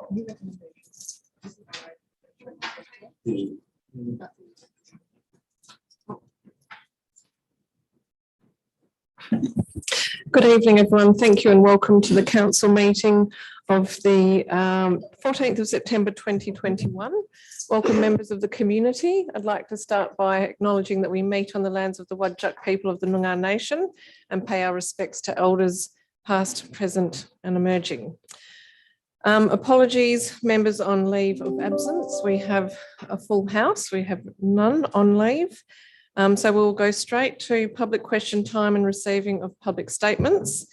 Good evening, everyone. Thank you and welcome to the council meeting of the 14th of September 2021. Welcome members of the community. I'd like to start by acknowledging that we meet on the lands of the Wadjuk people of the Noongar Nation and pay our respects to elders past, present and emerging. Apologies, members on leave of absence. We have a full house. We have none on leave. So we'll go straight to public question time and receiving of public statements.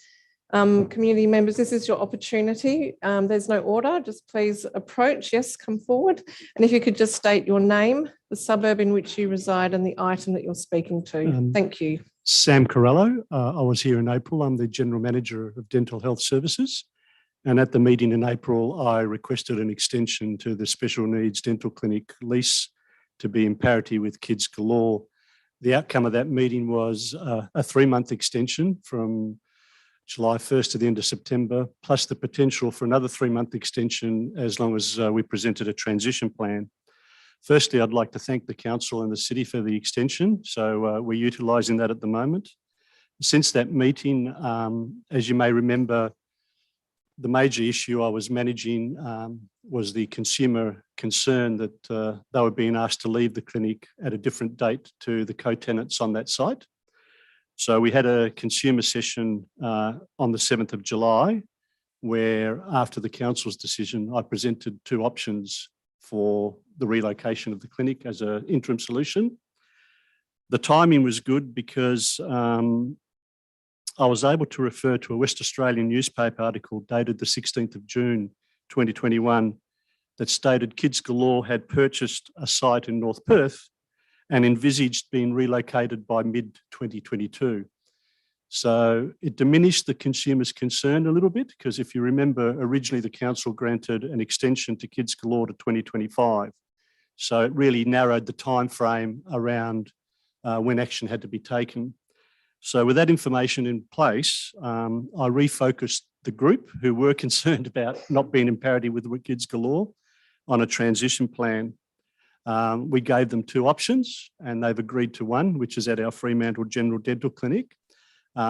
Community members, this is your opportunity. There's no order, just please approach. Yes, come forward. And if you could just state your name, the suburb in which you reside and the item that you're speaking to. Thank you. Sam Corello. I was here in April. I'm the General Manager of Dental Health Services. And at the meeting in April, I requested an extension to the special needs dental clinic lease to be in parity with Kids Galore. The outcome of that meeting was a 3-month extension from July 1st to the end of September, plus the potential for another 3-month extension as long as we presented a transition plan. Firstly, I'd like to thank the council and the city for the extension. So we're utilising that at the moment. Since that meeting, as you may remember, the major issue I was managing was the consumer concern that they were being asked to leave the clinic at a different date to the co-tenants on that site. So we had a consumer session on the 7th of July, where after the council's decision, I presented 2 options for the relocation of the clinic as an interim solution. The timing was good because I was able to refer to a West Australian newspaper article dated the 16th of June 2021 that stated Kids Galore had purchased a site in North Perth and envisaged being relocated by mid-2022. So it diminished the consumer's concern a little bit because if you remember, originally the council granted an extension to Kids Galore to 2025. So it really narrowed the time frame around when action had to be taken. So with that information in place, I refocused the group who were concerned about not being in parity with Kids Galore on a transition plan. We gave them 2 options and they've agreed to one, which is at our Fremantle General Dental Clinic.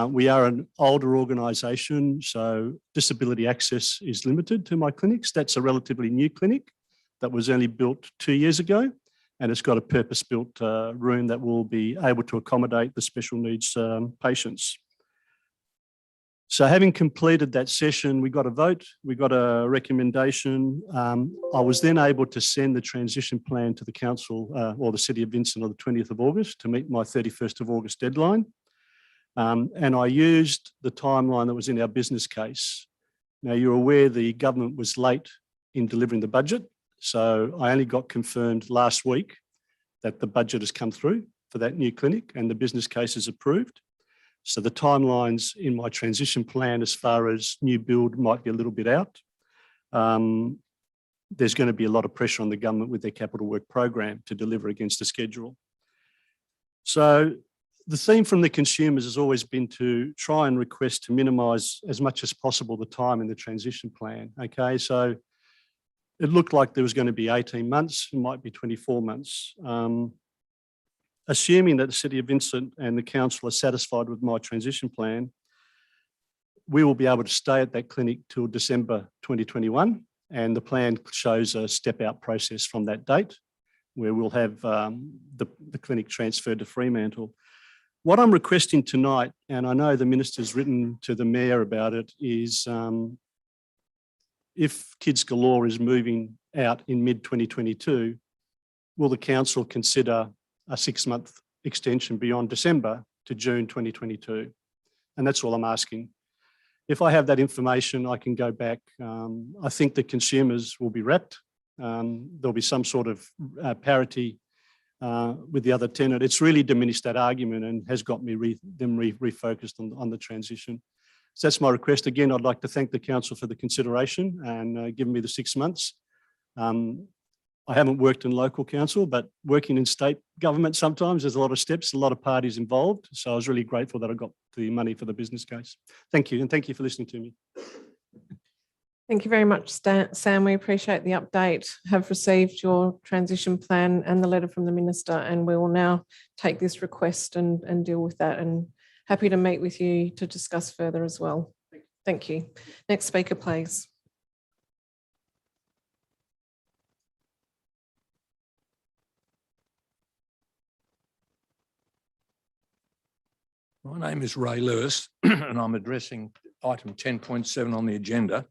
We are an older organisation, so disability access is limited to my clinics. That's a relatively new clinic that was only built 2 years ago. And it's got a purpose-built room that will be able to accommodate the special needs patients. So having completed that session, we got a vote, we got a recommendation. I was then able to send the transition plan to the council or the City of Vincent on the 20th of August to meet my 31st of August deadline. And I used the timeline that was in our business case. Now you're aware the government was late in delivering the budget. So I only got confirmed last week that the budget has come through for that new clinic and the business case is approved. So the timelines in my transition plan as far as new build might be a little bit out. There's going to be a lot of pressure on the government with their capital work program to deliver against the schedule. So the theme from the consumers has always been to try and request to minimise as much as possible the time in the transition plan. Okay, so it looked like there was going to be 18 months, it might be 24 months. Assuming that the City of Vincent and the council are satisfied with my transition plan, we will be able to stay at that clinic till December 2021. And the plan shows a step out process from that date where we'll have the clinic transferred to Fremantle. What I'm requesting tonight, and I know the Minister's written to the Mayor about it, is if Kids Galore is moving out in mid-2022, will the council consider a 6-month extension beyond December to June 2022? And that's all I'm asking. If I have that information, I can go back. I think the consumers will be wrapped. There'll be some sort of parity with the other tenant. It's really diminished that argument and has got me refocused on the transition. So that's my request. Again, I'd like to thank the council for the consideration and giving me the 6 months. I haven't worked in local council, but working in state government sometimes there's a lot of steps, a lot of parties involved. So I was really grateful that I got the money for the business case. Thank you, and thank you for listening to me. Thank you very much, Sam. We appreciate the update. Have received your transition plan and the letter from the Minister, and we will now take this request and deal with that, and happy to meet with you to discuss further as well. Thank you. Next speaker, please. My name is Ray Lewis and I'm addressing item 10.7 on the agenda.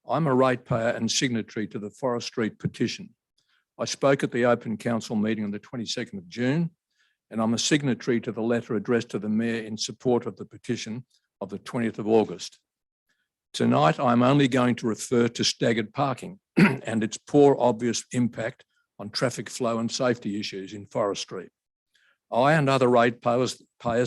I'm a ratepayer and signatory to the Forest Street petition. I spoke at the Open Council meeting on the 22nd of June, and I'm a signatory to the letter addressed to the Mayor in support of the petition of the 20th of August. Tonight, I'm only going to refer to staggered parking and its poor obvious impact on traffic flow and safety issues in Forest Street. I and other ratepayers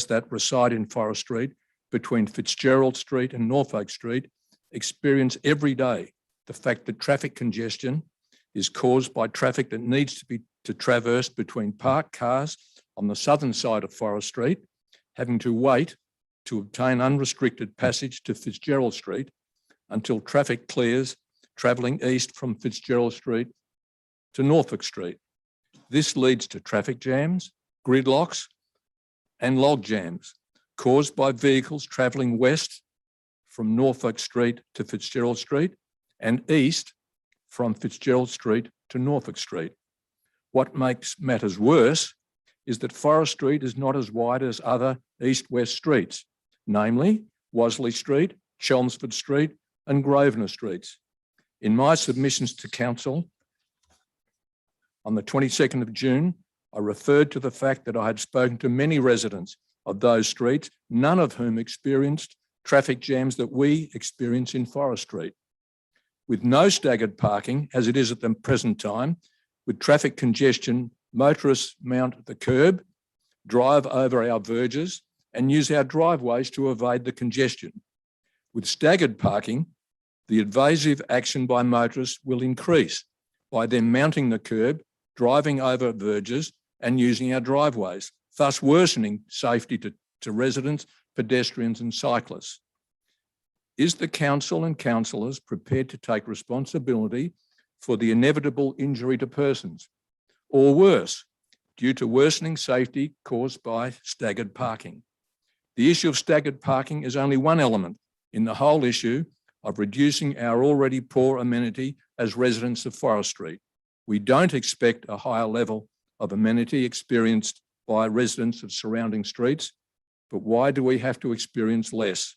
that reside in Forest Street between Fitzgerald Street and Norfolk Street experience every day the fact that traffic congestion is caused by traffic that needs to be traversed between parked cars on the southern side of Forest Street, having to wait to obtain unrestricted passage to Fitzgerald Street until traffic clears travelling east from Fitzgerald Street to Norfolk Street. This leads to traffic jams, gridlocks and log jams caused by vehicles travelling west from Norfolk Street to Fitzgerald Street and east from Fitzgerald Street to Norfolk Street. What makes matters worse is that Forest Street is not as wide as other east-west streets, namely Wasley Street, Chelmsford Street and Grosvenor Streets. In my submissions to Council on the 22nd of June, I referred to the fact that I had spoken to many residents of those streets, none of whom experienced traffic jams that we experience in Forest Street. With no staggered parking, as it is at the present time, with traffic congestion, motorists mount the curb, drive over our verges, and use our driveways to evade the congestion. With staggered parking, the evasive action by motorists will increase by them mounting the curb, driving over verges, and using our driveways, thus worsening safety to residents, pedestrians and cyclists. Is the Council and councillors prepared to take responsibility for the inevitable injury to persons, or worse, due to worsening safety caused by staggered parking? The issue of staggered parking is only one element in the whole issue of reducing our already poor amenity as residents of Forest Street. We don't expect a higher level of amenity experienced by residents of surrounding streets, but why do we have to experience less?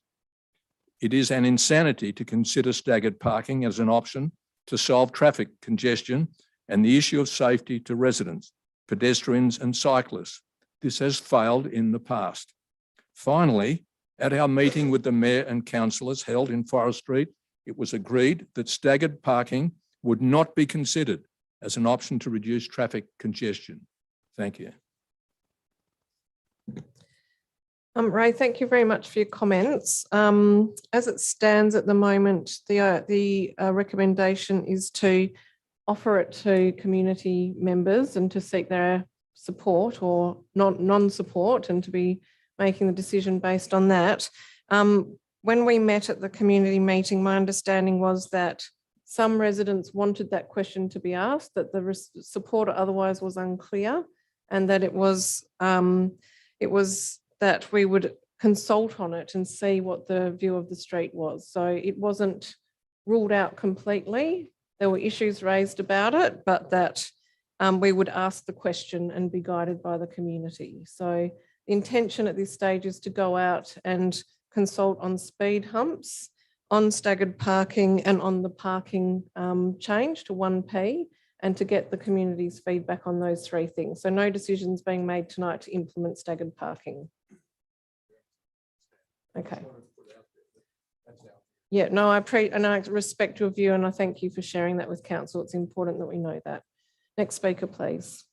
It is an insanity to consider staggered parking as an option to solve traffic congestion and the issue of safety to residents, pedestrians and cyclists. This has failed in the past. Finally, at our meeting with the Mayor and councillors held in Forest Street, it was agreed that staggered parking would not be considered as an option to reduce traffic congestion. Thank you. Ray, thank you very much for your comments. As it stands at the moment, the recommendation is to offer it to community members and to seek their support or non-support, and to be making the decision based on that. When we met at the community meeting, my understanding was that some residents wanted that question to be asked, that the support otherwise was unclear, and that it was that we would consult on it and see what the view of the street was. So it wasn't ruled out completely. There were issues raised about it, but that we would ask the question and be guided by the community. So the intention at this stage is to go out and consult on speed humps, on staggered parking, and on the parking change to 1P, and to get the community's feedback on those three things. So no decisions being made tonight to implement staggered parking. Okay. Yeah, no, I respect your view, and I thank you for sharing that with council. It's important that we know that. Next speaker, please.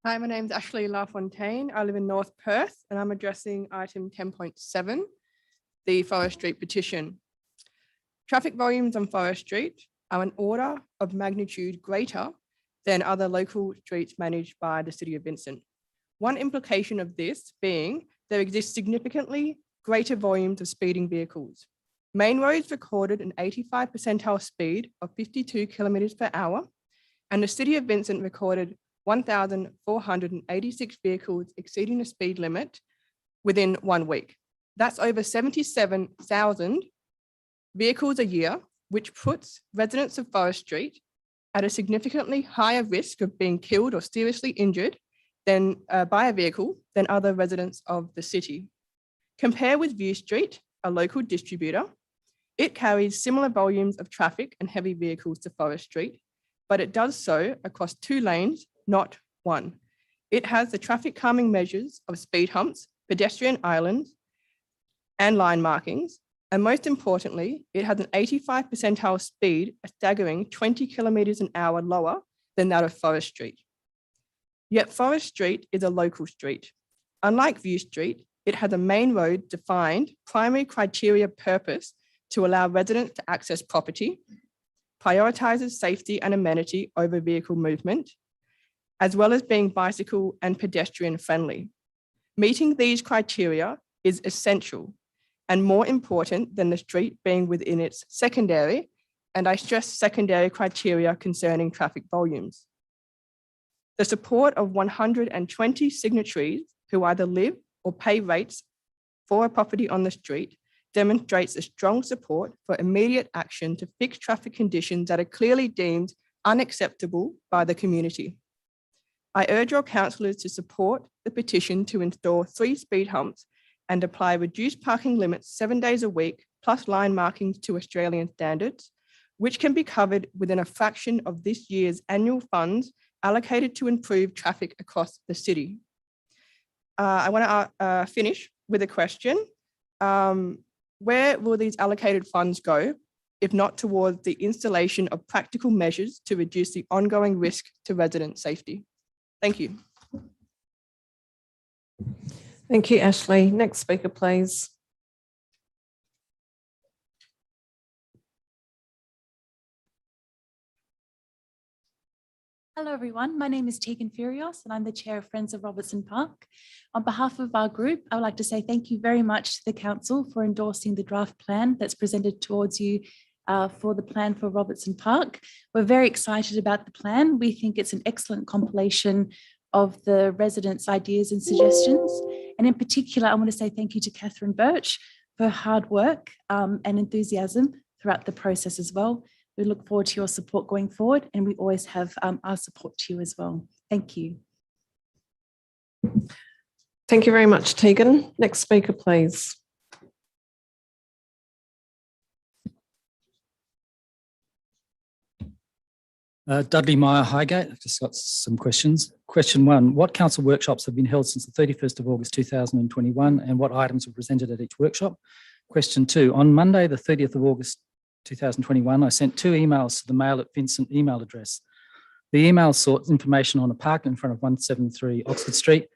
Hi, my name is Ashley LaFontaine. I live in North Perth, and I'm addressing item 10.7, the Forest Street petition. Traffic volumes on Forest Street are an order of magnitude greater than other local streets managed by the City of Vincent. One implication of this being there exists significantly greater volumes of speeding vehicles. Main roads recorded an 85 percentile speed of 52 kilometres per hour, and the City of Vincent recorded 1,486 vehicles exceeding the speed limit within 1 week. That's over 77,000 vehicles a year, which puts residents of Forest Street at a significantly higher risk of being killed or seriously injured than by a vehicle than other residents of the city. Compare with View Street, a local distributor. It carries similar volumes of traffic and heavy vehicles to Forest Street, but it does so across 2 lanes, not 1. It has the traffic calming measures of speed humps, pedestrian islands, and line markings. And most importantly, it has an 85 percentile speed, a staggering 20 kilometres an hour lower than that of Forest Street. Yet Forest Street is a local street. Unlike View Street, it has a main road defined primary criteria purpose to allow residents to access property, prioritizes safety and amenity over vehicle movement, as well as being bicycle and pedestrian friendly. Meeting these criteria is essential and more important than the street being within its secondary, and I stress secondary criteria concerning traffic volumes. The support of 120 signatories who either live or pay rates for a property on the street demonstrates a strong support for immediate action to fix traffic conditions that are clearly deemed unacceptable by the community. I urge your councillors to support the petition to install 3 speed humps and apply reduced parking limits 7 days a week, plus line markings to Australian standards, which can be covered within a fraction of this year's annual funds allocated to improve traffic across the city. I want to finish with a question. Where will these allocated funds go, if not towards the installation of practical measures to reduce the ongoing risk to resident safety? Thank you. Thank you, Ashley. Next speaker, please. Hello everyone, my name is Tegan Furios and I'm the Chair of Friends of Robertson Park. On behalf of our group, I would like to say thank you very much to the Council for endorsing the draft plan that's presented towards you for the plan for Robertson Park. We're very excited about the plan. We think it's an excellent compilation of the residents' ideas and suggestions. And in particular, I want to say thank you to Catherine Birch for her hard work and enthusiasm throughout the process as well. We look forward to your support going forward, and we always have our support to you as well. Thank you. Thank you very much, Tegan. Next speaker, please. Dudley Meyer Highgate. I've just got some questions. Question 1, what council workshops have been held since the 31st of August 2021 and what items were presented at each workshop? Question 2, on Monday the 30th of August 2021, I sent 2 emails to the Mail at Vincent email address. The email sought information on a park in front of 173 Oxford Street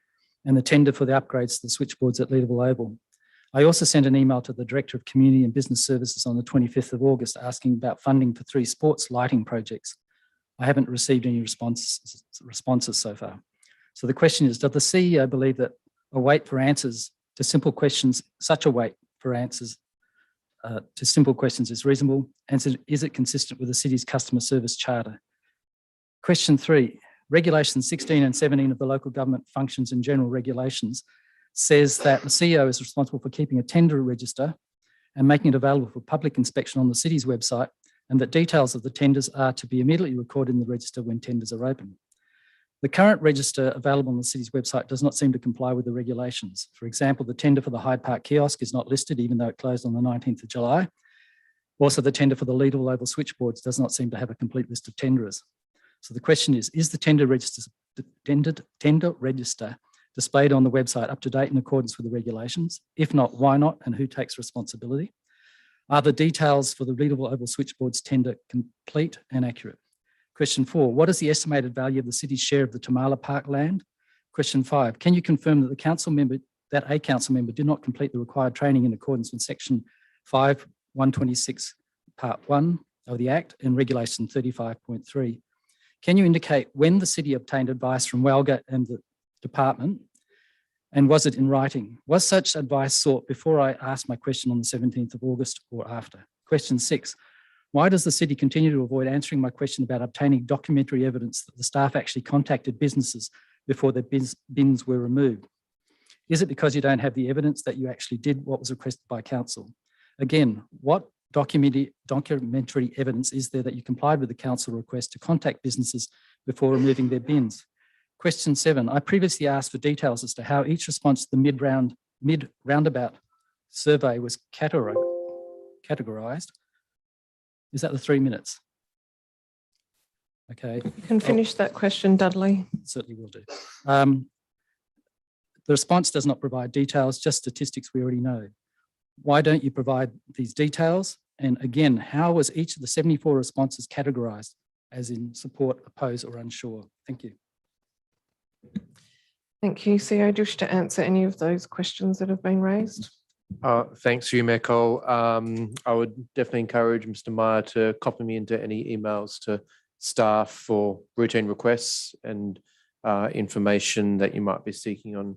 and the tender for the upgrades to the switchboards at Lateral Oval. I also sent an email to the Director of Community and Business Services on the 25th of August asking about funding for 3 sports lighting projects. I haven't received any responses so far. So the question is, does the CEO believe that a wait for answers to simple questions, such a wait for answers to simple questions is reasonable? And is it consistent with the city's customer service charter? Question 3, Regulation 16 and 17 of the Local Government Functions and General Regulations says that the CEO is responsible for keeping a tender register and making it available for public inspection on the city's website, and that details of the tenders are to be immediately recorded in the register when tenders are open. The current register available on the city's website does not seem to comply with the regulations. For example, the tender for the Hyde Park kiosk is not listed, even though it closed on the 19th of July. Also, the tender for the Lateral Oval switchboards does not seem to have a complete list of tenderers. So the question is the tender register displayed on the website up to date in accordance with the regulations? If not, why not, and who takes responsibility? Are the details for the Lateral Oval switchboards tender complete and accurate? Question 4, what is the estimated value of the city's share of the Tamala Park land? Question 5, can you confirm that a council member did not complete the required training in accordance with section 5(1)26 part 1 of the Act and regulation 35.3? Can you indicate when the city obtained advice from Walgett and the department And was it in writing? Was such advice sought before I asked my question on the 17th of August or after? Question 6. Why does the city continue to avoid answering my question about obtaining documentary evidence that the staff actually contacted businesses before the bins were removed? Is it because you don't have the evidence that you actually did what was requested by council? Again, what documentary evidence is there that you complied with the council request to contact businesses before removing their bins? Question 7. I previously asked for details as to how each response to the mid-roundabout survey was categorised. Is that the 3 minutes? Okay. You can finish that question, Dudley. Certainly will do. The response does not provide details, just statistics we already know. Why don't you provide these details? And again, how was each of the 74 responses categorised, as in support, oppose or unsure? Thank you. Thank you. CEO, do you wish to answer any of those questions that have been raised? Thanks for you, Mayor Cole. I would definitely encourage Mr. Meyer to copy me into any emails to staff for routine requests and information that you might be seeking on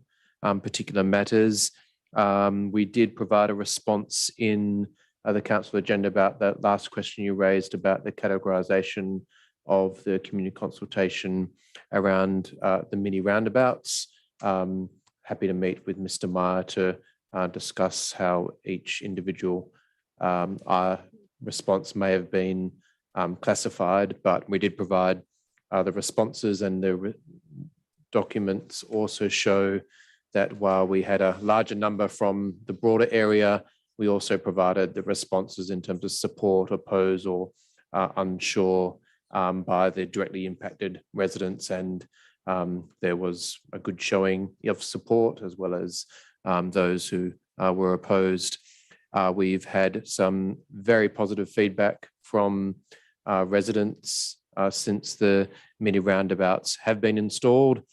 particular matters. We did provide a response in the council agenda about that last question you raised about the categorisation of the community consultation around the mini roundabouts. Happy to meet with Mr. Meyer to discuss how each individual response may have been classified, but we did provide the responses, and the documents also show that while we had a larger number from the broader area, we also provided the responses in terms of support, oppose or unsure by the directly impacted residents, and there was a good showing of support as well as those who were opposed. We've had some very positive feedback from residents since the mini roundabouts have been installed,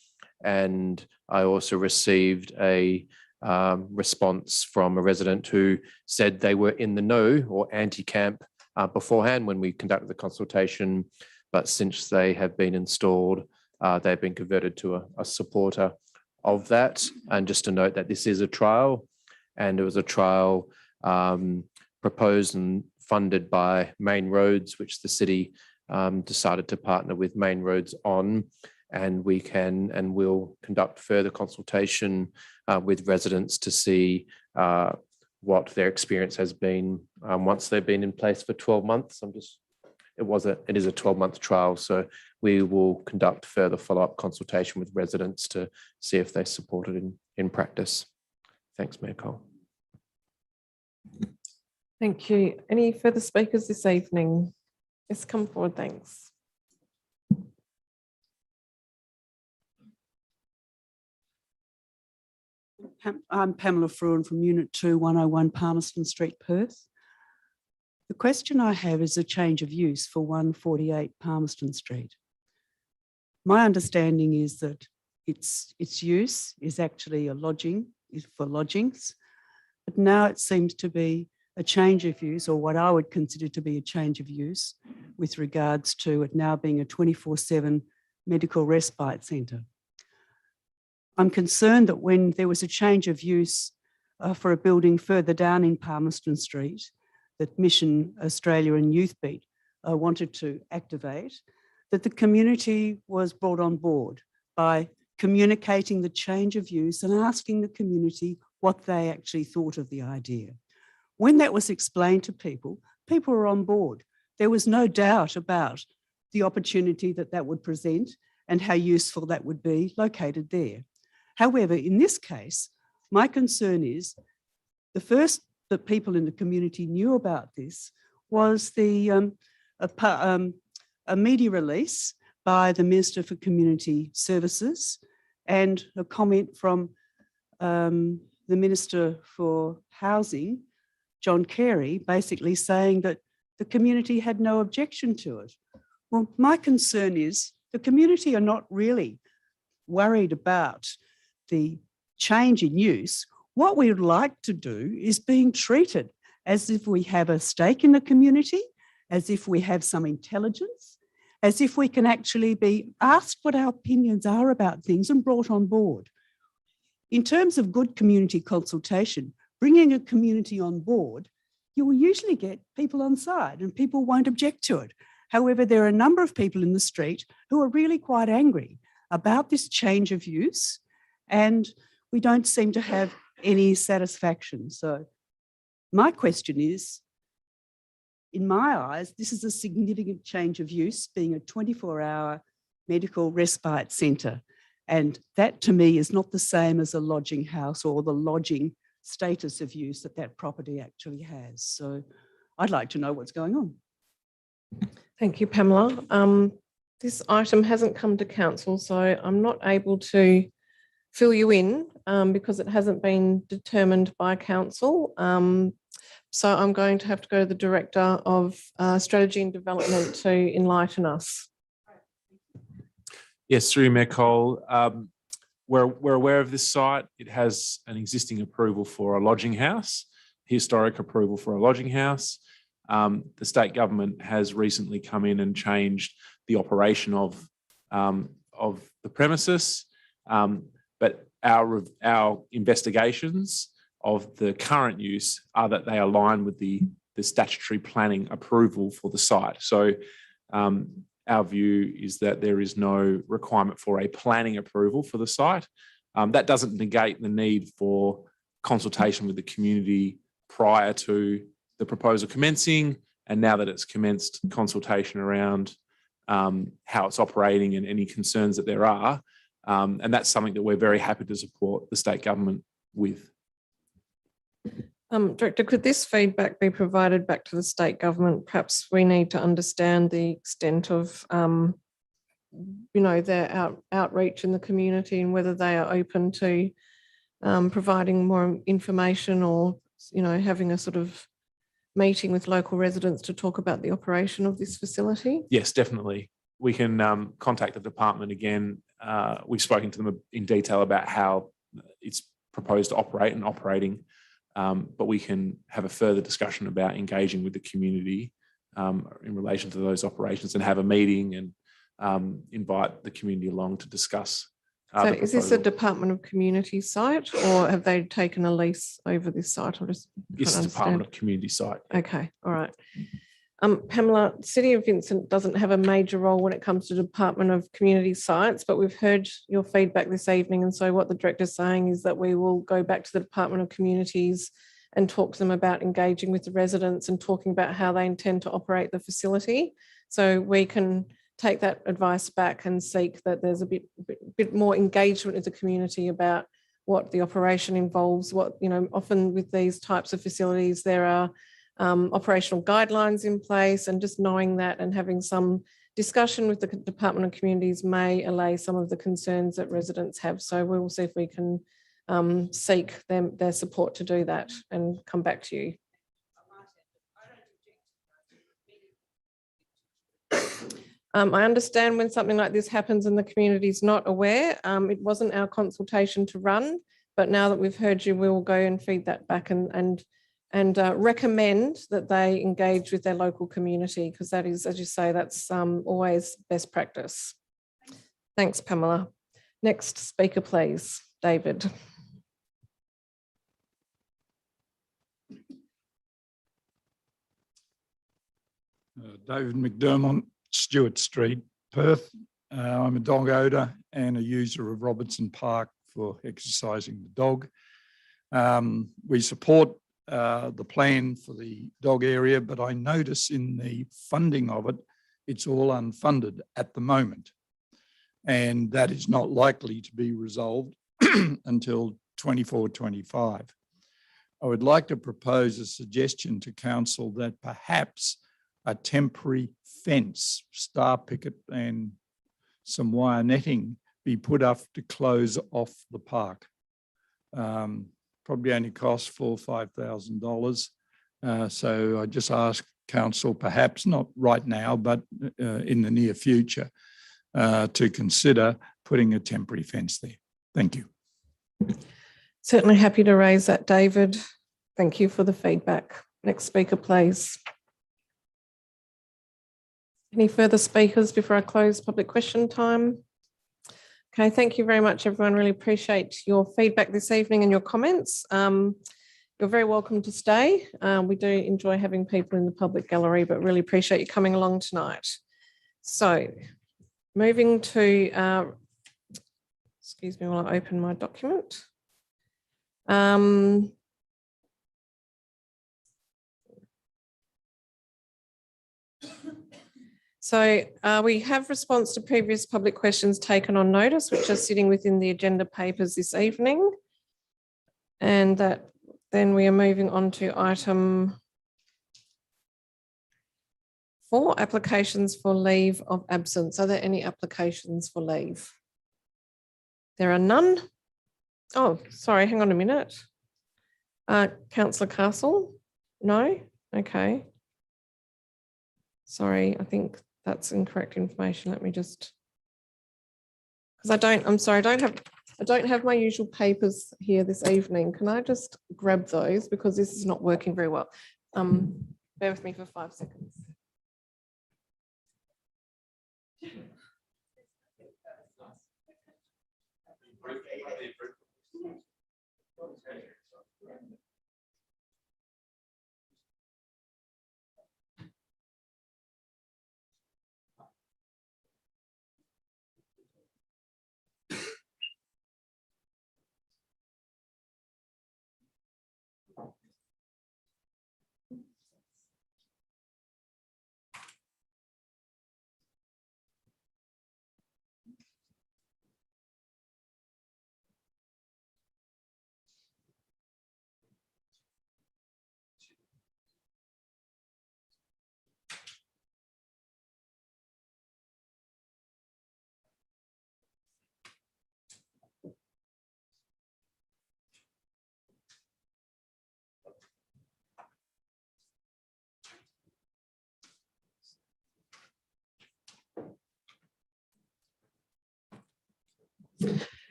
and I also received a response from a resident who said they were in the know or anti-camp beforehand when we conducted the consultation, but since they have been installed, they've been converted to a supporter of that. And just to note that this is a trial, and it was a trial proposed and funded by Main Roads, which the city decided to partner with Main Roads on, and we can and will conduct further consultation with residents to see what their experience has been once they've been in place for 12 months. It is a 12-month trial, so we will conduct further follow-up consultation with residents to see if they support it in practice. Thanks, Mayor Cole. Thank you. Any further speakers this evening? Yes, come forward, thanks. I'm Pamela Fruin from Unit 2, 101 Palmerston Street, Perth. The question I have is a change of use for 148 Palmerston Street. My understanding is that its use is actually for lodgings, but now it seems to be a change of use, or what I would consider to be a change of use, with regards to it now being a 24/7 medical respite centre. I'm concerned that when there was a change of use for a building further down in Palmerston Street that Mission Australia and Youth Beat wanted to activate, that the community was brought on board by communicating the change of use and asking the community what they actually thought of the idea. When that was explained to people, people were on board. There was no doubt about the opportunity that would present and how useful that would be located there. However, in this case, my concern is the first that people in the community knew about this was a media release by the Minister for Community Services and a comment from the Minister for Housing, John Carey, basically saying that the community had no objection to it. Well, my concern is the community are not really worried about the change in use. What we would like to do is being treated as if we have a stake in the community, as if we have some intelligence, as if we can actually be asked what our opinions are about things and brought on board. In terms of good community consultation, bringing a community on board, you will usually get people on side and people won't object to it. However, there are a number of people in the street who are really quite angry about this change of use, and we don't seem to have any satisfaction. So my question is, in my eyes, this is a significant change of use, being a 24-hour medical respite centre. And that to me is not the same as a lodging house or the lodging status of use that that property actually has. So I'd like to know what's going on. Thank you, Pamela. This item hasn't come to council, so I'm not able to fill you in because it hasn't been determined by council. So I'm going to have to go to the Director of Strategy and Development to enlighten us. Yes, through Mayor Cole. We're aware of this site. It has an existing approval for a lodging house, historic approval for a lodging house. The state government has recently come in and changed the operation of the premises, but our investigations of the current use are that they align with the statutory planning approval for the site. So our view is that there is no requirement for a planning approval for the site. That doesn't negate the need for consultation with the community prior to the proposal commencing, and now that it's commenced, consultation around how it's operating and any concerns that there are. And that's something that we're very happy to support the state government with. Director, could this feedback be provided back to the state government? Perhaps we need to understand the extent of, their outreach in the community and whether they are open to providing more information or, having a sort of meeting with local residents to talk about the operation of this facility? Yes, definitely. We can contact the department again. We've spoken to them in detail about how it's proposed to operate and operating. But we can have a further discussion about engaging with the community in relation to those operations and have a meeting and invite the community along to discuss. So is this a Department of Community site, or have they taken a lease over this site? It's the Department of Community site. Okay, all right. Pamela, City of Vincent doesn't have a major role when it comes to Department of Community sites, but we've heard your feedback this evening. And so what the director's saying is that we will go back to the Department of Communities and talk to them about engaging with the residents and talking about how they intend to operate the facility. So we can take that advice back and seek that there's a bit more engagement with the community about what the operation involves. Often with these types of facilities, there are operational guidelines in place, and just knowing that and having some discussion with the Department of Communities may allay some of the concerns that residents have. So we will see if we can seek their support to do that and come back to you. I understand when something like this happens and the community is not aware. It wasn't our consultation to run, but now that we've heard you, we will go and feed that back and recommend that they engage with their local community, because that is, as you say, that's always best practice. Thanks, Pamela. Next speaker, please, David. David McDermott, Stewart Street, Perth. I'm a dog owner and a user of Robertson Park for exercising the dog. We support the plan for the dog area, but I notice in the funding of it, it's all unfunded at the moment. And that is not likely to be resolved until 24-25. I would like to propose a suggestion to council that perhaps a temporary fence, star picket and some wire netting be put up to close off the park. Probably only costs $4,000 or $5,000. So I just ask council, perhaps not right now, but in the near future, to consider putting a temporary fence there. Thank you. Certainly happy to raise that, David. Thank you for the feedback. Next speaker, please. Any further speakers before I close public question time? Okay, thank you very much, everyone. Really appreciate your feedback this evening and your comments. You're very welcome to stay. We do enjoy having people in the public gallery, but really appreciate you coming along tonight. So moving to, excuse me while I open my document. So we have response to previous public questions taken on notice, which are sitting within the agenda papers this evening. And that then we are moving on to item 4, applications for leave of absence. Are there any applications for leave? There are none. Oh, sorry, hang on a minute. Councillor Castle? No? Okay. Sorry, I think that's incorrect information. Let me just, because I'm sorry, I don't have my usual papers here this evening. Can I just grab those because this is not working very well? Bear with me for 5 seconds.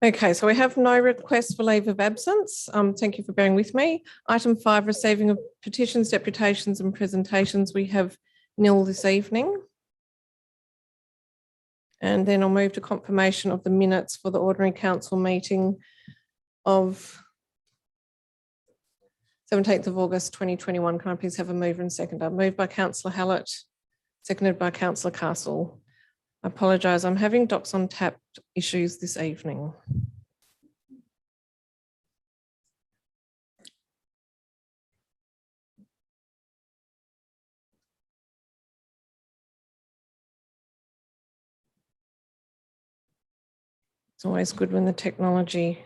Okay, so we have no request for leave of absence. Thank you for bearing with me. Item 5, receiving of petitions, deputations and presentations. We have nil this evening. And then I'll move to confirmation of the minutes for the ordinary council meeting of 17th of August 2021. Can I please have a mover and seconder? Moved by Councillor Hallett, seconded by Councillor Castle. I apologise, I'm having docs on tap issues this evening. It's always good when the technology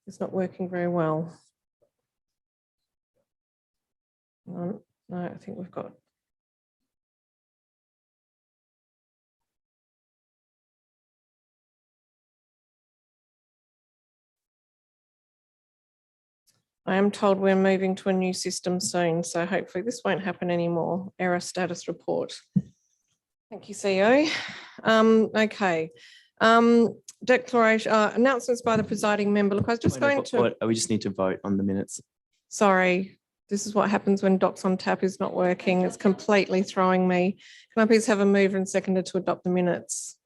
is not working very well. No, I think we've got. I am told we're moving to a new system soon, so hopefully this won't happen anymore. Error status report. Thank you, CEO. Okay. Declaration, announcements by the presiding member. Look, I was just going to. We just need to vote on the minutes. Sorry, this is what happens when docs on tap is not working. It's completely throwing me. Can I please have a mover and seconder to adopt the minutes?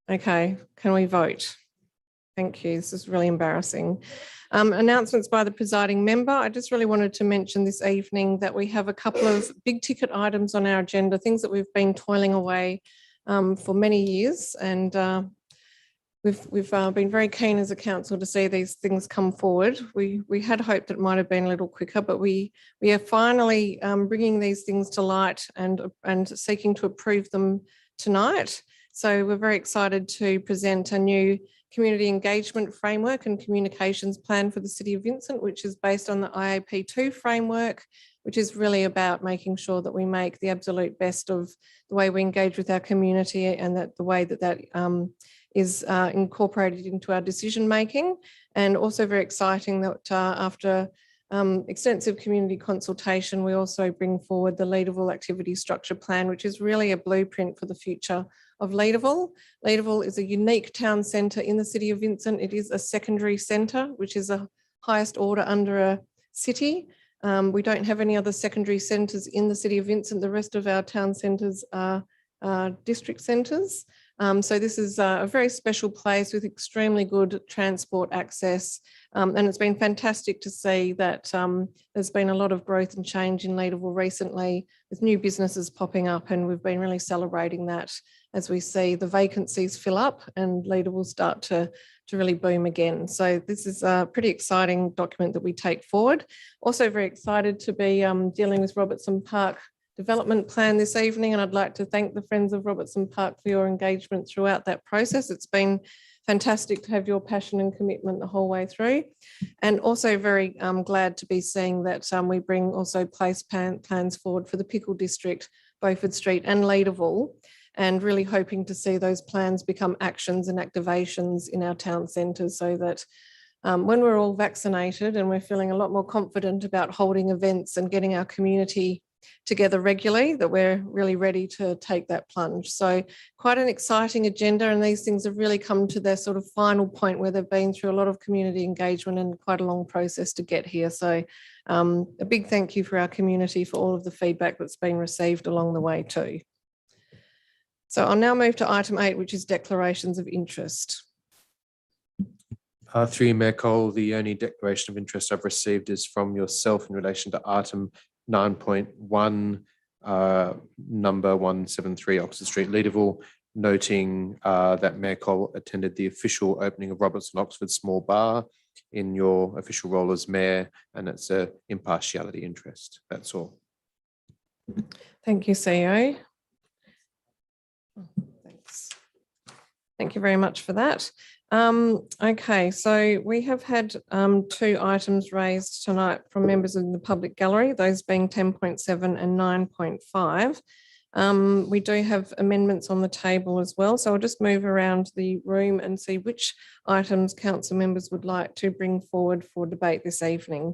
Okay, can we vote? Thank you. This is really embarrassing. Announcements by the presiding member. I just really wanted to mention this evening that we have a couple of big ticket items on our agenda, things that we've been toiling away for many years. And we've been very keen as a council to see these things come forward. We had hoped that it might have been a little quicker, but we are finally bringing these things to light and seeking to approve them tonight. So we're very excited to present a new community engagement framework and communications plan for the City of Vincent, which is based on the IAP2 framework, which is really about making sure that we make the absolute best of the way we engage with our community and that the way that is incorporated into our decision making. And also very exciting that after extensive community consultation, we also bring forward the Lateral activity structure plan, which is really a blueprint for the future of Lateral. Lateral is a unique town centre in the City of Vincent. It is a secondary centre, which is a highest order under a city. We don't have any other secondary centres in the City of Vincent. The rest of our town centres are district centres. So this is a very special place with extremely good transport access. And it's been fantastic to see that there's been a lot of growth and change in Lateral recently with new businesses popping up, and we've been really celebrating that as we see the vacancies fill up and Lateral will start to really boom again. So this is a pretty exciting document that we take forward. Also very excited to be dealing with Robertson Park development plan this evening, and I'd like to thank the Friends of Robertson Park for your engagement throughout that process. It's been fantastic to have your passion and commitment the whole way through, and also very glad to be seeing that we bring also place plans forward for the Pickle District, Beaufort Street and Leederville, and really hoping to see those plans become actions and activations in our town centres, so that when we're all vaccinated and we're feeling a lot more confident about holding events and getting our community together regularly, that we're really ready to take that plunge. So quite an exciting agenda, and these things have really come to their sort of final point where they've been through a lot of community engagement and quite a long process to get here. So a big thank you for our community for all of the feedback that's been received along the way too. So I'll now move to item 8, which is declarations of interest. Through you, Mayor Cole, the only declaration of interest I've received is from yourself in relation to item 9.1, number 173 Oxford Street, Leederville, noting that Mayor Cole attended the official opening of Robertson Oxford Small Bar in your official role as Mayor, and it's an impartiality interest. That's all. Thank you, CEO. Thanks. Thank you very much for that. Okay, so we have had 2 items raised tonight from members in the public gallery, those being 10.7 and 9.5. We do have amendments on the table as well, so I'll just move around the room and see which items council members would like to bring forward for debate this evening.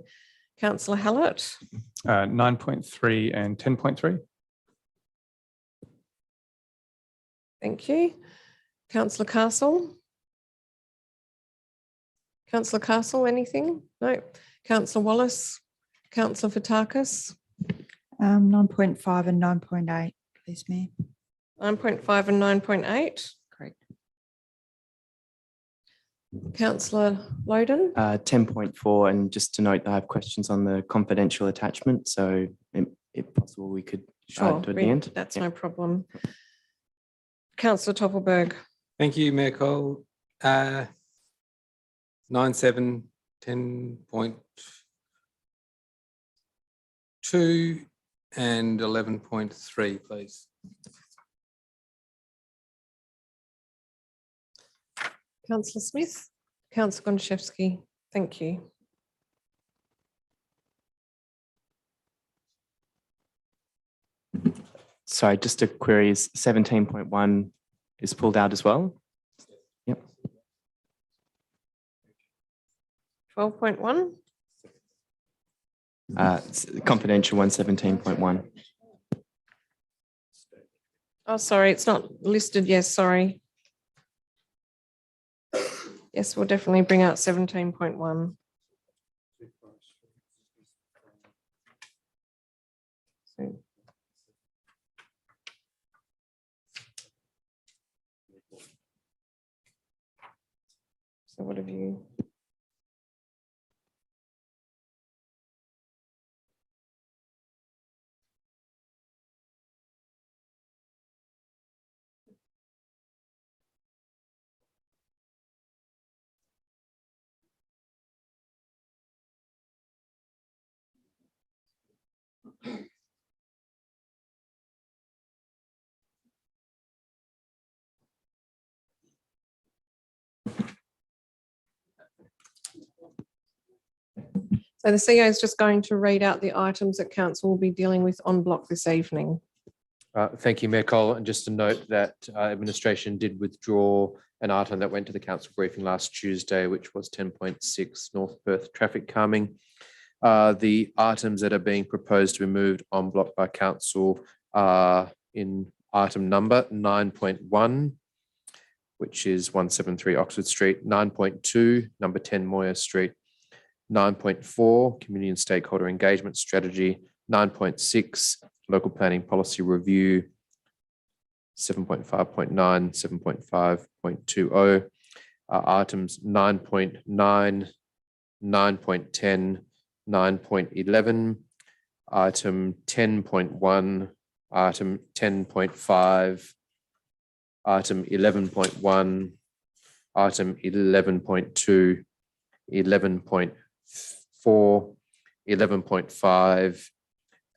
Councillor Hallett. 9.3 and 10.3. Thank you. Councillor Castle. Councillor Castle, anything? No. Councillor Wallace. Councillor Fotakis. 9.5 and 9.8, please, Mayor. 9.5 and 9.8. Correct. Councillor Loden. 10.4, and just to note that I have questions on the confidential attachment, so if possible we could Sure, do it at the end. that's no problem. Councillor Toppelberg. Thank you, Mayor Cole. 9.7, 10.2 and 11.3, please. Councillor Smith. Councillor Gonchevsky. Thank you. Sorry, just a query, is 17.1 is pulled out as well? Yep. 12.1. Confidential one, 17.1. Oh, sorry, it's not listed. Yes, sorry. Yes, we'll definitely bring out 17.1. So what have you? So the CEO is just going to read out the items that council will be dealing with en bloc this evening. Thank you, Mayor Cole. And just to note that administration did withdraw an item that went to the council briefing last Tuesday, which was 10.6 North Perth traffic calming. The items that are being proposed to be moved en bloc by council are in item number 9.1, which is 173 Oxford Street, 9.2, number 10 Moyer Street, 9.4, community and stakeholder engagement strategy, 9.6, local planning policy review, 7.5.9, 7.5.20, items 9.9, 9.10, 9.11, item 10.1, item 10.5, item 11.1, item 11.2, 11.4, 11.5,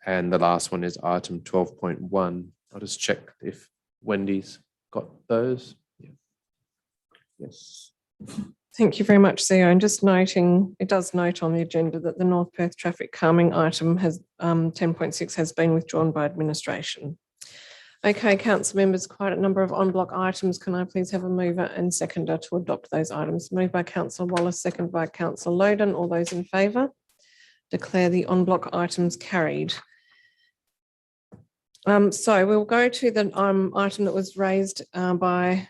and the last one is item 12.1. I'll just check if Wendy's got those. Yeah. Yes. Thank you very much, CEO. And just noting, it does note on the agenda that the North Perth traffic calming item has 10.6 has been withdrawn by administration. Okay, council members, quite a number of on-block items. Can I please have a mover and seconder to adopt those items? Moved by Councillor Wallace, second by Councillor Loden. All those in favour? Declare the on-block items carried. So we'll go to the item that was raised by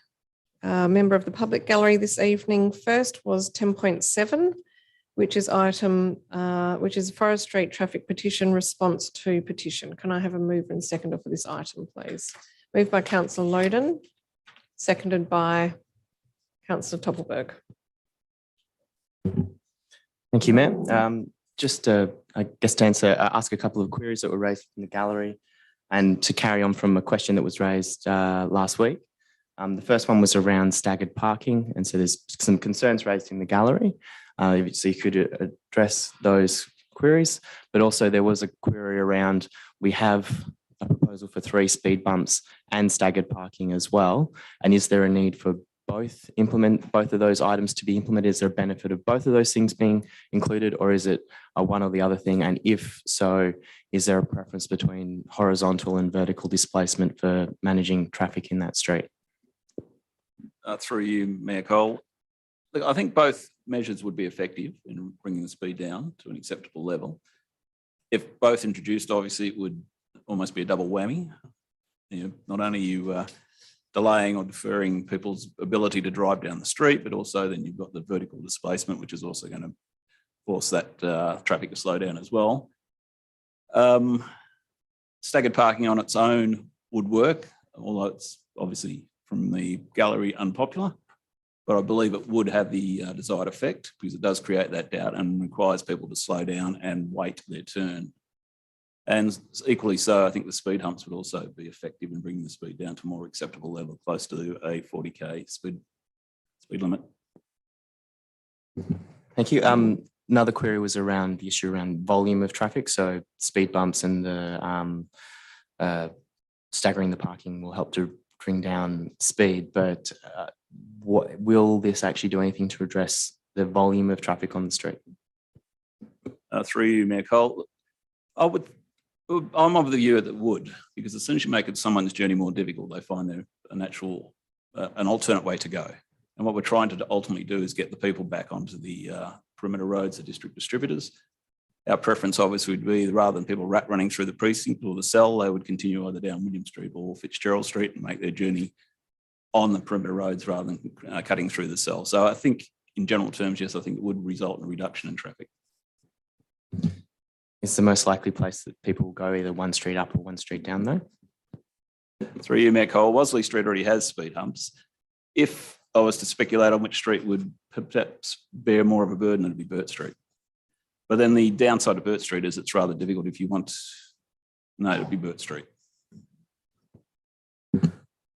a member of the public gallery this evening. First was 10.7, which is Forest Street traffic petition response to petition. Can I have a mover and seconder for this item, please? Moved by Councillor Loden, seconded by Councillor Toppelberg. Thank you, Mayor. Just I guess to ask a couple of queries that were raised in the gallery and to carry on from a question that was raised last week. The first one was around staggered parking. And so there's some concerns raised in the gallery. So you could address those queries, but also there was a query around, we have a proposal for 3 speed bumps and staggered parking as well. And is there a need for both of those items to be implemented? Is there a benefit of both of those things being included, or is it a one or the other thing? And if so, is there a preference between horizontal and vertical displacement for managing traffic in that street? Through you, Mayor Cole. Look, I think both measures would be effective in bringing the speed down to an acceptable level. If both introduced, obviously it would almost be a double whammy. You know, not only you delaying or deferring people's ability to drive down the street, but also then you've got the vertical displacement, which is also going to force that traffic to slow down as well. Staggered parking on its own would work, although it's obviously from the gallery unpopular, but I believe it would have the desired effect because it does create that doubt and requires people to slow down and wait their turn. And equally so, I think the speed humps would also be effective in bringing the speed down to a more acceptable level, close to a 40k speed limit. Thank you. Another query was around the issue around volume of traffic. So speed bumps and the staggering the parking will help to bring down speed, but what will this actually do anything to address the volume of traffic on the street? Through you, Mayor Cole, I'm of the view that it would, because as soon as you make someone's journey more difficult, they find there an alternate way to go. And what we're trying to ultimately do is get the people back onto the perimeter roads, the district distributors. Our preference obviously would be, rather than people running through the precinct or the cell, they would continue either down William Street or Fitzgerald Street and make their journey on the perimeter roads rather than cutting through the cell. So I think in general terms, yes, I think it would result in a reduction in traffic. Is the most likely place that people will go either one street up or one street down though? Through you, Mayor Cole, Worsley Street already has speed humps. If I was to speculate on which street would perhaps bear more of a burden, it'd be Burt Street. But then the downside of Burt Street is it's rather difficult if you want, no, it'd be Burt Street.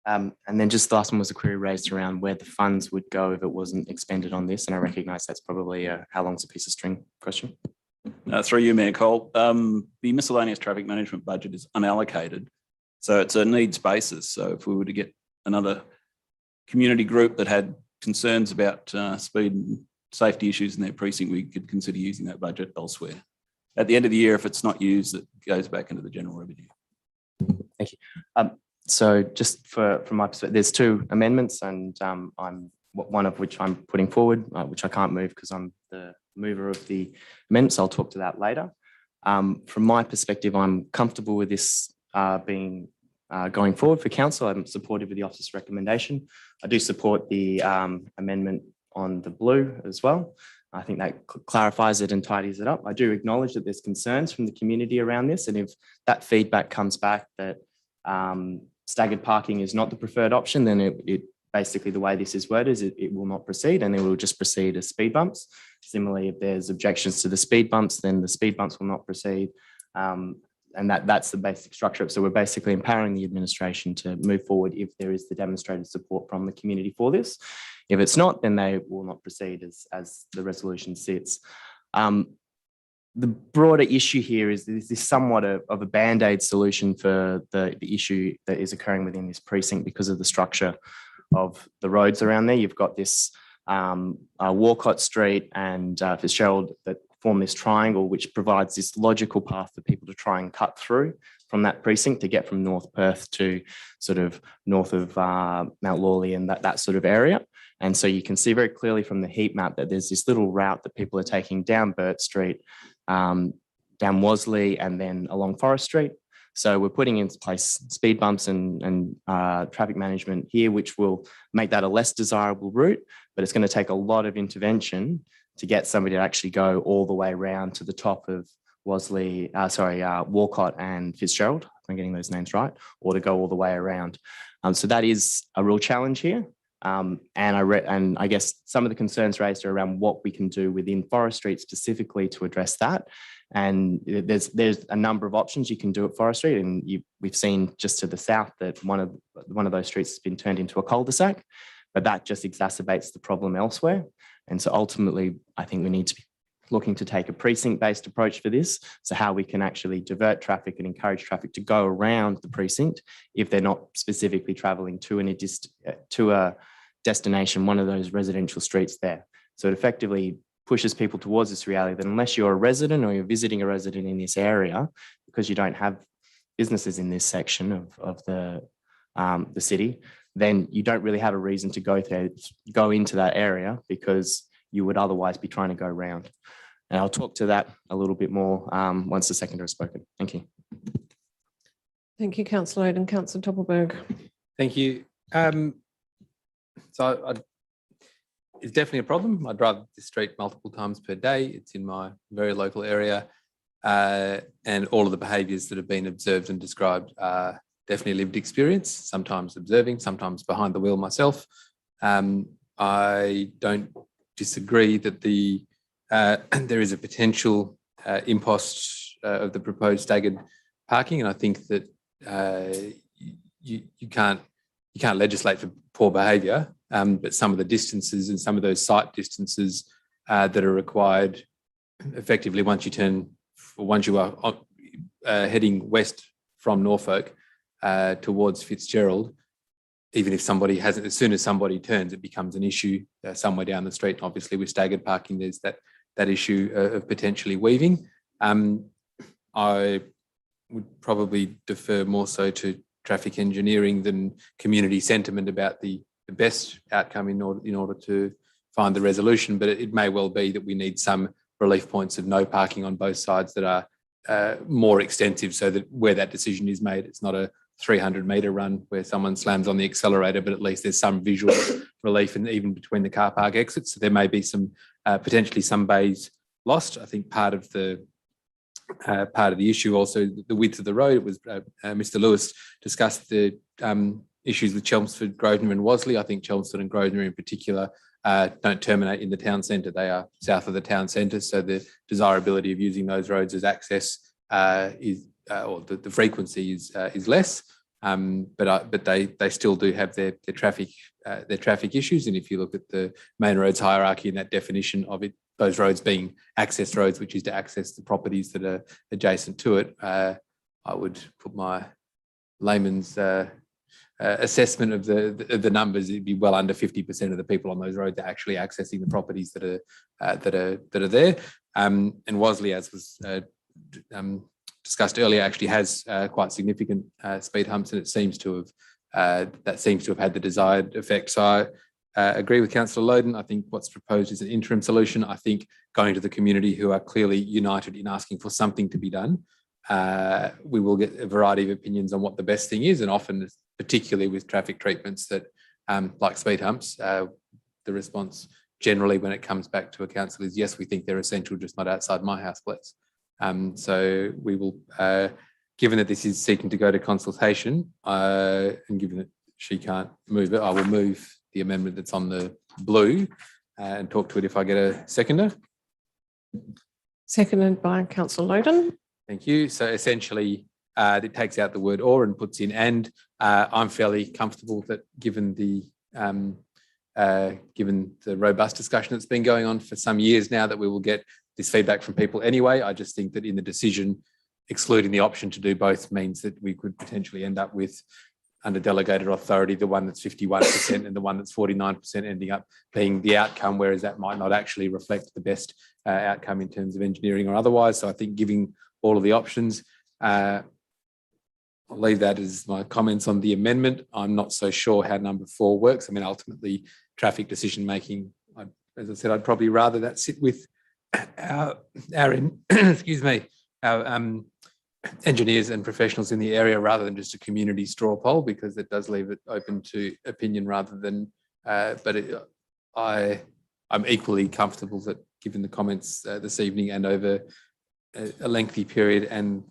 And then just the last one was a query raised around where the funds would go if it wasn't expended on this. And I recognise that's probably a how long's a piece of string question. Through you, Mayor Cole, the miscellaneous traffic management budget is unallocated. So it's a needs basis. So if we were to get another community group that had concerns about speed and safety issues in their precinct, we could consider using that budget elsewhere. At the end of the year, if it's not used, it goes back into the general revenue. Thank you. So just from my perspective, there's 2 amendments and I'm one of which I'm putting forward, which I can't move because I'm the mover of the amendments. I'll talk to that later. From my perspective, I'm comfortable with this being going forward for council. I'm supportive of the officer's recommendation. I do support the amendment on the blue as well. I think that clarifies it and tidies it up. I do acknowledge that there's concerns from the community around this, and if that feedback comes back that staggered parking is not the preferred option, then it basically the way this is worded is it will not proceed, and it will just proceed as speed bumps. Similarly, if there's objections to the speed bumps, then the speed bumps will not proceed. And that's the basic structure. So we're basically empowering the administration to move forward if there is the demonstrated support from the community for this. If it's not, then they will not proceed as the resolution sits. The broader issue here is this somewhat of a band-aid solution for the issue that is occurring within this precinct because of the structure of the roads around there. You've got this Walcott Street and Fitzgerald that form this triangle, which provides this logical path for people to try and cut through from that precinct to get from North Perth to sort of north of Mount Lawley and that sort of area. And so you can see very clearly from the heat map that there's this little route that people are taking down Burt Street, down Wasley, and then along Forest Street. So we're putting into place speed bumps and traffic management here, which will make that a less desirable route, but it's going to take a lot of intervention to get somebody to actually go all the way around to the top of Walcott and Fitzgerald, if I'm getting those names right, or to go all the way around. So that is a real challenge here. And I guess some of the concerns raised are around what we can do within Forest Street specifically to address that. And there's a number of options you can do at Forest Street, and we've seen just to the south that one of those streets has been turned into a cul-de-sac, but that just exacerbates the problem elsewhere. And so ultimately, I think we need to be looking to take a precinct-based approach for this. So how we can actually divert traffic and encourage traffic to go around the precinct if they're not specifically travelling to a destination, one of those residential streets there. So it effectively pushes people towards this reality that unless you're a resident or you're visiting a resident in this area, because you don't have businesses in this section of the city, then you don't really have a reason to go into that area because you would otherwise be trying to go around. And I'll talk to that a little bit more once the seconder has spoken. Thank you. Thank you, Councillor Oden. Councillor Doppelberg. Thank you. It's definitely a problem. I drive this street multiple times per day. It's in my very local area. And all of the behaviours that have been observed and described are definitely lived experience, sometimes observing, sometimes behind the wheel myself. I don't disagree that there is a potential impost of the proposed staggered parking, and I think that you can't legislate for poor behaviour, but some of the distances and some of those site distances that are required, effectively once you are heading west from Norfolk towards Fitzgerald, even if somebody hasn't, as soon as somebody turns, it becomes an issue somewhere down the street. And obviously, with staggered parking, there's that issue of potentially weaving. I would probably defer more so to traffic engineering than community sentiment about the best outcome in order to find the resolution. But it may well be that we need some relief points of no parking on both sides that are more extensive, so that where that decision is made, it's not a 300-metre run where someone slams on the accelerator, but at least there's some visual relief, and even between the car park exits. So there may be some potentially some bays lost. I think part of the issue also the width of the road. It was Mr. Lewis discussed the issues with Chelmsford, Grosvenor and Wasley. I think Chelmsford and Grosvenor in particular don't terminate in the town centre. They are south of the town centre, so the desirability of using those roads as access or the frequency is less. But they still do have their traffic issues. And if you look at the main roads hierarchy and that definition of it, those roads being access roads, which is to access the properties that are adjacent to it, I would put my layman's assessment of the numbers. It'd be well under 50% of the people on those roads are actually accessing the properties that are there. And Wasley, as was discussed earlier, actually has quite significant speed humps, and it seems to have had the desired effect. So I agree with Councillor Loden. I think what's proposed is an interim solution. I think going to the community, who are clearly united in asking for something to be done, we will get a variety of opinions on what the best thing is, and often, particularly with traffic treatments that like speed humps, the response generally when it comes back to a council is yes, we think they're essential, just not outside my house, please. So we will given that this is seeking to go to consultation, and given that she can't move it, I will move the amendment that's on the blue and talk to it if I get a seconder. Seconded by Councillor Loden. Thank you. So essentially, it takes out the word or and puts in and. I'm fairly comfortable that given the robust discussion that's been going on for some years now, that we will get this feedback from people anyway. I just think that in the decision, excluding the option to do both means that we could potentially end up with, under delegated authority, the one that's 51% and the one that's 49% ending up being the outcome, whereas that might not actually reflect the best outcome in terms of engineering or otherwise. So I think giving all of the options, I'll leave that as my comments on the amendment. I'm not so sure how number 4 works. I mean, ultimately, traffic decision making, as I said, I'd probably rather that sit with our excuse me, our engineers and professionals in the area rather than just a community straw poll, because it does leave it open to opinion rather than. I'm equally comfortable that, given the comments this evening and over a lengthy period, and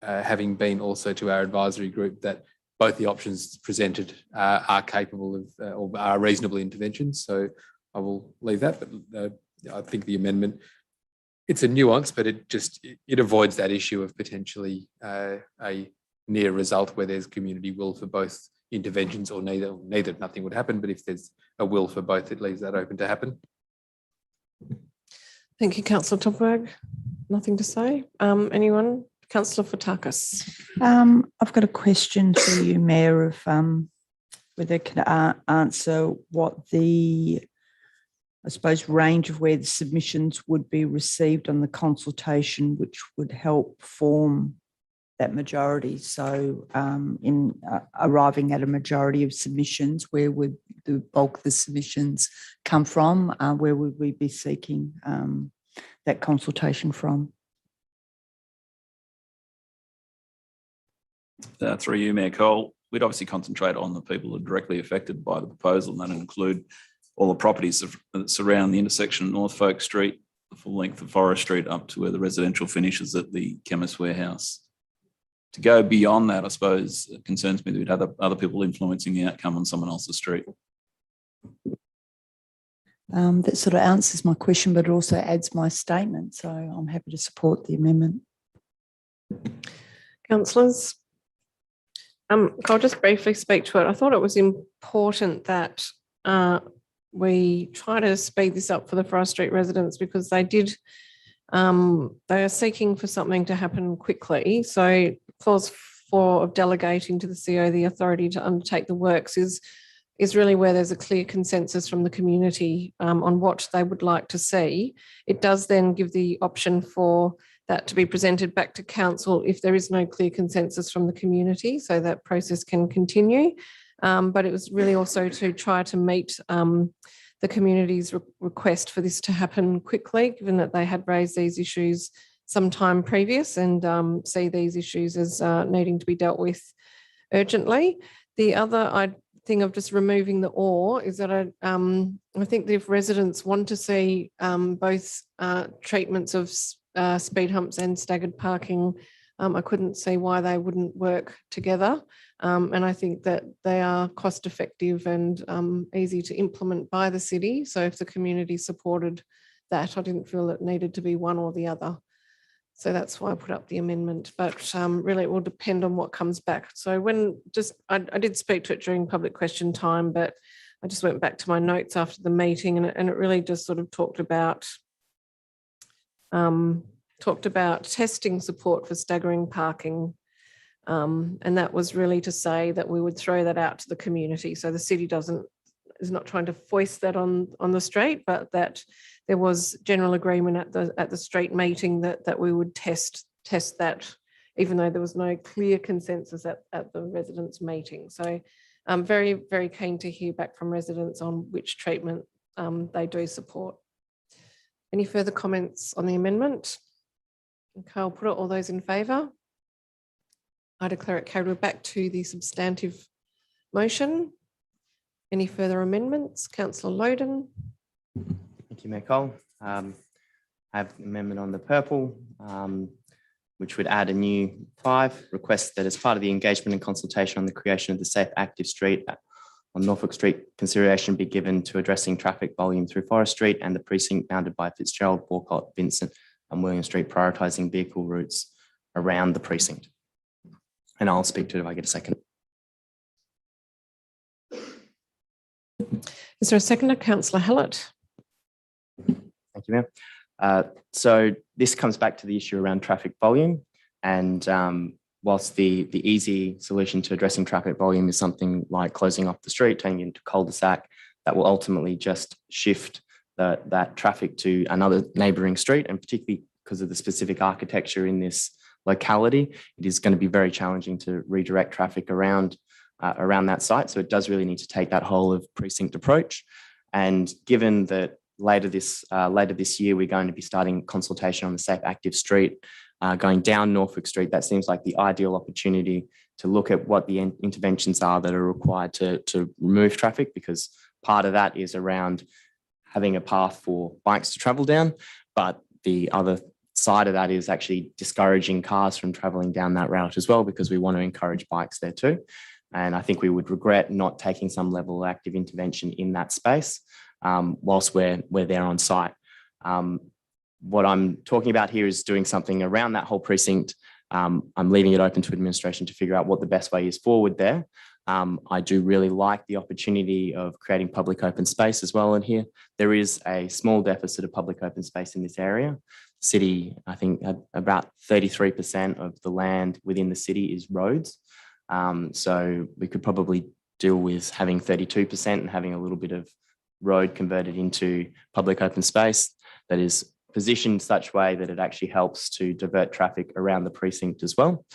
having been also to our advisory group, that both the options presented are capable of or are reasonable interventions. So I will leave that, but I think the amendment, it's a nuance, but it avoids that issue of potentially a near result where there's community will for both interventions or neither, nothing would happen. But if there's a will for both, it leaves that open to happen. Thank you, Councillor Topberg. Nothing to say. Anyone? Councillor Fotakis. I've got a question for you, Mayor, of whether it can answer what the, I suppose, range of where the submissions would be received on the consultation, which would help form that majority. So in arriving at a majority of submissions, where would the bulk of the submissions come from? Where would we be seeking that consultation from? Through you, Mayor Cole, we'd obviously concentrate on the people who are directly affected by the proposal, and that include all the properties that surround the intersection of Norfolk Street, the full length of Forest Street, up to where the residential finishes at the Chemist Warehouse. To go beyond that, I suppose, it concerns me that we'd have other people influencing the outcome on someone else's street. That sort of answers my question, but it also adds my statement. So I'm happy to support the amendment. Councillors, I'll just briefly speak to it. I thought it was important that we try to speed this up for the Forest Street residents, because they are seeking for something to happen quickly. So clause 4 of delegating to the CO the authority to undertake the works is really where there's a clear consensus from the community on what they would like to see. It does then give the option for that to be presented back to council if there is no clear consensus from the community, so that process can continue. But it was really also to try to meet the community's request for this to happen quickly, given that they had raised these issues sometime previous, and see these issues as needing to be dealt with urgently. The other thing of just removing the or is that I think that if residents want to see both treatments of speed humps and staggered parking, I couldn't see why they wouldn't work together. And I think that they are cost effective and easy to implement by the city. So if the community supported that, I didn't feel it needed to be one or the other. So that's why I put up the amendment, but really it will depend on what comes back. So I did speak to it during public question time, but I just went back to my notes after the meeting, and it really just sort of talked about testing support for staggering parking. And that was really to say that we would throw that out to the community. So the city is not trying to foist that on the street, but that there was general agreement at the street meeting that we would test that, even though there was no clear consensus at the residents' meeting. So I'm very, very keen to hear back from residents on which treatment they do support. Any further comments on the amendment? Okay, I'll put it. All those in favour? I declare it carried. We're back to the substantive motion. Any further amendments? Councillor Loden. Thank you, Mayor Cole. I have an amendment on the purple, which would add a new 5, requests that as part of the engagement and consultation on the creation of the safe active street on Norfolk Street, consideration be given to addressing traffic volume through Forest Street and the precinct bounded by Fitzgerald, Walcott, Vincent and William Street, prioritising vehicle routes around the precinct. And I'll speak to it if I get a second. Is there a seconder? Councillor Hallett. Thank you, Mayor. So this comes back to the issue around traffic volume. And whilst the easy solution to addressing traffic volume is something like closing off the street, turning it into cul-de-sac, that will ultimately just shift that traffic to another neighbouring street. And particularly because of the specific architecture in this locality, it is going to be very challenging to redirect traffic around that site. So it does really need to take that whole of precinct approach. And given that later this year, we're going to be starting consultation on the safe active street going down Norfolk Street, that seems like the ideal opportunity to look at what the interventions are that are required to remove traffic, because part of that is around having a path for bikes to travel down, but the other side of that is actually discouraging cars from travelling down that route as well, because we want to encourage bikes there too. And I think we would regret not taking some level of active intervention in that space whilst we're there on site. What I'm talking about here is doing something around that whole precinct. I'm leaving it open to administration to figure out what the best way is forward there. I do really like the opportunity of creating public open space as well in here. There is a small deficit of public open space in this area. City, I think about 33% of the land within the city is roads. So we could probably deal with having 32% and having a little bit of road converted into public open space that is positioned such way that it actually helps to divert traffic around the precinct as well.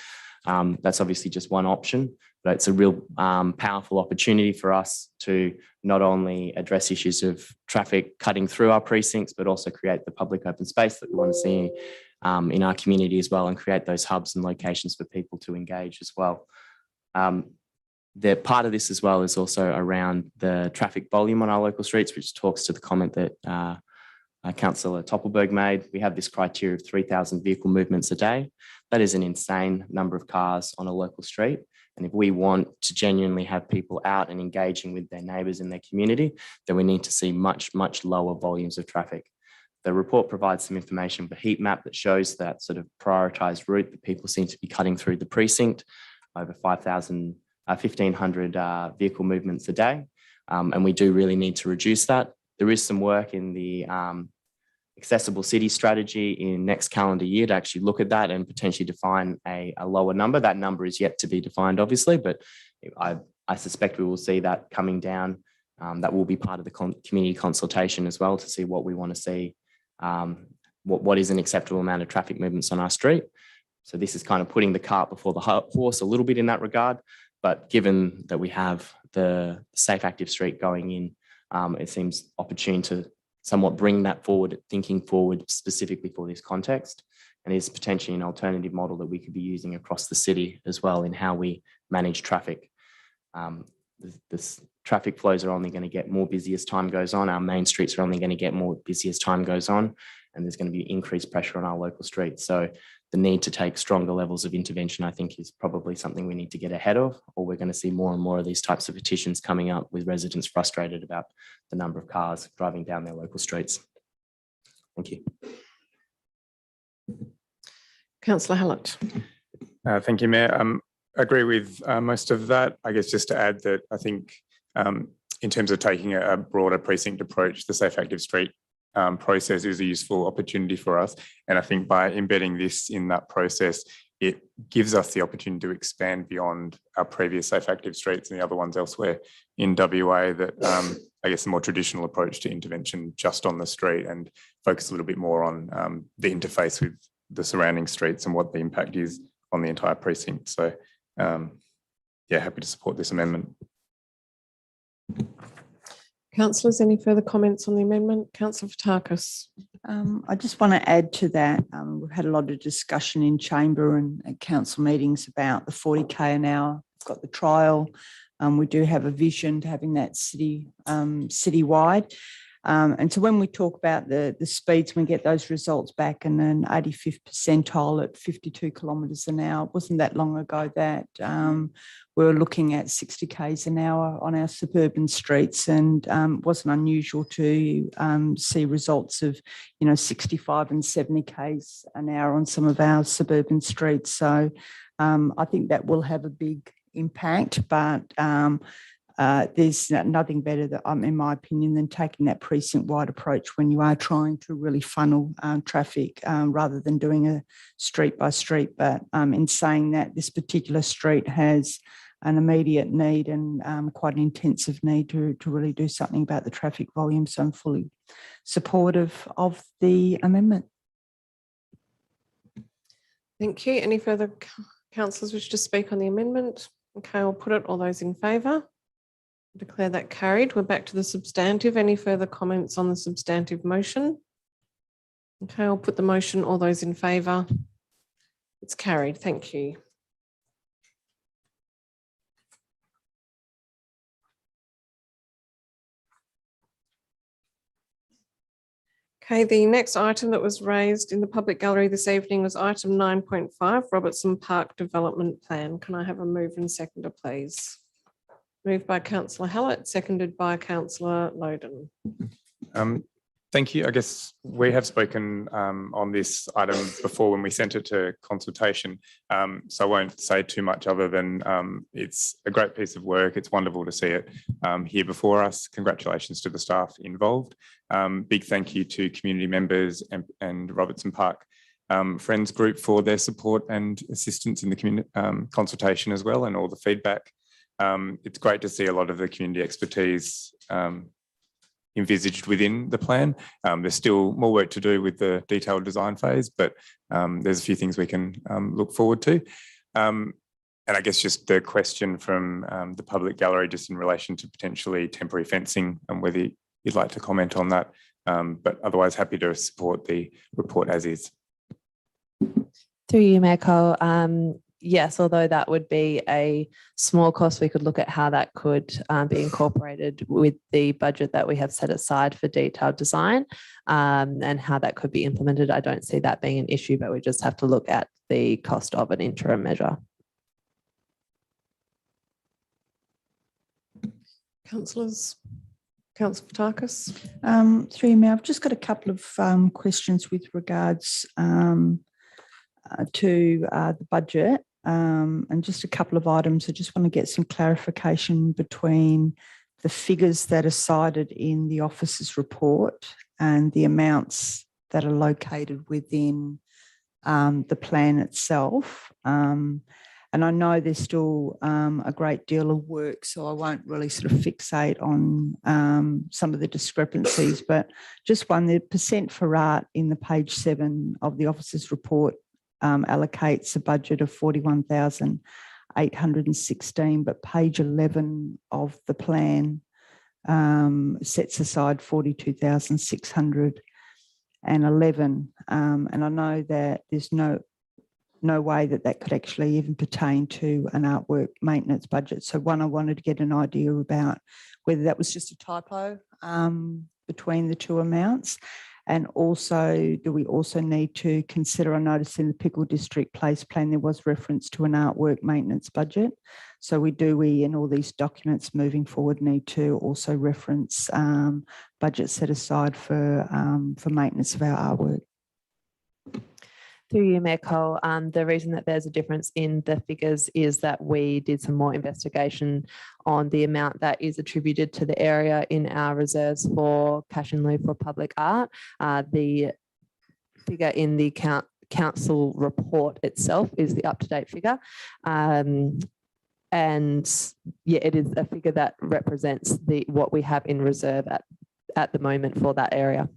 That's obviously just one option, but it's a real powerful opportunity for us to not only address issues of traffic cutting through our precincts, but also create the public open space that we want to see in our community as well, and create those hubs and locations for people to engage as well. The part of this as well is also around the traffic volume on our local streets, which talks to the comment that Councillor Toppelberg made. We have this criteria of 3,000 vehicle movements a day. That is an insane number of cars on a local street. And if we want to genuinely have people out and engaging with their neighbours in their community, then we need to see much, much lower volumes of traffic. The report provides some information of a heat map that shows that sort of prioritised route that people seem to be cutting through the precinct, over 1,500 vehicle movements a day. And we do really need to reduce that. There is some work in the accessible city strategy in next calendar year to actually look at that and potentially define a lower number. That number is yet to be defined, obviously, but I suspect we will see that coming down. That will be part of the community consultation as well, to see what we want to see, what is an acceptable amount of traffic movements on our street. So this is kind of putting the cart before the horse a little bit in that regard. But given that we have the safe active street going in, it seems opportune to somewhat bring that forward, thinking forward specifically for this context, and is potentially an alternative model that we could be using across the city as well in how we manage traffic. This traffic flows are only going to get more busy as time goes on. Our main streets are only going to get more busy as time goes on, and there's going to be increased pressure on our local streets. So the need to take stronger levels of intervention, I think, is probably something we need to get ahead of, or we're going to see more and more of these types of petitions coming up with residents frustrated about the number of cars driving down their local streets. Thank you. Councillor Hallett. Thank you, Mayor. I agree with most of that. I guess just to add that I think in terms of taking a broader precinct approach, the Safe Active Street process is a useful opportunity for us. And I think by embedding this in that process, it gives us the opportunity to expand beyond our previous safe active streets and the other ones elsewhere in WA that I guess a more traditional approach to intervention just on the street, and focus a little bit more on the interface with the surrounding streets and what the impact is on the entire precinct. So yeah, happy to support this amendment. Councillors, any further comments on the amendment? Councillor Fotakis. I just want to add to that. We've had a lot of discussion in chamber and at council meetings about the 40k an hour. We've got the trial. We do have a vision to having that citywide. And so when we talk about the speeds, we get those results back in an 85th percentile at 52 kilometres an hour. It wasn't that long ago that we were looking at 60 k's an hour on our suburban streets, and it wasn't unusual to see results of 65 and 70 k's an hour on some of our suburban streets. So I think that will have a big impact, but there's nothing better, in my opinion, than taking that precinct-wide approach when you are trying to really funnel traffic rather than doing a street by street. But in saying that, this particular street has an immediate need and quite an intensive need to really do something about the traffic volume. So I'm fully supportive of the amendment. Thank you. Any further councillors wish to speak on the amendment? Okay, I'll put it. All those in favour? Declare that carried. We're back to the substantive. Any further comments on the substantive motion? Okay, I'll put the motion. All those in favour? It's carried. Thank you. Okay, the next item that was raised in the public gallery this evening was item 9.5, Robertson Park Development Plan. Can I have a move and seconder, please? Moved by Councillor Hallett, seconded by Councillor Loden. Thank you. I guess we have spoken on this item before when we sent it to consultation, so I won't say too much other than it's a great piece of work. It's wonderful to see it here before us. Congratulations to the staff involved. Big thank you to community members and Robertson Park Friends Group for their support and assistance in the community consultation as well, and all the feedback. It's great to see a lot of the community expertise envisaged within the plan. There's still more work to do with the detailed design phase, but there's a few things we can look forward to. And I guess just the question from the public gallery just in relation to potentially temporary fencing and whether you'd like to comment on that. But otherwise happy to support the report as is. Through you, Mayor Cole. Yes, although that would be a small cost, we could look at how that could be incorporated with the budget that we have set aside for detailed design and how that could be implemented. I don't see that being an issue, but we just have to look at the cost of an interim measure. Councillors, Councillor Fotakis. Through you, Mayor, I've just got a couple of questions with regards to the budget and just a couple of items. I just want to get some clarification between the figures that are cited in the officer's report and the amounts that are located within the plan itself. And I know there's still a great deal of work, so I won't really sort of fixate on some of the discrepancies, but just one, the percent for art in the page 7 of the officer's report allocates a budget of 41,816, but page 11 of the plan sets aside 42,611. And I know that there's no way that that could actually even pertain to an artwork maintenance budget. So one, I wanted to get an idea about whether that was just a typo between the two amounts. And also, do we also need to consider, I noticed in the Pickle District Place Plan, there was reference to an artwork maintenance budget. So we in all these documents moving forward need to also reference budget set aside for maintenance of our artwork. Through you, Mayor Cole, the reason that there's a difference in the figures is that we did some more investigation on the amount that is attributed to the area in our reserves for cash in lieu for public art. The figure in the council report itself is the up-to-date figure. And yeah, it is a figure that represents what we have in reserve at the moment for that area.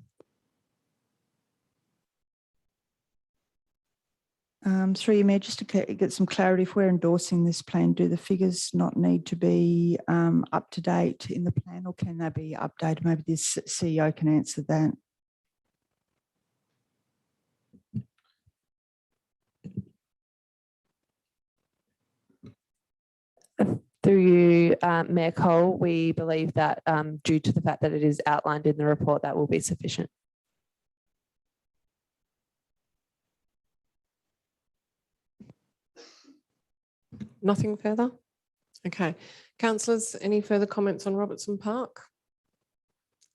Through you, Mayor, just to get some clarity, if we're endorsing this plan, do the figures not need to be up to date in the plan, or can they be updated? Maybe this CEO can answer that. Through you, Mayor Cole, we believe that due to the fact that it is outlined in the report, that will be sufficient. Nothing further? Okay. Councillors, any further comments on Robertson Park?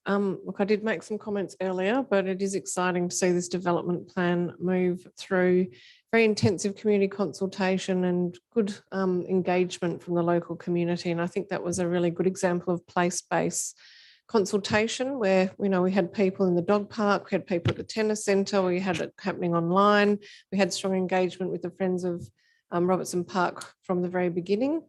Look, I did make some comments earlier, but it is exciting to see this development plan move through very intensive community consultation and good engagement from the local community. And I think that was a really good example of place-based consultation where, you know, we had people in the dog park, we had people at the tennis centre, we had it happening online, we had strong engagement with the Friends of Robertson Park from the very beginning.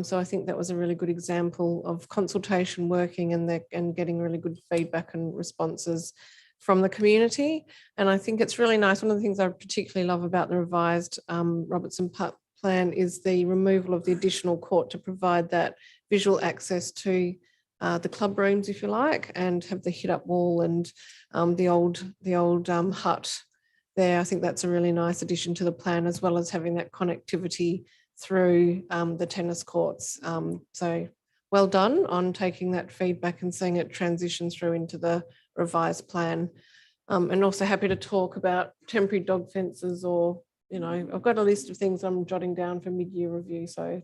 So I think that was a really good example of consultation working and getting really good feedback and responses from the community. And I think it's really nice. One of the things I particularly love about the revised Robertson Park plan is the removal of the additional court to provide that visual access to the club rooms, if you like, and have the hit up wall and the old hut there. I think that's a really nice addition to the plan, as well as having that connectivity through the tennis courts. So well done on taking that feedback and seeing it transition through into the revised plan. And also happy to talk about temporary dog fences, or, you know, I've got a list of things I'm jotting down for mid-year review, so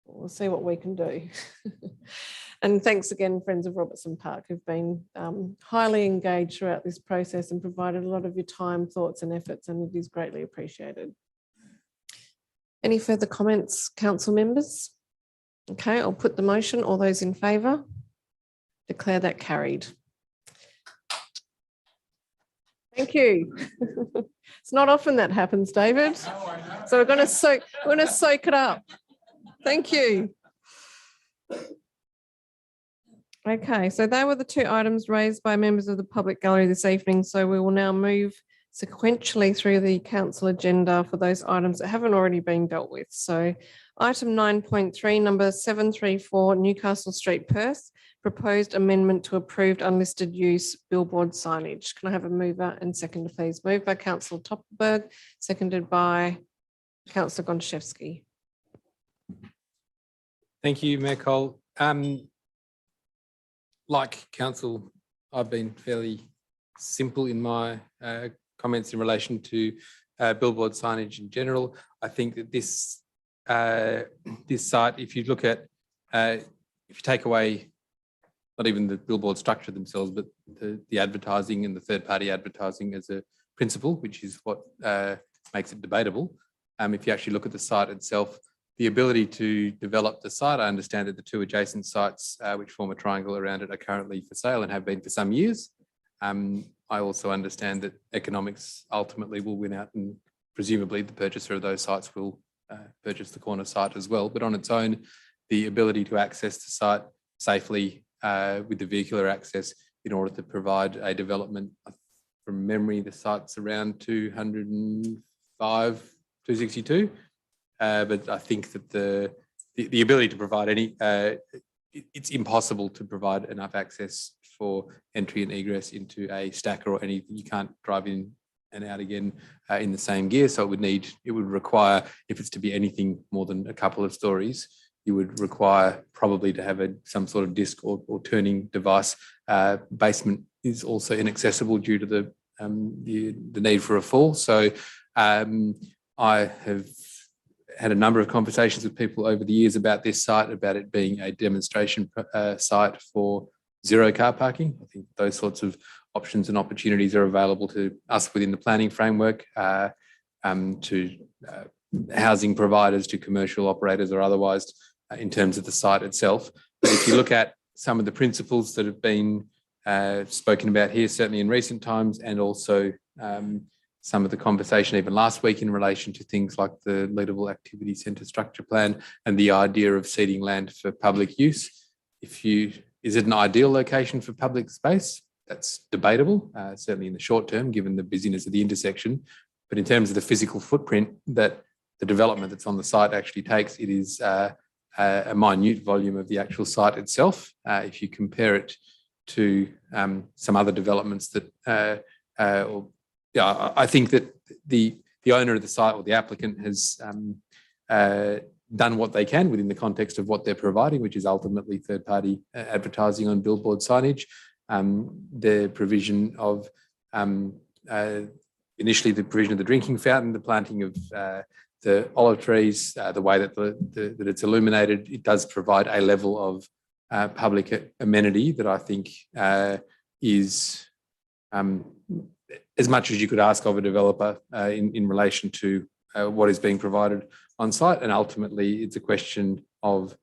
we'll see what we can do. And thanks again, Friends of Robertson Park, who've been highly engaged throughout this process and provided a lot of your time, thoughts and efforts, and it is greatly appreciated. Any further comments, council members? Okay, I'll put the motion. All those in favour? Declare that carried. Thank you. It's not often that happens, David. So we're going to soak it up. Thank you. Okay, so they were the two items raised by members of the public gallery this evening. So we will now move sequentially through the council agenda for those items that haven't already been dealt with. So item 9.3, number 734 Newcastle Street, Perth, proposed amendment to approved unlisted use billboard signage. Can I have a mover and seconder, please? Moved by Councillor Topberg, seconded by Councillor Gonchevsky. Thank you, Mayor Cole. Like council, I've been fairly simple in my comments in relation to billboard signage in general. I think that this site, if you look at, if you take away not even the billboard structure themselves, but the advertising and the third-party advertising as a principle, which is what makes it debatable. If you actually look at the site itself, the ability to develop the site, I understand that the two adjacent sites which form a triangle around it are currently for sale and have been for some years. I also understand that economics ultimately will win out, and presumably the purchaser of those sites will purchase the corner site as well. But on its own, the ability to access the site safely with the vehicular access in order to provide a development, from memory, the site's around 205, 262. But I think that the ability to provide any, it's impossible to provide enough access for entry and egress into a stacker or anything. You can't drive in and out again in the same gear. So it would require, if it's to be anything more than a couple of stories, you would require probably to have some sort of disc or turning device. Basement is also inaccessible due to the need for a fall. So I have had a number of conversations with people over the years about this site, about it being a demonstration site for zero car parking. I think those sorts of options and opportunities are available to us within the planning framework, to housing providers, to commercial operators or otherwise, in terms of the site itself. But if you look at some of the principles that have been spoken about here, certainly in recent times, and also some of the conversation even last week in relation to things like the Lateral Activity Centre structure plan and the idea of ceding land for public use. Is it an ideal location for public space? That's debatable, certainly in the short term, given the busyness of the intersection. But in terms of the physical footprint that the development that's on the site actually takes, it is a minute volume of the actual site itself. If you compare it to some other developments that I think that the owner of the site or the applicant has done what they can within the context of what they're providing, which is ultimately third-party advertising on billboard signage. The provision of initially the provision of the drinking fountain, the planting of the olive trees, the way that that it's illuminated, it does provide a level of public amenity that I think is as much as you could ask of a developer in relation to what is being provided on site. And ultimately, it's a question of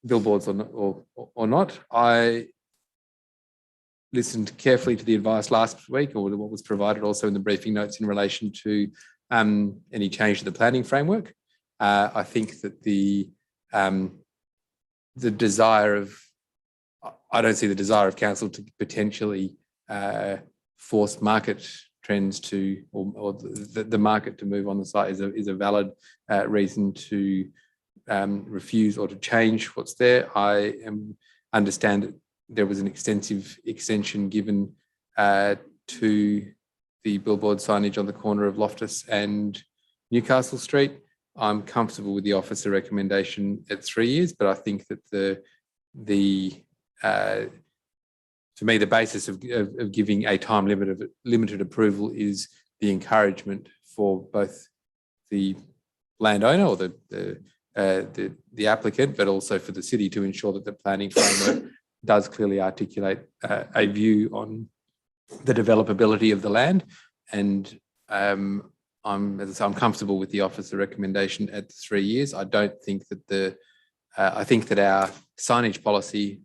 billboards or not. I listened carefully to the advice last week, or what was provided also in the briefing notes in relation to any change to the planning framework. I think that the desire of, I don't see the desire of council to potentially force market trends to, or the market to move on the site is a valid reason to refuse or to change what's there. I understand that there was an extensive extension given to the billboard signage on the corner of Loftus and Newcastle Street. I'm comfortable with the officer recommendation at 3 years, but I think that for me, the basis of giving a time limited approval is the encouragement for both the landowner or the applicant, but also for the city to ensure that the planning framework does clearly articulate a view on the developability of the land. And I'm comfortable with the officer recommendation at 3 years. I don't think that I think that our signage policy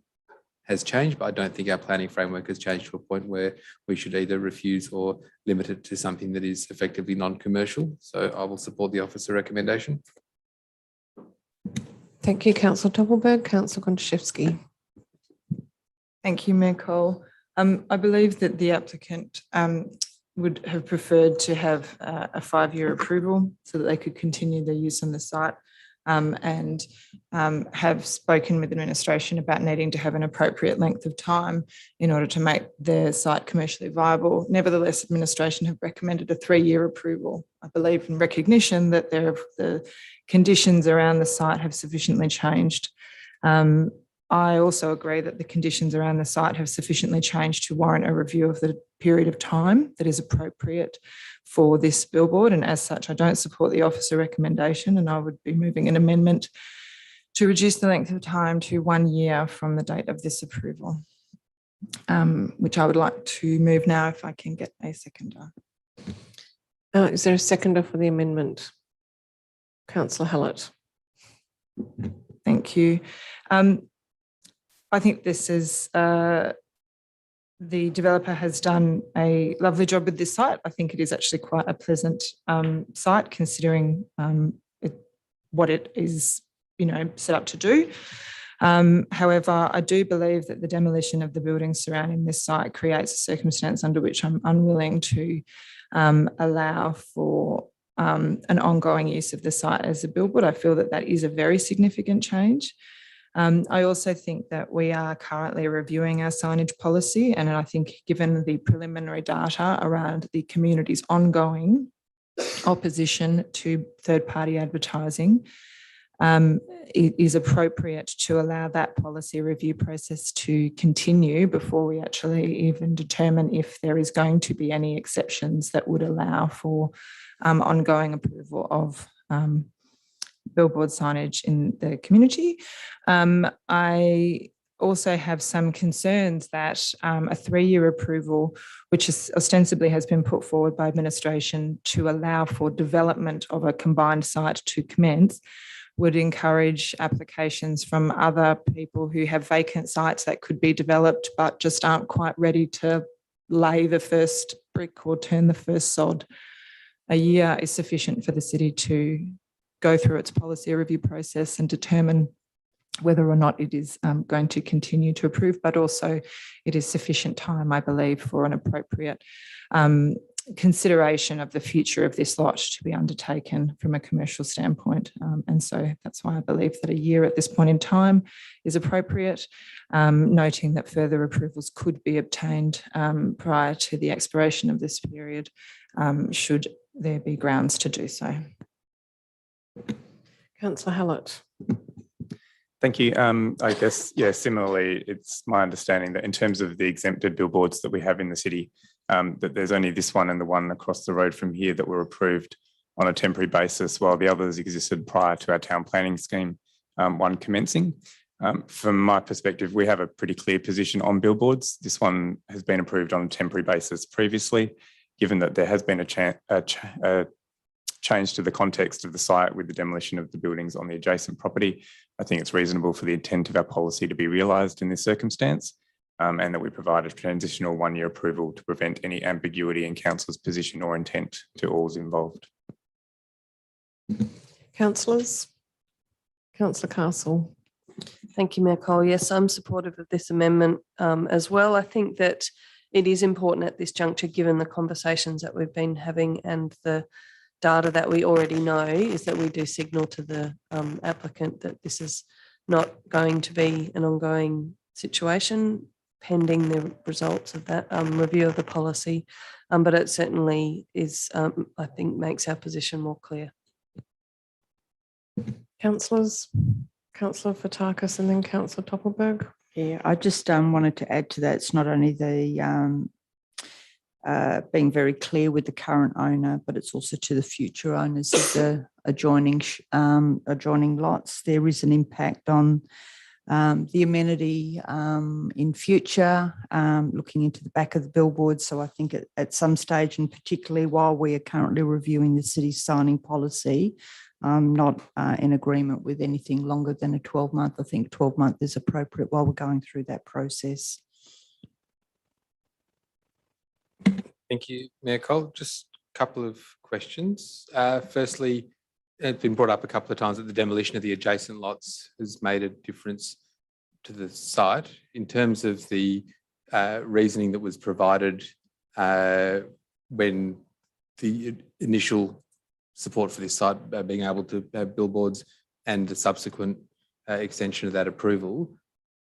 has changed, but I don't think our planning framework has changed to a point where we should either refuse or limit it to something that is effectively non-commercial. So I will support the officer recommendation. Thank you, Councillor Doppelberg. Councillor Gontaszewski. Thank you, Mayor Cole. I believe that the applicant would have preferred to have a 5-year approval so that they could continue their use on the site, and have spoken with administration about needing to have an appropriate length of time in order to make their site commercially viable. Nevertheless, administration have recommended a 3-year approval. I believe in recognition that the conditions around the site have sufficiently changed. I also agree that the conditions around the site have sufficiently changed to warrant a review of the period of time that is appropriate for this billboard. And as such, I don't support the officer recommendation, and I would be moving an amendment to reduce the length of time to 1 year from the date of this approval, which I would like to move now if I can get a seconder. Is there a seconder for the amendment? Councillor Hallett. Thank you. I think this is, the developer has done a lovely job with this site. I think it is actually quite a pleasant site considering what it is, set up to do. However, I do believe that the demolition of the buildings surrounding this site creates a circumstance under which I'm unwilling to allow for an ongoing use of the site as a billboard. I feel that that is a very significant change. I also think that we are currently reviewing our signage policy, and I think given the preliminary data around the community's ongoing opposition to third-party advertising, it is appropriate to allow that policy review process to continue before we actually even determine if there is going to be any exceptions that would allow for ongoing approval of billboard signage in the community. I also have some concerns that a 3-year approval, which is ostensibly has been put forward by administration to allow for development of a combined site to commence, would encourage applications from other people who have vacant sites that could be developed but just aren't quite ready to lay the first brick or turn the first sod. A year is sufficient for the city to go through its policy review process and determine whether or not it is going to continue to approve, but also it is sufficient time, I believe, for an appropriate consideration of the future of this lot to be undertaken from a commercial standpoint. And so that's why I believe that a year at this point in time is appropriate, noting that further approvals could be obtained prior to the expiration of this period, should there be grounds to do so. Councillor Hallett. Thank you. I guess, yeah, similarly, it's my understanding that in terms of the exempted billboards that we have in the city, that there's only this one and the one across the road from here that were approved on a temporary basis, while the others existed prior to our town planning scheme, one commencing. From my perspective, we have a pretty clear position on billboards. This one has been approved on a temporary basis previously, given that there has been a change to the context of the site with the demolition of the buildings on the adjacent property. I think it's reasonable for the intent of our policy to be realised in this circumstance, and that we provide a transitional one-year approval to prevent any ambiguity in council's position or intent to all involved. Councillors. Councillor Castle. Thank you, Mayor Cole. Yes, I'm supportive of this amendment as well. I think that it is important at this juncture, given the conversations that we've been having and the data that we already know, is that we do signal to the applicant that this is not going to be an ongoing situation pending the results of that review of the policy. But it certainly is, I think, makes our position more clear. Councillors. Councillor Fotakis and then Councillor Toppelberg. Yeah, I just wanted to add to that. It's not only the being very clear with the current owner, but it's also to the future owners of the adjoining lots. There is an impact on the amenity in future, looking into the back of the billboard. So I think at some stage, and particularly while we are currently reviewing the city's signing policy, I'm not in agreement with anything longer than a 12-month. I think 12-month is appropriate while we're going through that process. Thank you, Mayor Cole. Just a couple of questions. Firstly, it's been brought up a couple of times that the demolition of the adjacent lots has made a difference to the site. In terms of the reasoning that was provided when the initial support for this site being able to have billboards and the subsequent extension of that approval,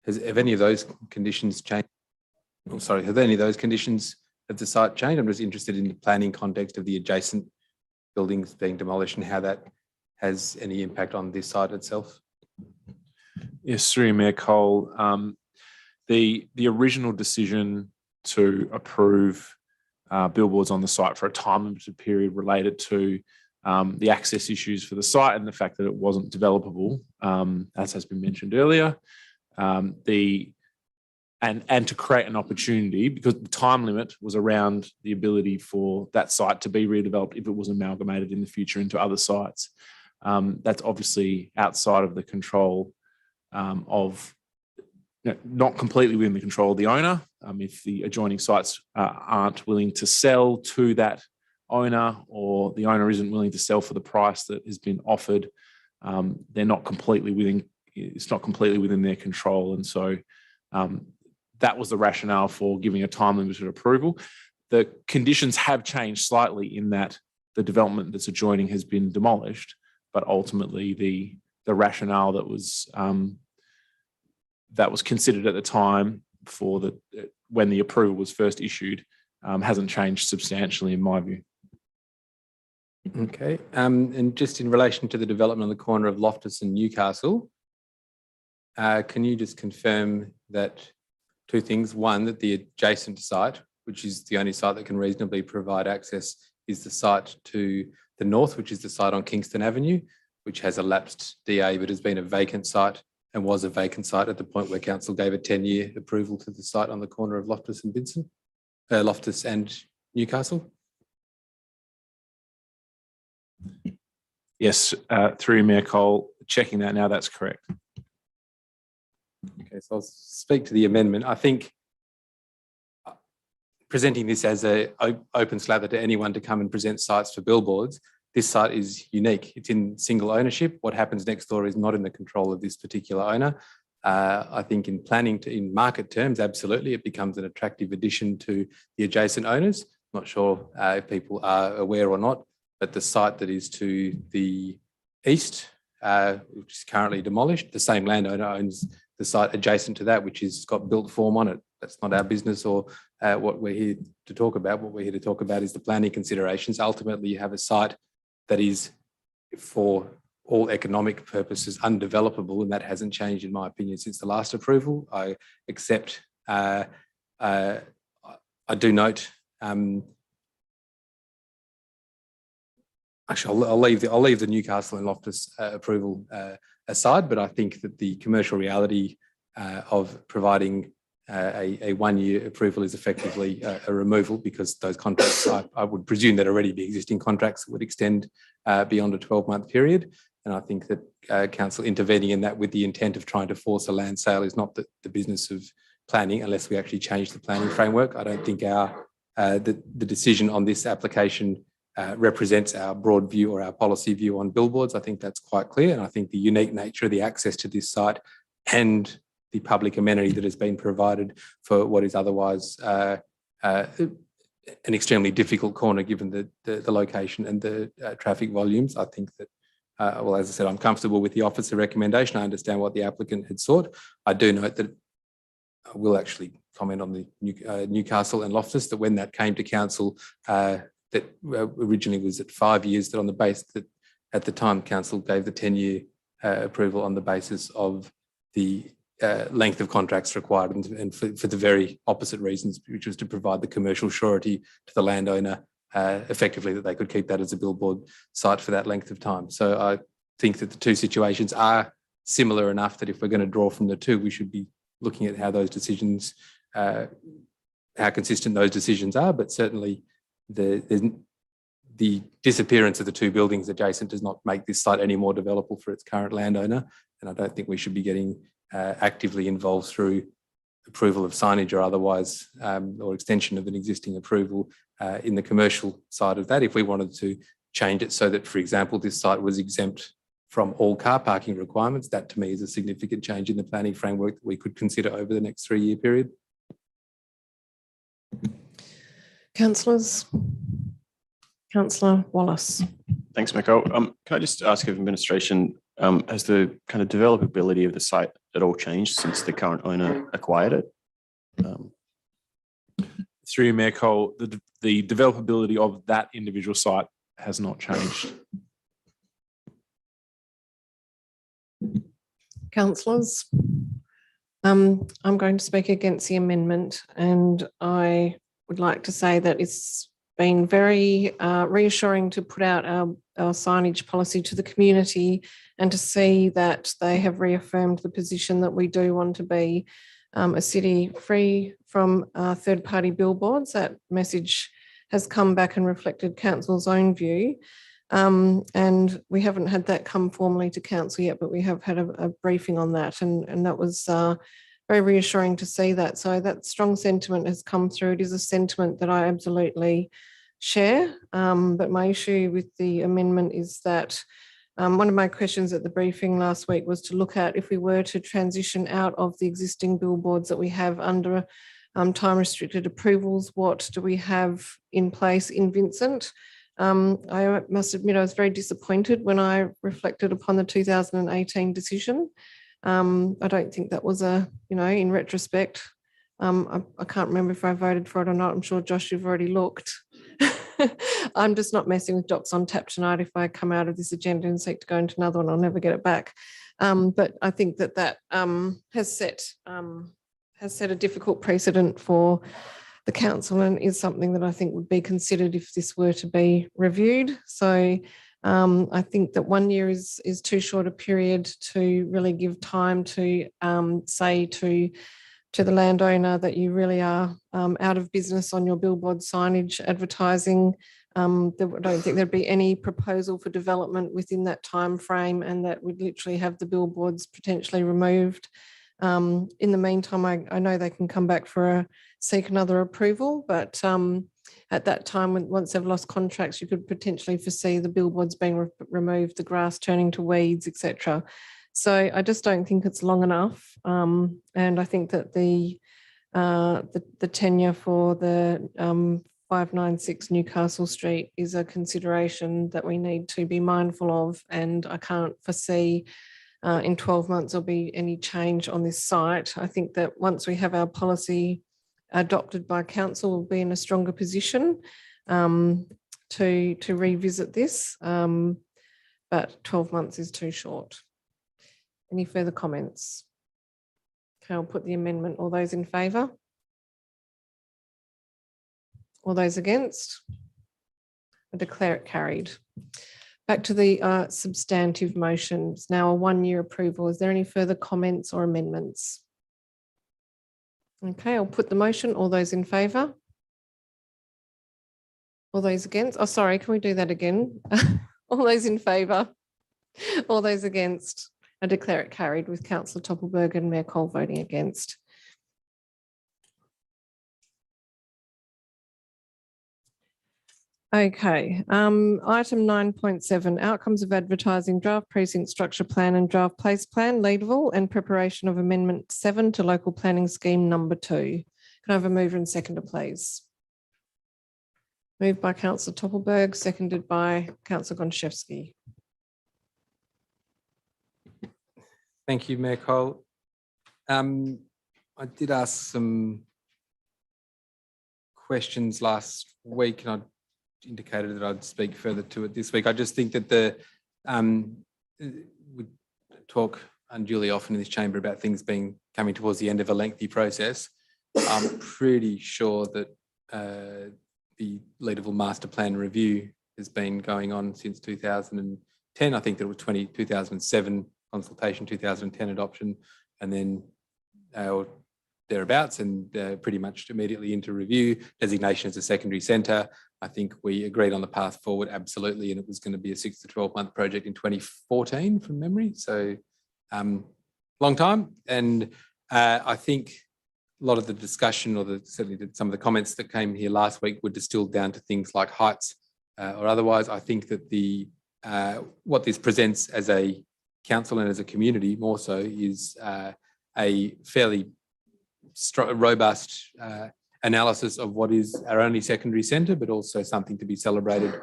have any of those conditions changed? Oh, sorry, have any of those conditions of the site changed? I'm just interested in the planning context of the adjacent buildings being demolished and how that has any impact on this site itself. Yes, through Mayor Cole, the original decision to approve billboards on the site for a time limited period related to the access issues for the site and the fact that it wasn't developable, as has been mentioned earlier, and to create an opportunity, because the time limit was around the ability for that site to be redeveloped if it was amalgamated in the future into other sites. That's obviously outside of the control of, not completely within the control of the owner. If the adjoining sites aren't willing to sell to that owner, or the owner isn't willing to sell for the price that has been offered, they're not completely within, it's not completely within their control. And so that was the rationale for giving a time limited approval. The conditions have changed slightly in that the development that's adjoining has been demolished, but ultimately the rationale that was considered at the time for when the approval was first issued hasn't changed substantially in my view. Okay, and just in relation to the development on the corner of Loftus and Newcastle, can you just confirm that two things? One, that the adjacent site, which is the only site that can reasonably provide access, is the site to the north, which is the site on Kingston Avenue, which has a lapsed DA but has been a vacant site and was a vacant site at the point where council gave a 10-year approval to the site on the corner of Loftus and Vincent, Loftus and Newcastle. Yes, through Mayor Cole, checking that now, that's correct. Okay, so I'll speak to the amendment. I think presenting this as an open slather to anyone to come and present sites for billboards, this site is unique. It's in single ownership. What happens next door is not in the control of this particular owner. I think in planning, in market terms, absolutely, it becomes an attractive addition to the adjacent owners. Not sure if people are aware or not, but the site that is to the east, which is currently demolished, the same landowner owns the site adjacent to that, which has got built form on it. That's not our business or what we're here to talk about. What we're here to talk about is the planning considerations. Ultimately, you have a site that is for all economic purposes undevelopable, and that hasn't changed in my opinion since the last approval. I accept, I do note, actually I'll leave the Newcastle and Loftus approval aside, but I think that the commercial reality of providing a 1 year approval is effectively a removal, because those contracts, I would presume that already be existing contracts that would extend beyond a 12-month period. And I think that council intervening in that with the intent of trying to force a land sale is not the business of planning, unless we actually change the planning framework. I don't think the decision on this application represents our broad view or our policy view on billboards. I think that's quite clear. And I think the unique nature of the access to this site and the public amenity that has been provided for what is otherwise an extremely difficult corner, given the location and the traffic volumes. I think that, well, as I said, I'm comfortable with the officer recommendation. I understand what the applicant had sought. I do note that I will actually comment on the Newcastle and Loftus, that when that came to council, that originally was at 5 years, that on the base that at the time council gave the 10-year approval on the basis of the length of contracts required, and for the very opposite reasons, which was to provide the commercial surety to the landowner, effectively that they could keep that as a billboard site for that length of time. So I think that the two situations are similar enough that if we're going to draw from the two, we should be looking at how those decisions, how consistent those decisions are. But certainly the disappearance of the two buildings adjacent does not make this site any more developable for its current landowner. And I don't think we should be getting actively involved through approval of signage or otherwise, or extension of an existing approval in the commercial side of that. If we wanted to change it so that, for example, this site was exempt from all car parking requirements, that to me is a significant change in the planning framework that we could consider over the next 3 year period. Councillors. Councillor Wallace. Thanks, Michael. Can I just ask of administration, has the kind of developability of the site at all changed since the current owner acquired it? Through you, Mayor Cole, the developability of that individual site has not changed. Councillors, I'm going to speak against the amendment, and I would like to say that it's been very reassuring to put out our signage policy to the community and to see that they have reaffirmed the position that we do want to be a city free from third-party billboards. That message has come back and reflected council's own view. And we haven't had that come formally to council yet, but we have had a briefing on that, and that was very reassuring to see that. So that strong sentiment has come through. It is a sentiment that I absolutely share, but my issue with the amendment is that one of my questions at the briefing last week was to look at, if we were to transition out of the existing billboards that we have under time restricted approvals, what do we have in place in Vincent? I must admit I was very disappointed when I reflected upon the 2018 decision. I don't think that was in retrospect, I can't remember if I voted for it or not. I'm sure, Josh, you've already looked. I'm just not messing with docs on tap tonight. If I come out of this agenda and seek to go into another one, I'll never get it back. But I think that has set a difficult precedent for the council, and is something that I think would be considered if this were to be reviewed. So I think that 1 year is too short a period to really give time to say to the landowner that you really are out of business on your billboard signage advertising. I don't think there'd be any proposal for development within that time frame, and that would literally have the billboards potentially removed. In the meantime, I know they can come back for seek another approval, but at that time, once they've lost contracts, you could potentially foresee the billboards being removed, the grass turning to weeds, etc. So I just don't think it's long enough, and I think that the tenure for the 596 Newcastle Street is a consideration that we need to be mindful of, and I can't foresee in 12 months there'll be any change on this site. I think that once we have our policy adopted by council, we'll be in a stronger position to revisit this. but 12 months is too short. Any further comments? Okay, I'll put the amendment. All those in favour? All those against? I declare it carried. Back to the substantive motions. Now a 1-year approval. Is there any further comments or amendments? Okay, I'll put the motion. All those in favour? All those against? Oh, sorry, can we do that again? All those in favour? All those against? I declare it carried with Councillor Toppelberg and Mayor Cole voting against. Okay, item 9.7, outcomes of advertising draft precinct structure plan and draft place plan, Lateral, and preparation of amendment 7 to local planning scheme number 2. Can I have a mover and seconder, please? Moved by Councillor Toppelberg, seconded by Councillor Gonchevsky. Thank you, Mayor Cole. I did ask some questions last week and I indicated that I'd speak further to it this week. I just think that we talk unduly often in this chamber about things coming towards the end of a lengthy process. I'm pretty sure that the Lateral Master Plan review has been going on since 2010. I think there was 2007 consultation, 2010 adoption, and then thereabouts, and pretty much immediately into review. Designation as a secondary centre. I think we agreed on the path forward, absolutely, and it was going to be a 6 to 12 month project in 2014 from memory. So long time. And I think a lot of the discussion or certainly some of the comments that came here last week were distilled down to things like heights or otherwise. I think that what this presents as a council and as a community more so is a fairly robust analysis of what is our only secondary centre, but also something to be celebrated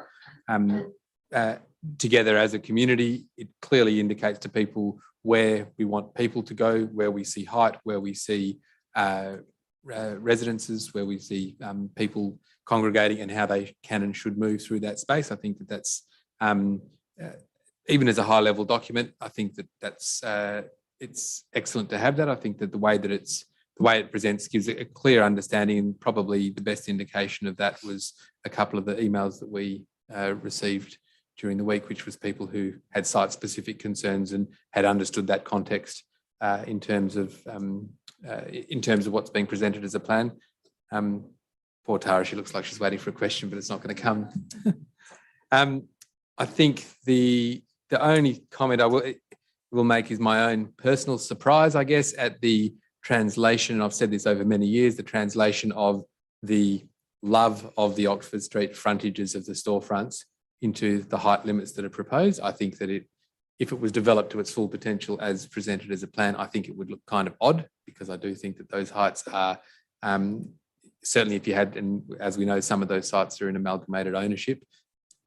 together as a community. It clearly indicates to people where we want people to go, where we see height, where we see residences, where we see people congregating and how they can and should move through that space. I think that that's, even as a high level document, I think that that's, it's excellent to have that. I think that the way it presents gives a clear understanding, and probably the best indication of that was a couple of the emails that we received during the week, which was people who had site-specific concerns and had understood that context in terms of what's being presented as a plan. Poor Tara, she looks like she's waiting for a question, but it's not going to come. I think the only comment I will make is my own personal surprise, I guess, at the translation, and I've said this over many years, the translation of the love of the Oxford Street frontages of the storefronts into the height limits that are proposed. I think that if it was developed to its full potential as presented as a plan, I think it would look kind of odd, because I do think that those heights are, certainly if you had, and as we know, some of those sites are in amalgamated ownership,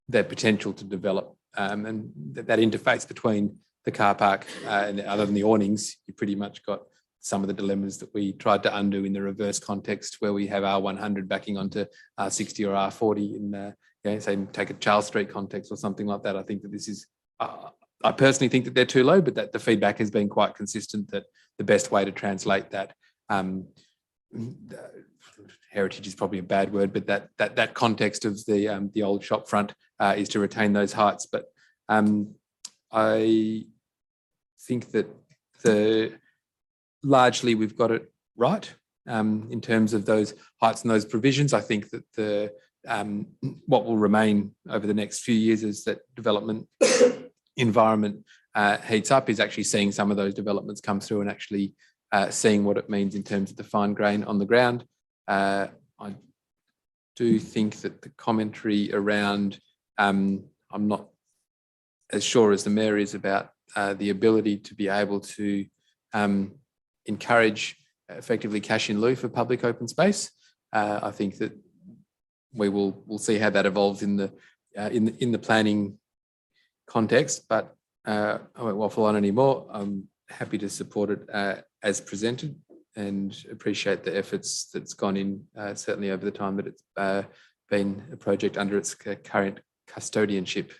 their potential to develop and that interface between the car park and other than the awnings, you pretty much got some of the dilemmas that we tried to undo in the reverse context, where we have R100 backing onto R60 or R40 in, say, take a Charles Street context or something like that. I think that this is, I personally think that they're too low, but that the feedback has been quite consistent that the best way to translate that, heritage is probably a bad word, but that context of the old shop front is to retain those heights. But I think that largely we've got it right in terms of those heights and those provisions. I think that what will remain over the next few years as that development environment heats up is actually seeing some of those developments come through and actually seeing what it means in terms of the fine grain on the ground. I do think that the commentary around, I'm not as sure as the Mayor is about the ability to be able to encourage effectively cash in lieu for public open space. I think that we'll see how that evolves in the planning context, but I won't waffle on anymore. I'm happy to support it as presented and appreciate the efforts that's gone in certainly over the time that it's been a project under its current custodianship.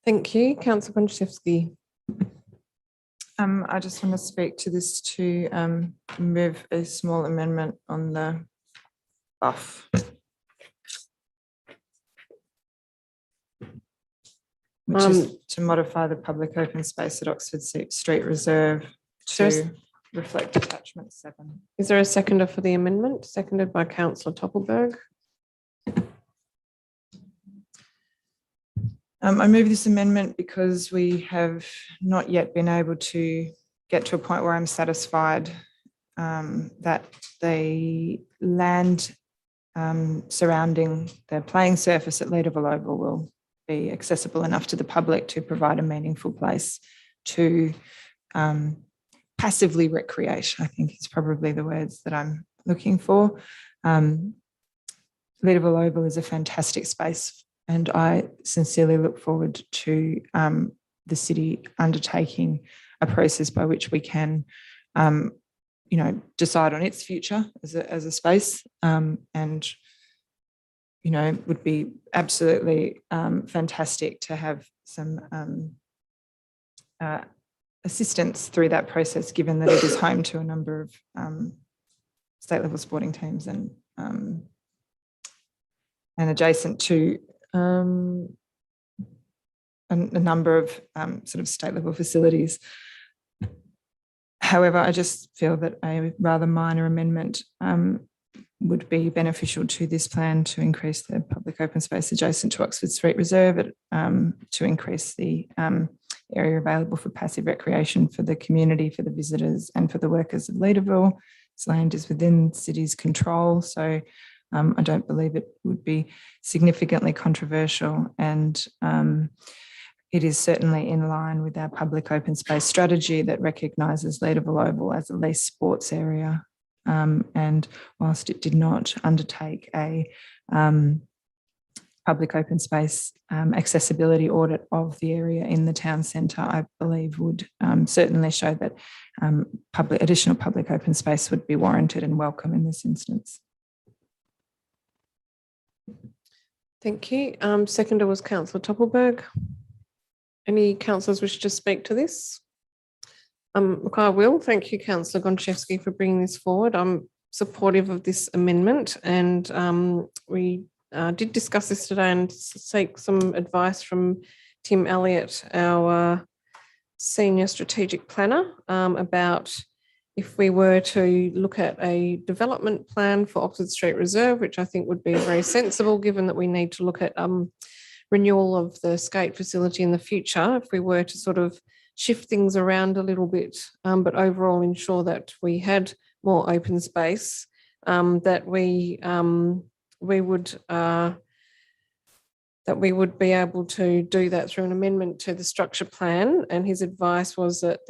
Thank you. Councillor Gonciewski. I just want to speak to this to move a small amendment on the buff. Which is to modify the public open space at Oxford Street Reserve to reflect attachment 7. Is there a seconder for the amendment? Seconded by Councillor Toppelberg. I move this amendment because we have not yet been able to get to a point where I'm satisfied that the land surrounding the playing surface at Lateral Oval will be accessible enough to the public to provide a meaningful place to passively recreate, I think is probably the words that I'm looking for. Lateral Oval is a fantastic space, and I sincerely look forward to the city undertaking a process by which we can, decide on its future as a space, and would be absolutely fantastic to have some assistance through that process, given that it is home to a number of state level sporting teams and adjacent to a number of sort of state level facilities. However, I just feel that a rather minor amendment would be beneficial to this plan to increase the public open space adjacent to Oxford Street Reserve, to increase the area available for passive recreation for the community, for the visitors and for the workers of Leederville. This land is within the city's control, so I don't believe it would be significantly controversial, and it is certainly in line with our public open space strategy that recognises Leederville Oval as a leased sports area. And whilst it did not undertake a public open space accessibility audit of the area in the town centre, I believe would certainly show that additional public open space would be warranted and welcome in this instance. Thank you. Seconder was Councillor Toppelberg. Any councillors wish to speak to this? Look, I will. Thank you, Councillor Gonciewski, for bringing this forward. I'm supportive of this amendment, and we did discuss this today and seek some advice from Tim Elliott, our Senior Strategic Planner, about if we were to look at a development plan for Oxford Street Reserve, which I think would be very sensible, given that we need to look at renewal of the skate facility in the future, if we were to sort of shift things around a little bit, but overall ensure that we had more open space, that we would be able to do that through an amendment to the structure plan. And his advice was that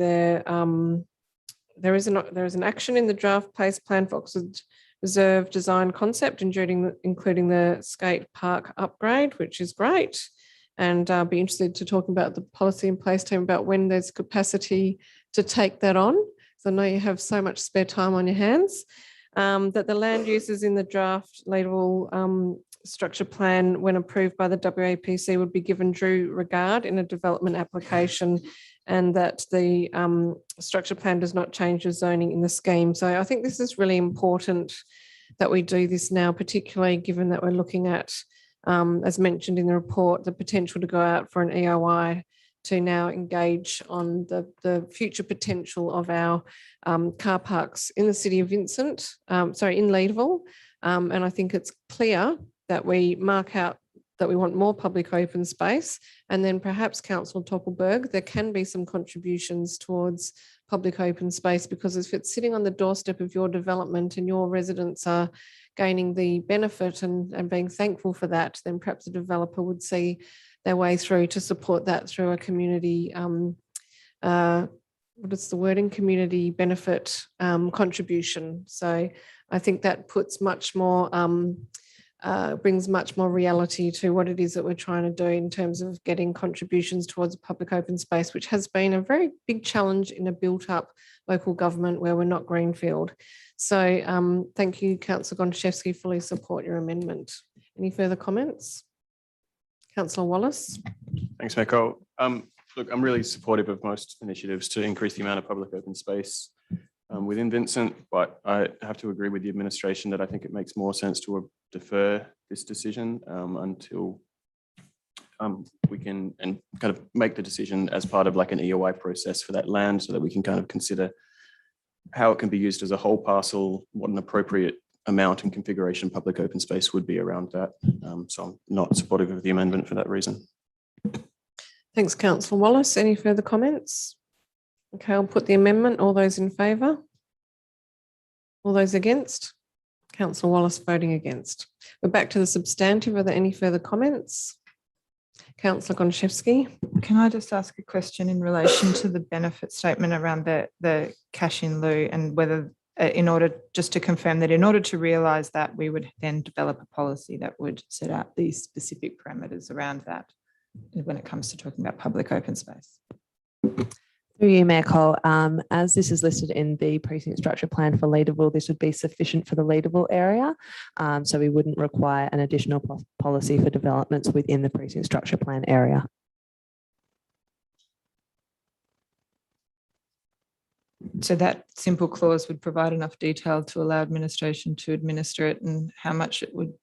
there is an action in the draft place plan for Oxford Reserve design concept, including the skate park upgrade, which is great. And I'll be interested to talk about the policy in place team about when there's capacity to take that on. So I know you have so much spare time on your hands. That the land uses in the draft Lateral structure plan, when approved by the WAPC, would be given due regard in a development application, and that the structure plan does not change the zoning in the scheme. So I think this is really important that we do this now, particularly given that we're looking at, as mentioned in the report, the potential to go out for an EOI to now engage on the future potential of our car parks in the city of Vincent, in Leederville. And I think it's clear that we mark out that we want more public open space, and then perhaps Councillor Toppelberg, there can be some contributions towards public open space, because if it's sitting on the doorstep of your development and your residents are gaining the benefit and being thankful for that, then perhaps the developer would see their way through to support that through a community, what is the wording, community benefit contribution. So I think that puts much more, brings much more reality to what it is that we're trying to do in terms of getting contributions towards public open space, which has been a very big challenge in a built up local government where we're not greenfield. So thank you, Councillor Gonciewski, fully support your amendment. Any further comments? Councillor Wallace. Thanks, Michael. Look, I'm really supportive of most initiatives to increase the amount of public open space within Vincent, but I have to agree with the administration that I think it makes more sense to defer this decision until we can kind of make the decision as part of like an EOI process for that land, so that we can kind of consider how it can be used as a whole parcel, what an appropriate amount and configuration public open space would be around that. So I'm not supportive of the amendment for that reason. Thanks, Councillor Wallace. Any further comments? Okay, I'll put the amendment. All those in favour? All those against? Councillor Wallace voting against. We're back to the substantive. Are there any further comments? Councillor Gonchevsky. Can I just ask a question in relation to the benefit statement around the cash in lieu, and whether in order, just to confirm that in order to realise that, we would then develop a policy that would set out these specific parameters around that when it comes to talking about public open space? Through you, Mayor Cole, as this is listed in the precinct structure plan for Lateral, this would be sufficient for the Lateral area. So we wouldn't require an additional policy for developments within the precinct structure plan area. So that simple clause would provide enough detail to allow administration to administer it, and how much it would,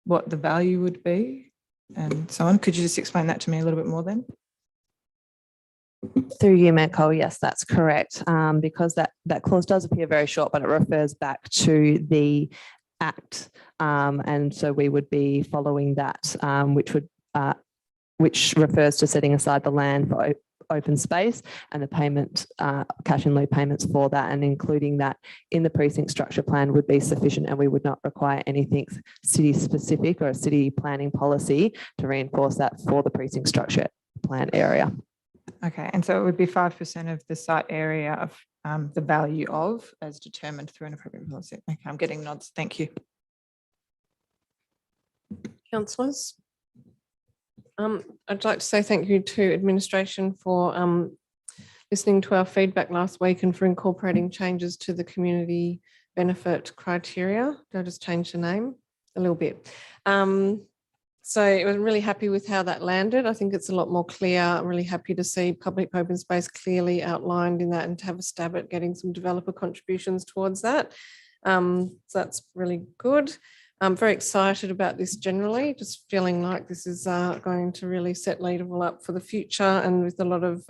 what the value would be and so on. Could you just explain that to me a little bit more then? Through you, Mayor Cole, yes, that's correct. Because that clause does appear very short, but it refers back to the Act. And so we would be following that, which refers to setting aside the land for open space and the payment, cash in lieu payments for that, and including that in the precinct structure plan would be sufficient, and we would not require anything city specific or a city planning policy to reinforce that for the precinct structure plan area. Okay, and so it would be 5% of the site area of the value of, as determined through an appropriate policy. Okay, I'm getting nods. Thank you. Councillors. I'd like to say thank you to administration for listening to our feedback last week and for incorporating changes to the community benefit criteria. I'll just change the name a little bit. So I was really happy with how that landed. I think it's a lot more clear. I'm really happy to see public open space clearly outlined in that, and to have a stab at getting some developer contributions towards that. So that's really good. I'm very excited about this generally, just feeling like this is going to really set Lateral up for the future, and with a lot of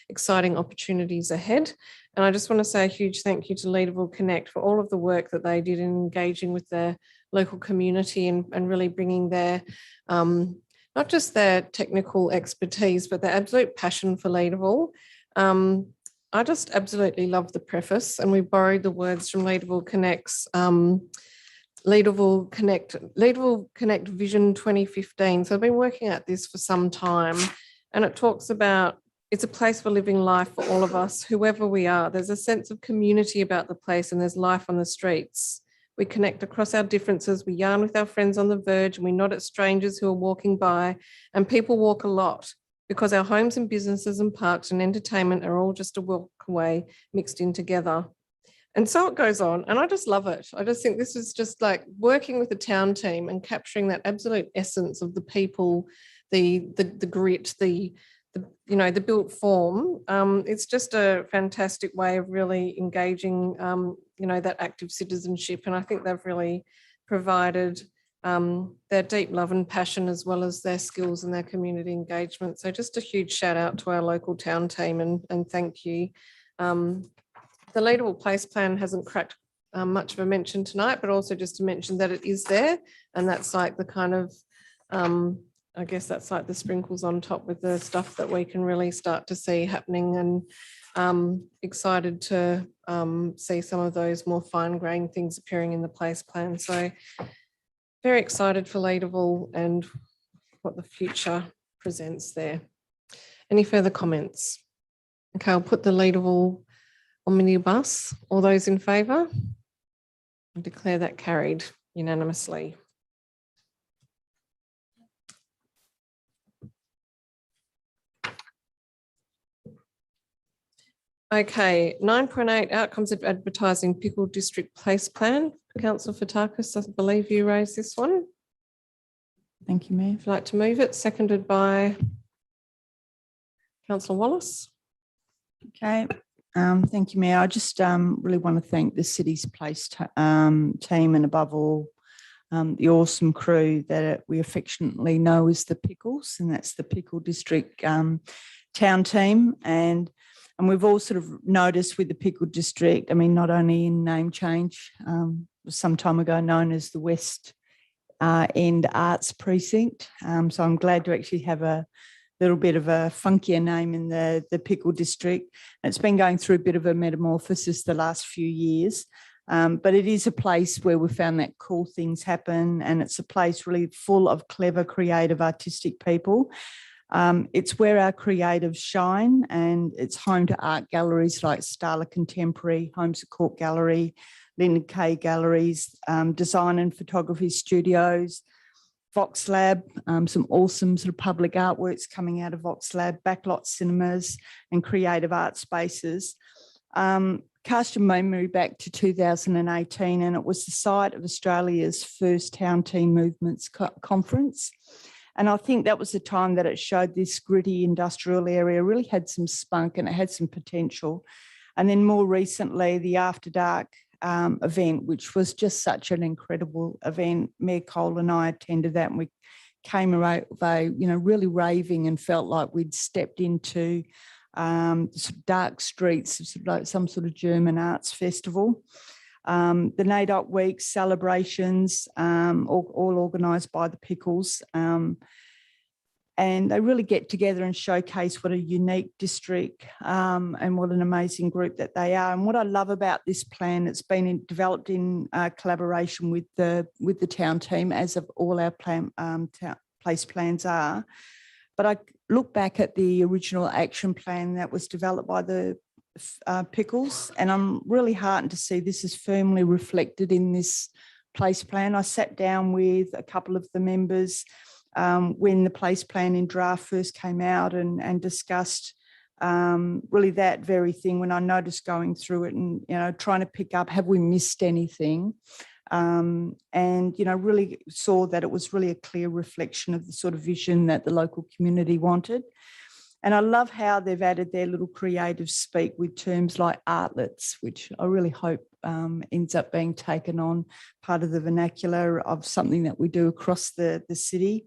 exciting opportunities ahead. And I just want to say a huge thank you to Lateral Connect for all of the work that they did in engaging with their local community and really bringing their, not just their technical expertise, but their absolute passion for Lateral. I just absolutely love the preface, and we borrowed the words from Lateral Connect's Lateral Connect Vision 2015. So I've been working at this for some time, and it talks about it's a place for living life for all of us, whoever we are. There's a sense of community about the place, and there's life on the streets. We connect across our differences. We yarn with our friends on the verge, and we nod at strangers who are walking by, and people walk a lot because our homes and businesses and parks and entertainment are all just a walk away, mixed in together. And so it goes on, and I just love it. I just think this is just like working with the town team and capturing that absolute essence of the people, the grit, the built form. It's just a fantastic way of really engaging, that active citizenship. And I think they've really provided their deep love and passion, as well as their skills and their community engagement. So just a huge shout out to our local town team, and thank you. The Lateral Place Plan hasn't cracked much of a mention tonight, but also just to mention that it is there, and that's like the kind of, I guess that's like the sprinkles on top with the stuff that we can really start to see happening, and excited to see some of those more fine-grained things appearing in the place plan. So very excited for Lateral and what the future presents there. Any further comments? Okay, I'll put the Lateral omnibus. All those in favour? I declare that carried unanimously. Okay, 9.8 outcomes of advertising Pickle District Place Plan. Councillor Fotakis, I believe you raised this one. Thank you, Mayor. Would you like to move it? Seconded by Councillor Wallace. Okay. Thank you, Mayor. I just really want to thank the city's place team and above all the awesome crew that we affectionately know as the Pickles, and that's the Pickle District town team. And we've all sort of noticed with the Pickle District, I mean, not only in name change, some time ago known as the West End Arts Precinct. So I'm glad to actually have a little bit of a funkier name in the Pickle District. It's been going through a bit of a metamorphosis the last few years, but it is a place where we found that cool things happen, and it's a place really full of clever, creative, artistic people. It's where our creatives shine, and it's home to art galleries like Starla Contemporary, Homes of Court Gallery, Lyndon Kay Galleries, design and photography studios, Vox Lab, some awesome sort of public artworks coming out of Vox Lab, backlot cinemas and creative art spaces. Cast your memory back to 2018, and it was the site of Australia's first Town Team Movements Conference. And I think that was the time that it showed this gritty industrial area really had some spunk and it had some potential. And then more recently, the After Dark event, which was just such an incredible event. Mayor Cole and I attended that, and we came away, really raving and felt like we'd stepped into sort of dark streets, sort of like some sort of German arts festival. The NAIDOC Week celebrations, all organised by the Pickles. And they really get together and showcase what a unique district and what an amazing group that they are. And what I love about this plan, it's been developed in collaboration with the town team, as of all our place plans are. But I look back at the original action plan that was developed by the Pickles, and I'm really heartened to see this is firmly reflected in this place plan. I sat down with a couple of the members when the place plan in draft first came out and discussed really that very thing, when I noticed going through it and, trying to pick up, have we missed anything? And, really saw that it was really a clear reflection of the sort of vision that the local community wanted. And I love how they've added their little creative speak with terms like artlets, which I really hope ends up being taken on part of the vernacular of something that we do across the city.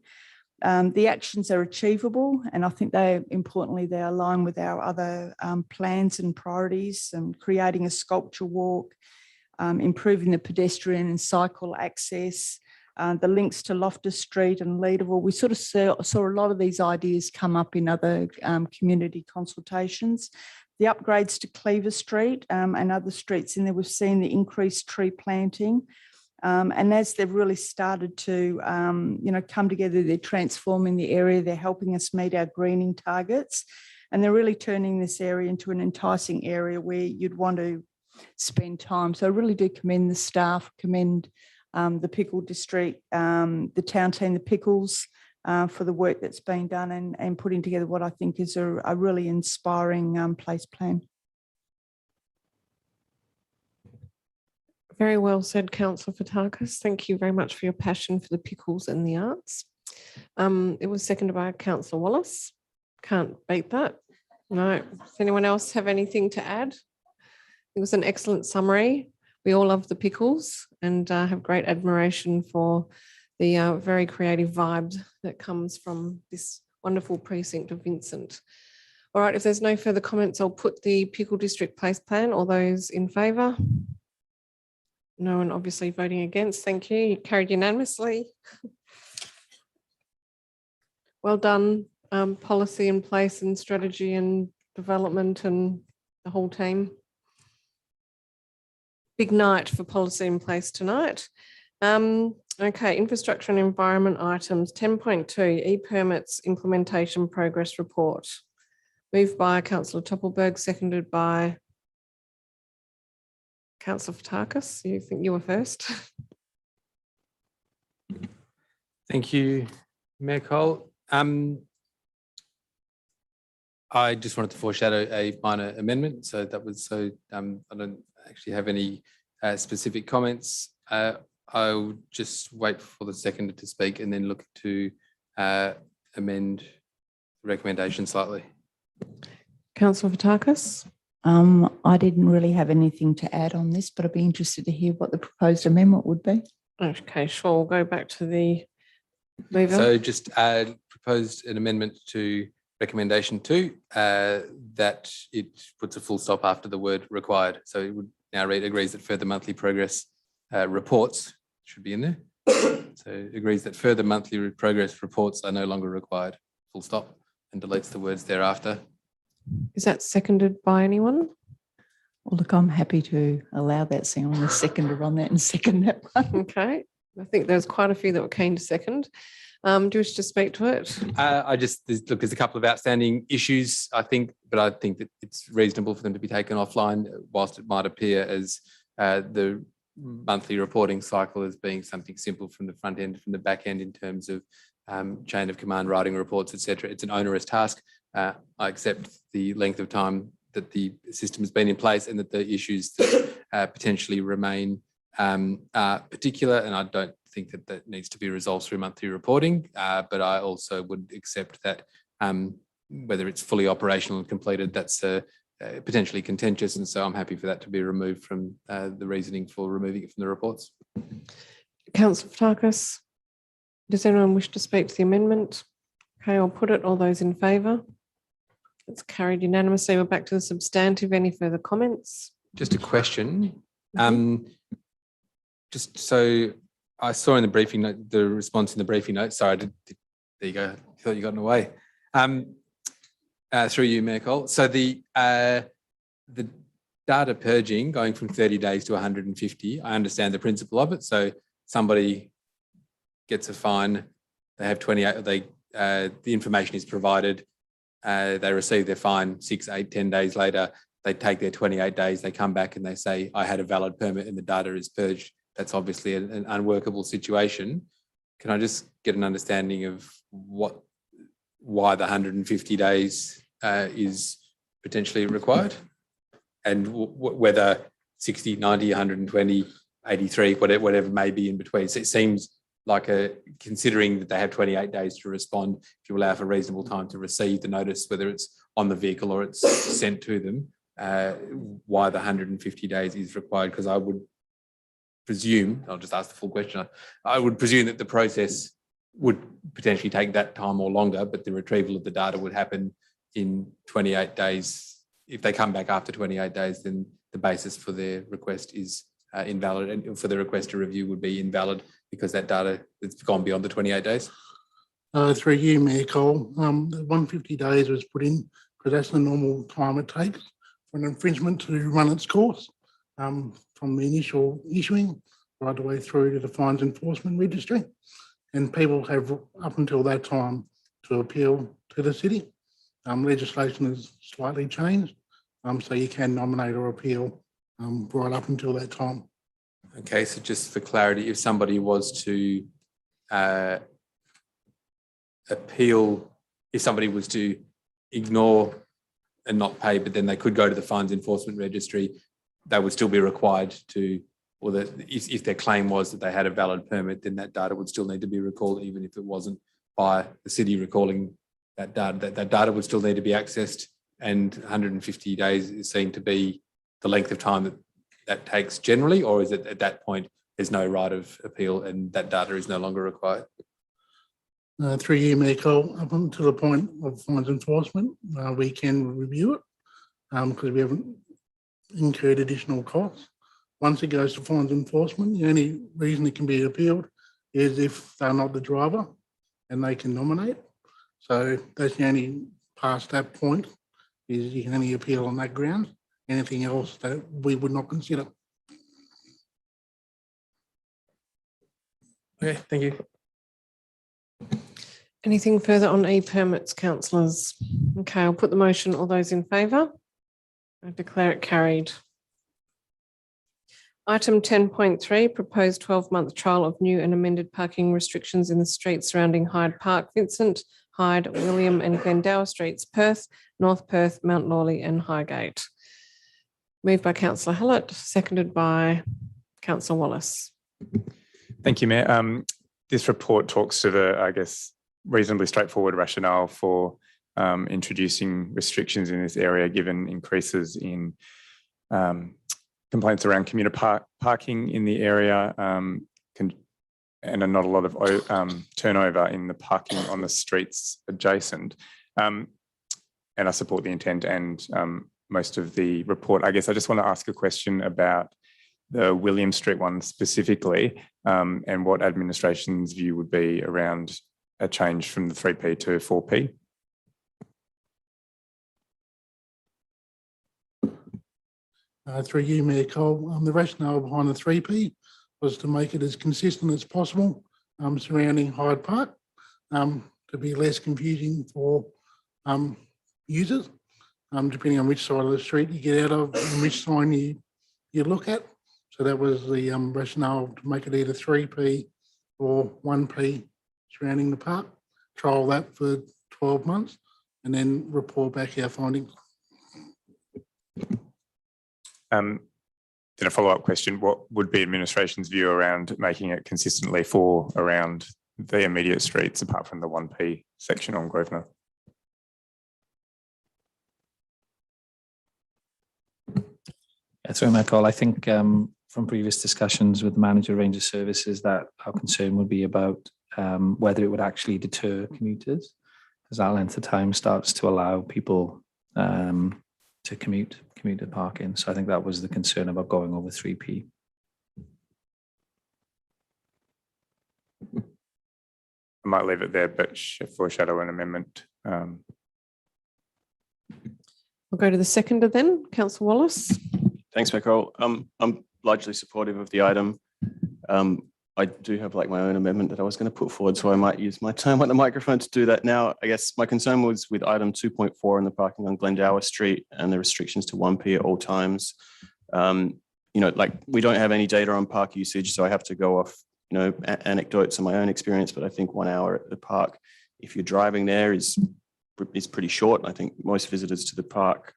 The actions are achievable, and I think they align with our other plans and priorities, and creating a sculpture walk, improving the pedestrian and cycle access, the links to Loftus Street and Lateral. We sort of saw a lot of these ideas come up in other community consultations. The upgrades to Cleaver Street and other streets in there, we've seen the increased tree planting. And as they've really started to, come together, they're transforming the area, they're helping us meet our greening targets, and they're really turning this area into an enticing area where you'd want to spend time. So I really do commend the staff, commend the Pickle District, the town team, the Pickles, for the work that's been done and putting together what I think is a really inspiring place plan. Very well said, Councillor Fotakis. Thank you very much for your passion for the Pickles and the arts. It was seconded by Councillor Wallace. Can't beat that. No. Does anyone else have anything to add? It was an excellent summary. We all love the Pickles and have great admiration for the very creative vibe that comes from this wonderful precinct of Vincent. All right, if there's no further comments, I'll put the Pickle District Place Plan. All those in favour? No one obviously voting against. Thank you. You carried unanimously. Well done, policy in place and strategy and development and the whole team. Big night for policy in place tonight. Okay, infrastructure and environment items, 10.2, e-permits implementation progress report. Moved by Councillor Toppelberg, seconded by Councillor Fotakis. You think you were first? Thank you, Mayor Cole. I just wanted to foreshadow a minor amendment. So that was I don't actually have any specific comments I would just wait for the seconder to speak and then look to amend the recommendation slightly. Councillor Fotakis. I didn't really have anything to add on this, but I'd be interested to hear what the proposed amendment would be. Okay, sure. We'll go back to the mover. So just proposed an amendment to recommendation 2 that it puts a full stop after the word required. So it would now read agrees that further monthly progress reports should be in there. So agrees that further monthly progress reports are no longer required, full stop, and deletes the words thereafter. Is that seconded by anyone? Well, look, I'm happy to allow that. So I'm the seconder on that and second that one. Okay. I think there's quite a few that were keen to second. Do you wish to speak to it? There's a couple of outstanding issues, I think, but I think that it's reasonable for them to be taken offline, whilst it might appear as the monthly reporting cycle as being something simple from the front end, from the back end in terms of chain of command, writing reports, etc. It's an onerous task. I accept the length of time that the system has been in place and that the issues that potentially remain are particular, and I don't think that that needs to be resolved through monthly reporting, but I also would accept that whether it's fully operational and completed, that's potentially contentious, and so I'm happy for that to be removed from the reasoning for removing it from the reports. Councillor Fotakis, does anyone wish to speak to the amendment? Okay, I'll put it. All those in favour? It's carried unanimously. We're back to the substantive. Any further comments? Just a question. Just so I saw in the briefing note, the response in the briefing note. Sorry, there you go. I thought you got in the way. Through you, Mayor Cole. So the data purging going from 30 days to 150, I understand the principle of it. So somebody gets a fine, they have 28, the information is provided, they receive their fine 6, 8, 10 days later, they take their 28 days, they come back and they say, I had a valid permit and the data is purged. That's obviously an unworkable situation. Can I just get an understanding of why the 150 days is potentially required, and whether 60, 90, 120, 83, whatever may be in between? So it seems like considering that they have 28 days to respond, if you allow for reasonable time to receive the notice, whether it's on the vehicle or it's sent to them, why the 150 days is required? Because I would presume, I'll just ask the full question, I would presume that the process would potentially take that time or longer, but the retrieval of the data would happen in 28 days. If they come back after 28 days, then the basis for their request is invalid, and for the request to review would be invalid because that data has gone beyond the 28 days. Through you, Mayor Cole, the 150 days was put in because that's the normal time it takes for an infringement to run its course, from the initial issuing right the way through to the fines enforcement registry. And people have up until that time to appeal to the city. Legislation has slightly changed, so you can nominate or appeal right up until that time. Okay, so just for clarity, if somebody was to appeal, if somebody was to ignore and not pay, but then they could go to the fines enforcement registry, they would still be required to, or if their claim was that they had a valid permit, then that data would still need to be recalled, even if it wasn't by the city recalling that data. That data would still need to be accessed, and 150 days is seen to be the length of time that takes generally, or is it at that point there's no right of appeal and that data is no longer required? Through you, Mayor Cole, up until the point of fines enforcement, we can review it because we haven't incurred additional costs. Once it goes to fines enforcement, the only reason it can be appealed is if they're not the driver and they can nominate. So that's the only past that point is you can only appeal on that ground. Anything else that we would not consider. Okay, thank you. Anything further on e-permits, councillors? Okay, I'll put the motion. All those in favour? I declare it carried. Item 10.3, proposed 12-month trial of new and amended parking restrictions in the streets surrounding Hyde Park, Vincent, Hyde, William and Glendower Streets, Perth, North Perth, Mount Lawley and Highgate. Moved by Councillor Hallett, seconded by Councillor Wallace. Thank you, Mayor. This report talks to the, I guess, reasonably straightforward rationale for introducing restrictions in this area, given increases in complaints around commuter parking in the area, and not a lot of turnover in the parking on the streets adjacent. And I support the intent and most of the report. I guess I just want to ask a question about the William Street one specifically, and what administration's view would be around a change from the 3P to 4P. Through you, Mayor Cole, the rationale behind the 3P was to make it as consistent as possible surrounding Hyde Park, to be less confusing for users, depending on which side of the street you get out of and which sign you look at. So that was the rationale, to make it either 3P or 1P surrounding the park. Trial that for 12 months and then report back our findings. Then a follow-up question, what would be administration's view around making it consistently for around the immediate streets apart from the 1P section on Grosvenor? That's right, Michael. I think from previous discussions with the manager range of services that our concern would be about whether it would actually deter commuters, as that length of time starts to allow people to commuter parking. So I think that was the concern about going over 3P. I might leave it there, but foreshadow an amendment. We'll go to the seconder then, Councillor Wallace. Thanks, Michael. I'm largely supportive of the item. I do have like my own amendment that I was going to put forward, so I might use my time on the microphone to do that now. I guess my concern was with item 2.4 and the parking on Glendower Street and the restrictions to 1P at all times. Like we don't have any data on park usage, so I have to go off, anecdotes and my own experience, but I think 1 hour at the park, if you're driving there, is pretty short. I think most visitors to the park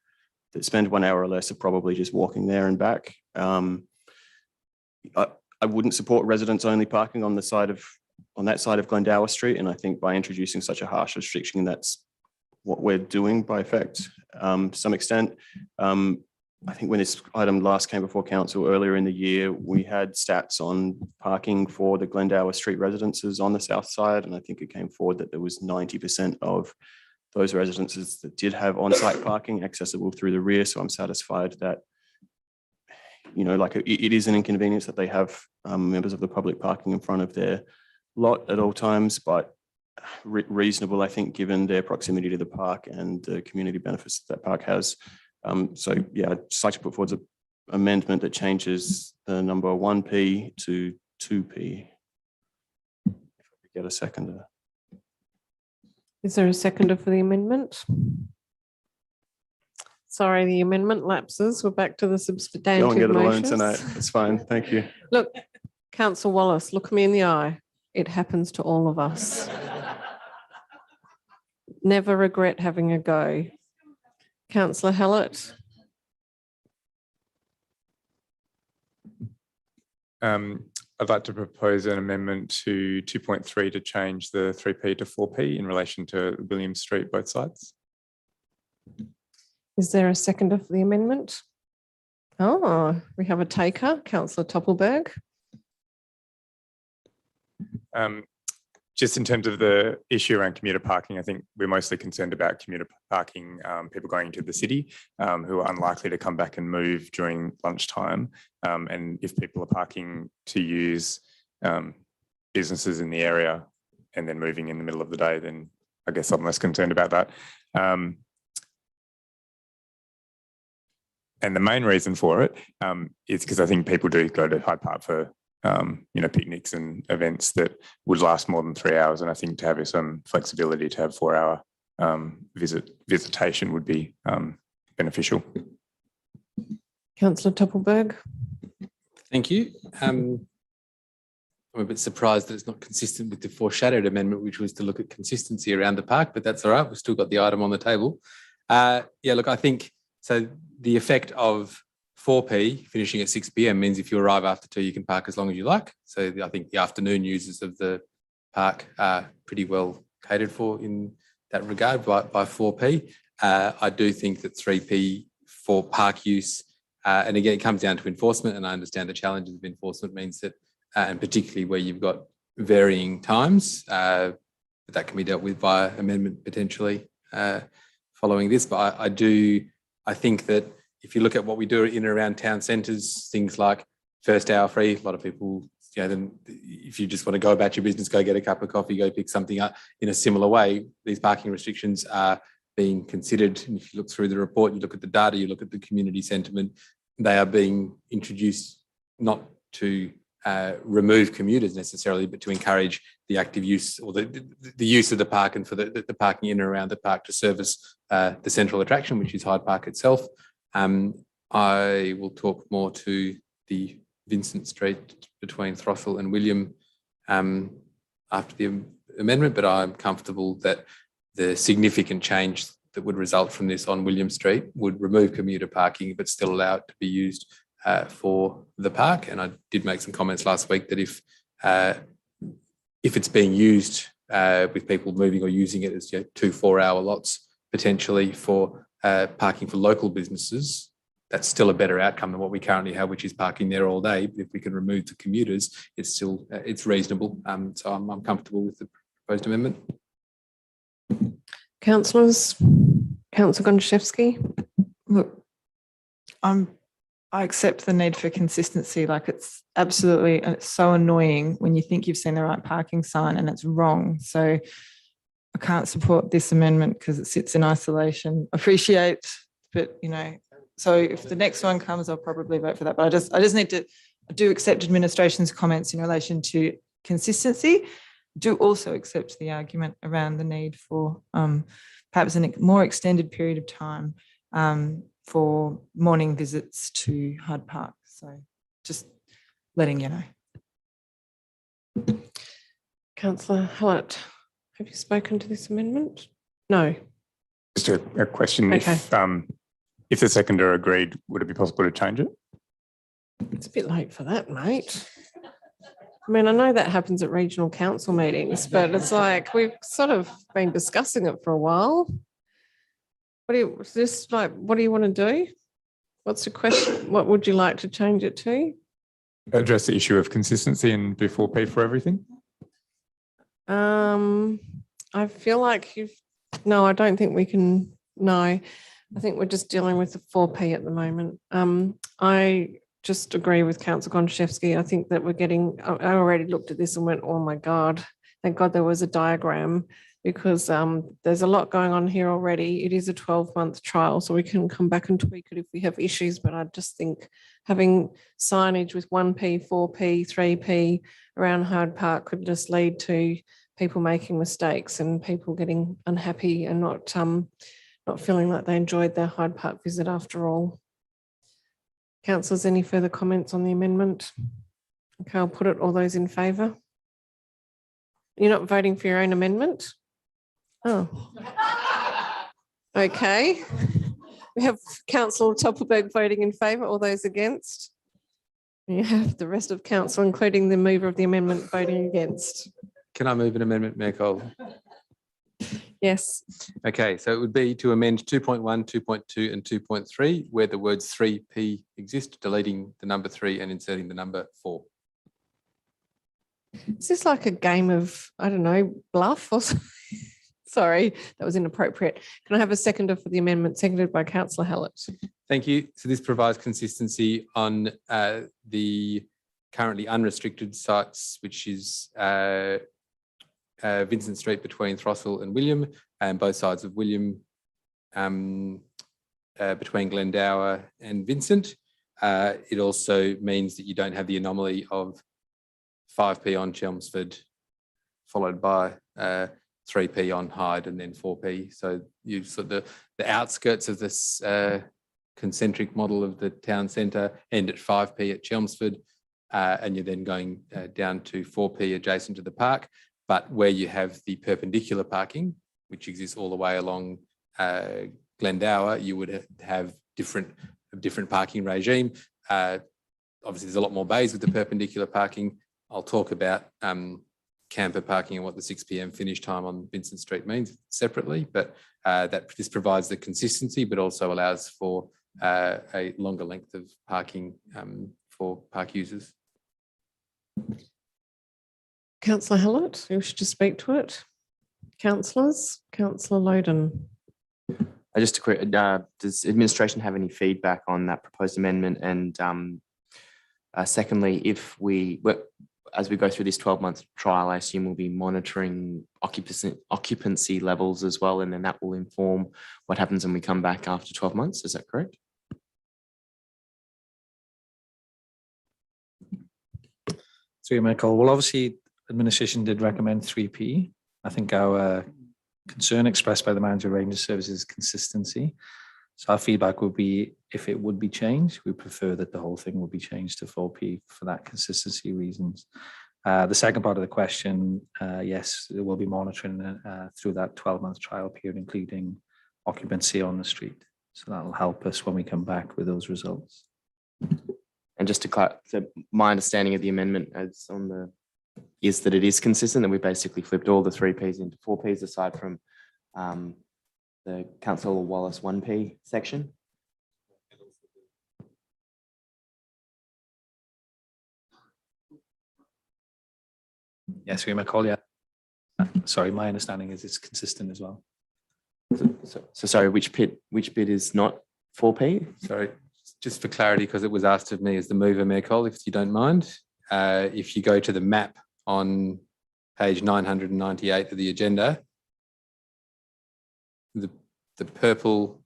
that spend 1 hour or less are probably just walking there and back. I wouldn't support residents only parking on that side of Glendower Street. And I think by introducing such a harsh restriction, that's what we're doing by effect to some extent. I think when this item last came before council earlier in the year, we had stats on parking for the Glendower Street residences on the south side. And I think it came forward that there was 90% of those residences that did have on-site parking accessible through the rear. So I'm satisfied that it is an inconvenience that they have members of the public parking in front of their lot at all times, but reasonable, I think, given their proximity to the park and the community benefits that park has. So yeah, I'd just like to put forward an amendment that changes the number 1P to 2P. If I could get a seconder. Is there a seconder for the amendment? Sorry, the amendment lapses. We're back to the substantive Go and get it alone motions. tonight. That's fine. Thank you. Look, Councillor Wallace, look me in the eye. It happens to all of us. Never regret having a go. Councillor Hallett. I'd like to propose an amendment to 2.3 to change the 3P to 4P in relation to William Street, both sides. Is there a seconder for the amendment? Oh, we have a taker, Councillor Toppelberg. Just in terms of the issue around commuter parking, I think we're mostly concerned about commuter parking, people going into the city who are unlikely to come back and move during lunchtime. And if people are parking to use businesses in the area and then moving in the middle of the day, then I guess I'm less concerned about that. And the main reason for it is because I think people do go to Hyde Park for picnics and events that would last more than 3 hours. And I think to have some flexibility to have 4 hour visitation would be beneficial. Councillor Toppelberg. Thank you. I'm a bit surprised that it's not consistent with the foreshadowed amendment, which was to look at consistency around the park, but that's all right. We've still got the item on the table. Yeah, look, I think so. The effect of 4p finishing at 6 p.m. means if you arrive after 2, you can park as long as you like. So I think the afternoon users of the park are pretty well catered for in that regard by 4p. I do think that 3p for park use, and again, it comes down to enforcement, and I understand the challenges of enforcement means that, and particularly where you've got varying times, that can be dealt with via amendment potentially following this. But I think that if you look at what we do in and around town centres, things like first hour free, a lot of people, then if you just want to go about your business, go get a cup of coffee, go pick something up in a similar way, these parking restrictions are being considered. And if you look through the report, you look at the data, you look at the community sentiment, they are being introduced not to remove commuters necessarily, but to encourage the active use or the use of the park and for the parking in and around the park to service the central attraction, which is Hyde Park itself. I will talk more to the Vincent Street between Throstle and William after the amendment, but I'm comfortable that the significant change that would result from this on William Street would remove commuter parking, but still allow it to be used for the park. And I did make some comments last week that if it's being used with people moving or using it as 2 4-hour lots potentially for parking for local businesses, that's still a better outcome than what we currently have, which is parking there all day. But if we can remove the commuters, it's still it's reasonable. So I'm comfortable with the proposed amendment. Councillors, Councillor Gonchevsky. Look, I accept the need for consistency. Like, it's absolutely, and it's so annoying when you think you've seen the right parking sign and it's wrong. So I can't support this amendment because it sits in isolation. Appreciate, but so if the next one comes, I'll probably vote for that. But I just need to, I do accept administration's comments in relation to consistency. Do also accept the argument around the need for perhaps a more extended period of time for morning visits to Hyde Park. So just letting you know. Councillor Hallett, have you spoken to this amendment? No. Just a question. Okay. If the seconder agreed, would it be possible to change it? It's a bit late for that, mate. I mean, I know that happens at regional council meetings, but it's like we've sort of been discussing it for a while. What do you want to do? What's the question? What would you like to change it to? Address the issue of consistency and do 4p for everything? I feel like no, I don't think we can, no. I think we're just dealing with the 4p at the moment. I just agree with Councillor Gonchevsky. I think that I already looked at this and went, oh my God, thank God there was a diagram, because there's a lot going on here already. It is a 12-month trial, so we can come back and tweak it if we have issues. But I just think having signage with 1p, 4p, 3p around Hyde Park could just lead to people making mistakes and people getting unhappy and not feeling like they enjoyed their Hyde Park visit after all. Councillors, any further comments on the amendment? Okay, I'll put it. All those in favour? You're not voting for your own amendment? Oh. Okay. We have Councillor Toppelberg voting in favour. All those against? You have the rest of council, including the mover of the amendment, voting against. Can I move an amendment, Mayor Cole? Yes. Okay, so it would be to amend 2.1, 2.2 and 2.3 where the words 3p exist, deleting the number 3 and inserting the number 4. Is this like a game of, I don't know, bluff or something? Sorry, that was inappropriate. Can I have a seconder for the amendment, seconded by Councillor Hallett? Thank you. So this provides consistency on the currently unrestricted sites, which is Vincent Street between Throstle and William, and both sides of William between Glendower and Vincent. It also means that you don't have the anomaly of 5p on Chelmsford, followed by 3p on Hyde and then 4p. So you sort of the outskirts of this concentric model of the town centre end at 5p at Chelmsford, and you're then going down to 4p adjacent to the park. But where you have the perpendicular parking, which exists all the way along Glendower, you would have different different parking regime. Obviously, there's a lot more bays with the perpendicular parking. I'll talk about camper parking and what the 6 p.m. finish time on Vincent Street means separately, but this provides the consistency, but also allows for a longer length of parking for park users. Councillor Hallett, you wish to speak to it? Councillors, Councillor Loden. Just a quick, does administration have any feedback on that proposed amendment? And secondly, as we go through this 12-month trial, I assume we'll be monitoring occupancy levels as well, and then that will inform what happens when we come back after 12 months. Is that correct? Through Michael. Well, obviously, administration did recommend 3P. I think our concern expressed by the manager of range of services is consistency. So our feedback would be, if it would be changed, we prefer that the whole thing would be changed to 4P for that consistency reasons. The second part of the question, yes, we'll be monitoring through that 12-month trial period, including occupancy on the street. So that will help us when we come back with those results. And just to clarify, so my understanding of the amendment is that it is consistent, and we basically flipped all the 3Ps into 4Ps aside from the Councillor Wallace 1P section. Yes, we may call you. Sorry, my understanding is it's consistent as well. So sorry, which bit is not 4P? Sorry, just for clarity, because it was asked of me as the mover, Mayor Cole, if you don't mind. If you go to the map on page 998 of the agenda, the purple,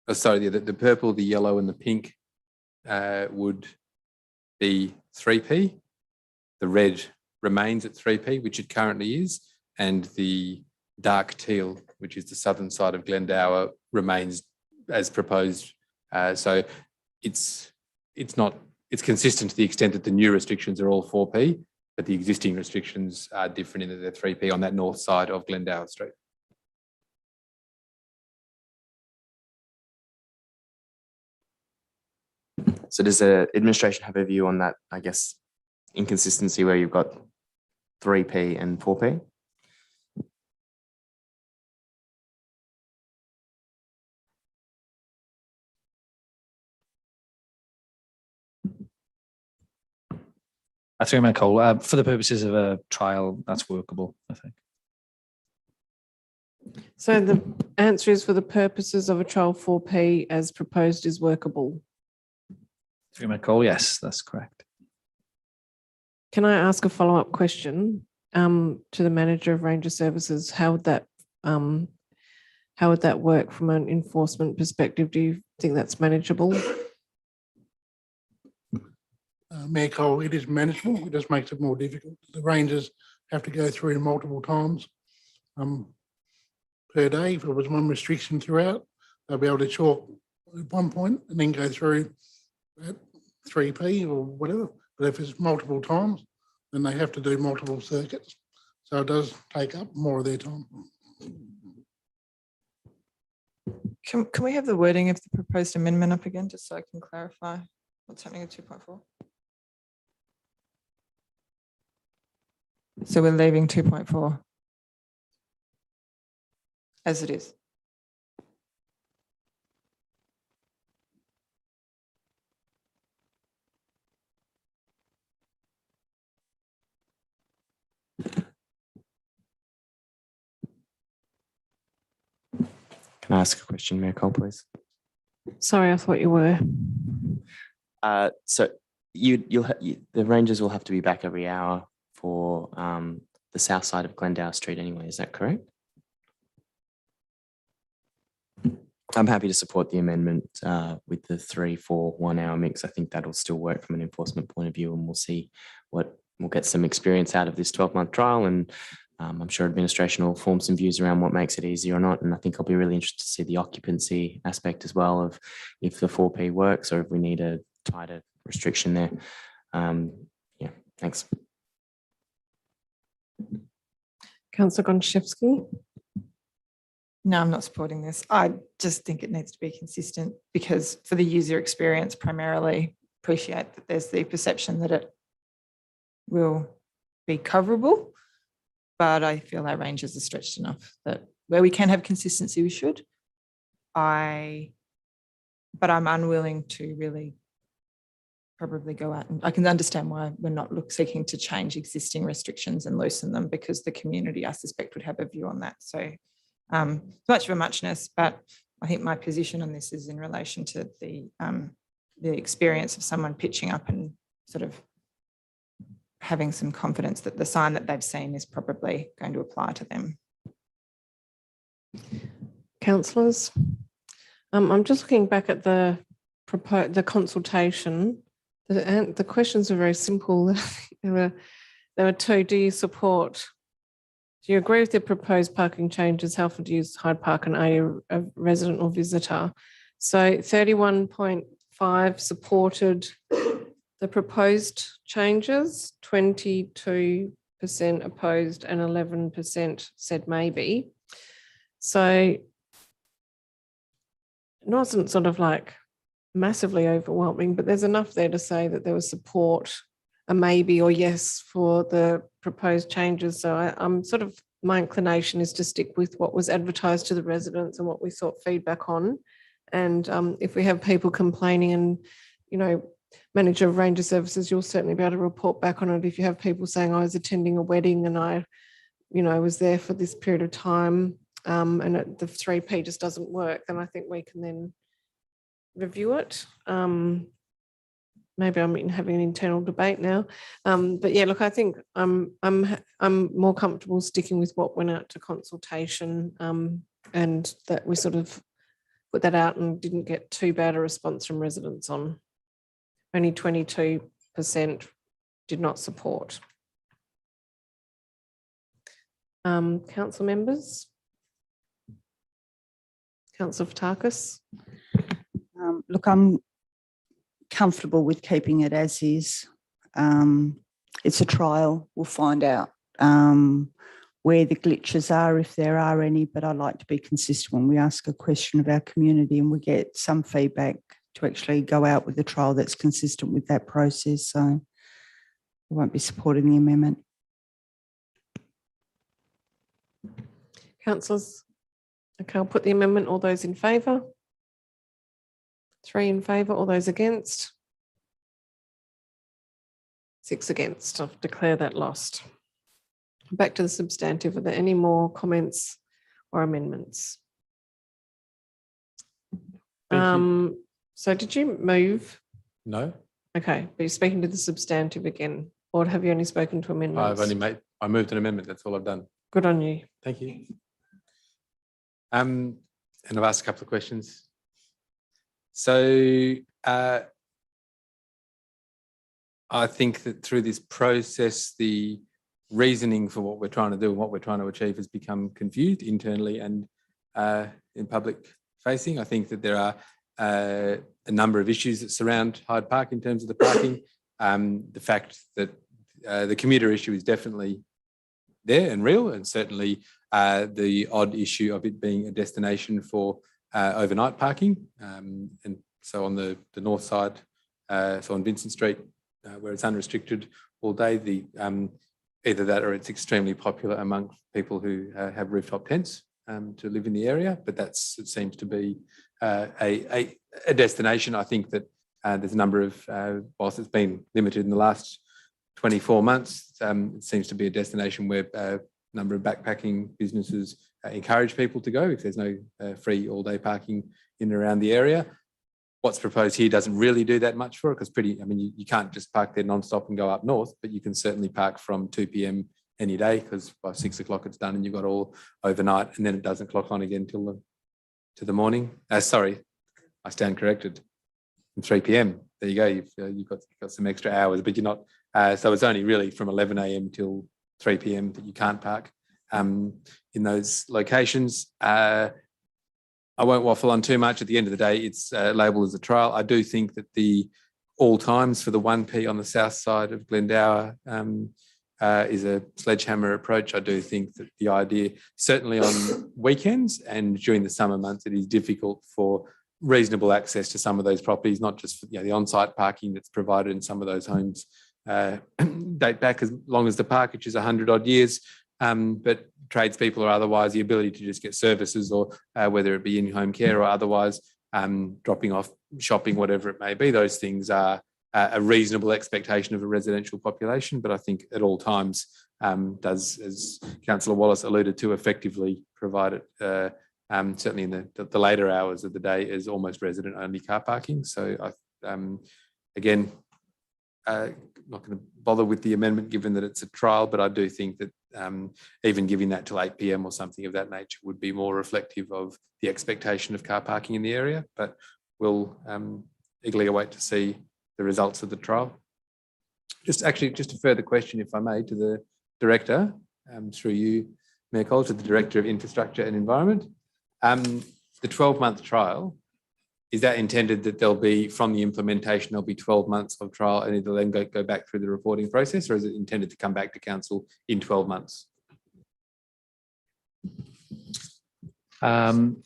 the purple, the yellow and the pink would be 3P. The red remains at 3P, which it currently is, and the dark teal, which is the southern side of Glendower, remains as proposed. So it's consistent to the extent that the new restrictions are all 4P, but the existing restrictions are different in that they're 3P on that north side of Glendower Street. So does the administration have a view on that, I guess, inconsistency where you've got 3P and 4P? That's very Cole. For the purposes of a trial, that's workable, I think. So the answer is, for the purposes of a trial, 4P as proposed is workable. Through Cole, yes, that's correct. Can I ask a follow-up question to the manager of Ranger Services? How would that work from an enforcement perspective? Do you think that's manageable? Mayor Cole, it is manageable. It just makes it more difficult. The rangers have to go through multiple times per day. If it was one restriction throughout, they'll be able to chalk at one point and then go through at 3P or whatever. But if it's multiple times, then they have to do multiple circuits. So it does take up more of their time. Can we have the wording of the proposed amendment up again, just so I can clarify what's happening at 2.4? So we're leaving 2.4 as it is. Can I ask a question, Mayor Cole, please? Sorry, I thought you were. So the rangers will have to be back every hour for the south side of Glendower Street anyway, is that correct? I'm happy to support the amendment with the 3-4 1 hour mix. I think that'll still work from an enforcement point of view, and we'll see we'll get some experience out of this 12-month trial, and I'm sure administration will form some views around what makes it easy or not. And I think I'll be really interested to see the occupancy aspect as well, of if the 4P works or if we need a tighter restriction there. Yeah, thanks. Councillor Gonchevsky. No, I'm not supporting this. I just think it needs to be consistent because for the user experience primarily, appreciate that there's the perception that it will be coverable, but I feel our ranges are stretched enough that where we can have consistency, we should. But I'm unwilling to really probably go out, and I can understand why we're not seeking to change existing restrictions and loosen them, because the community, I suspect, would have a view on that. So much of a muchness, but I think my position on this is in relation to the experience of someone pitching up and sort of having some confidence that the sign that they've seen is probably going to apply to them. Councillors, I'm just looking back at the consultation. The questions are very simple. There were two. Do you agree with the proposed parking changes? How often do you use Hyde Park, and are you a resident or visitor? So 31.5 supported the proposed changes, 22% opposed, and 11% said maybe. So it wasn't sort of like massively overwhelming, but there's enough there to say that there was support, a maybe or yes for the proposed changes. So I'm sort of, my inclination is to stick with what was advertised to the residents and what we sought feedback on. And if we have people complaining, and, manager of Ranger Services, you'll certainly be able to report back on it. If you have people saying, I was attending a wedding and I was there for this period of time, and the 3P just doesn't work, then I think we can then review it. Maybe I'm having an internal debate now, but yeah, look, I think I'm more comfortable sticking with what went out to consultation, and that we sort of put that out and didn't get too bad a response from residents on. Only 22% did not support. Council members. Councillor Fotakis. Look, I'm comfortable with keeping it as is. It's a trial. We'll find out where the glitches are, if there are any, but I like to be consistent when we ask a question of our community and we get some feedback to actually go out with a trial that's consistent with that process. So I won't be supporting the amendment. Councillors, okay, I'll put the amendment. All those in favour? 3 in favour. All those against? 6 against. I'll declare that lost. Back to the substantive. Are there any more comments or amendments? So did you move? No. Okay, but you're speaking to the substantive again, or have you only spoken to amendments? I moved an amendment. That's all I've done. Good on you. Thank you. And I've asked a couple of questions. So I think that through this process, the reasoning for what we're trying to do and what we're trying to achieve has become confused internally and in public facing. I think that there are a number of issues that surround Hyde Park in terms of the parking. The fact that the commuter issue is definitely there and real, and certainly the odd issue of it being a destination for overnight parking. And so on the north side, so on Vincent Street, where it's unrestricted all day, either that or it's extremely popular among people who have rooftop tents to live in the area. But it seems to be a destination. I think that there's a number of, whilst it's been limited in the last 24 months, it seems to be a destination where a number of backpacking businesses encourage people to go if there's no free all-day parking in and around the area. What's proposed here doesn't really do that much for it, because you can't just park there non-stop and go up north, but you can certainly park from 2 p.m. any day, because by 6 o'clock it's done and you've got all overnight, and then it doesn't clock on again till the morning. Sorry, I stand corrected. From 3 p.m. There you go. You've got some extra hours, but you're not. So it's only really from 11 a.m. till 3 p.m. that you can't park in those locations. I won't waffle on too much. At the end of the day, it's labelled as a trial. I do think that the all times for the 1P on the south side of Glendower is a sledgehammer approach. I do think that the idea, certainly on weekends and during the summer months, it is difficult for reasonable access to some of those properties, not just for, the on-site parking that's provided in some of those homes date back as long as the parkage is 100 odd years. But tradespeople or otherwise, the ability to just get services, or whether it be in-home care or otherwise, dropping off, shopping, whatever it may be, those things are a reasonable expectation of a residential population. But I think at all times does, as Councillor Wallace alluded to, effectively provide it, certainly in the later hours of the day, as almost resident-only car parking. So again, not going to bother with the amendment given that it's a trial, but I do think that even giving that till 8 p.m. or something of that nature would be more reflective of the expectation of car parking in the area. But we'll eagerly await to see the results of the trial. Just a further question, if I may, to the Director, through you, Mayor Cole, to the Director of Infrastructure and Environment. The 12-month trial, is that intended that there'll be, from the implementation, there'll be 12 months of trial and it'll then go back through the reporting process, or is it intended to come back to Council in 12 months? Through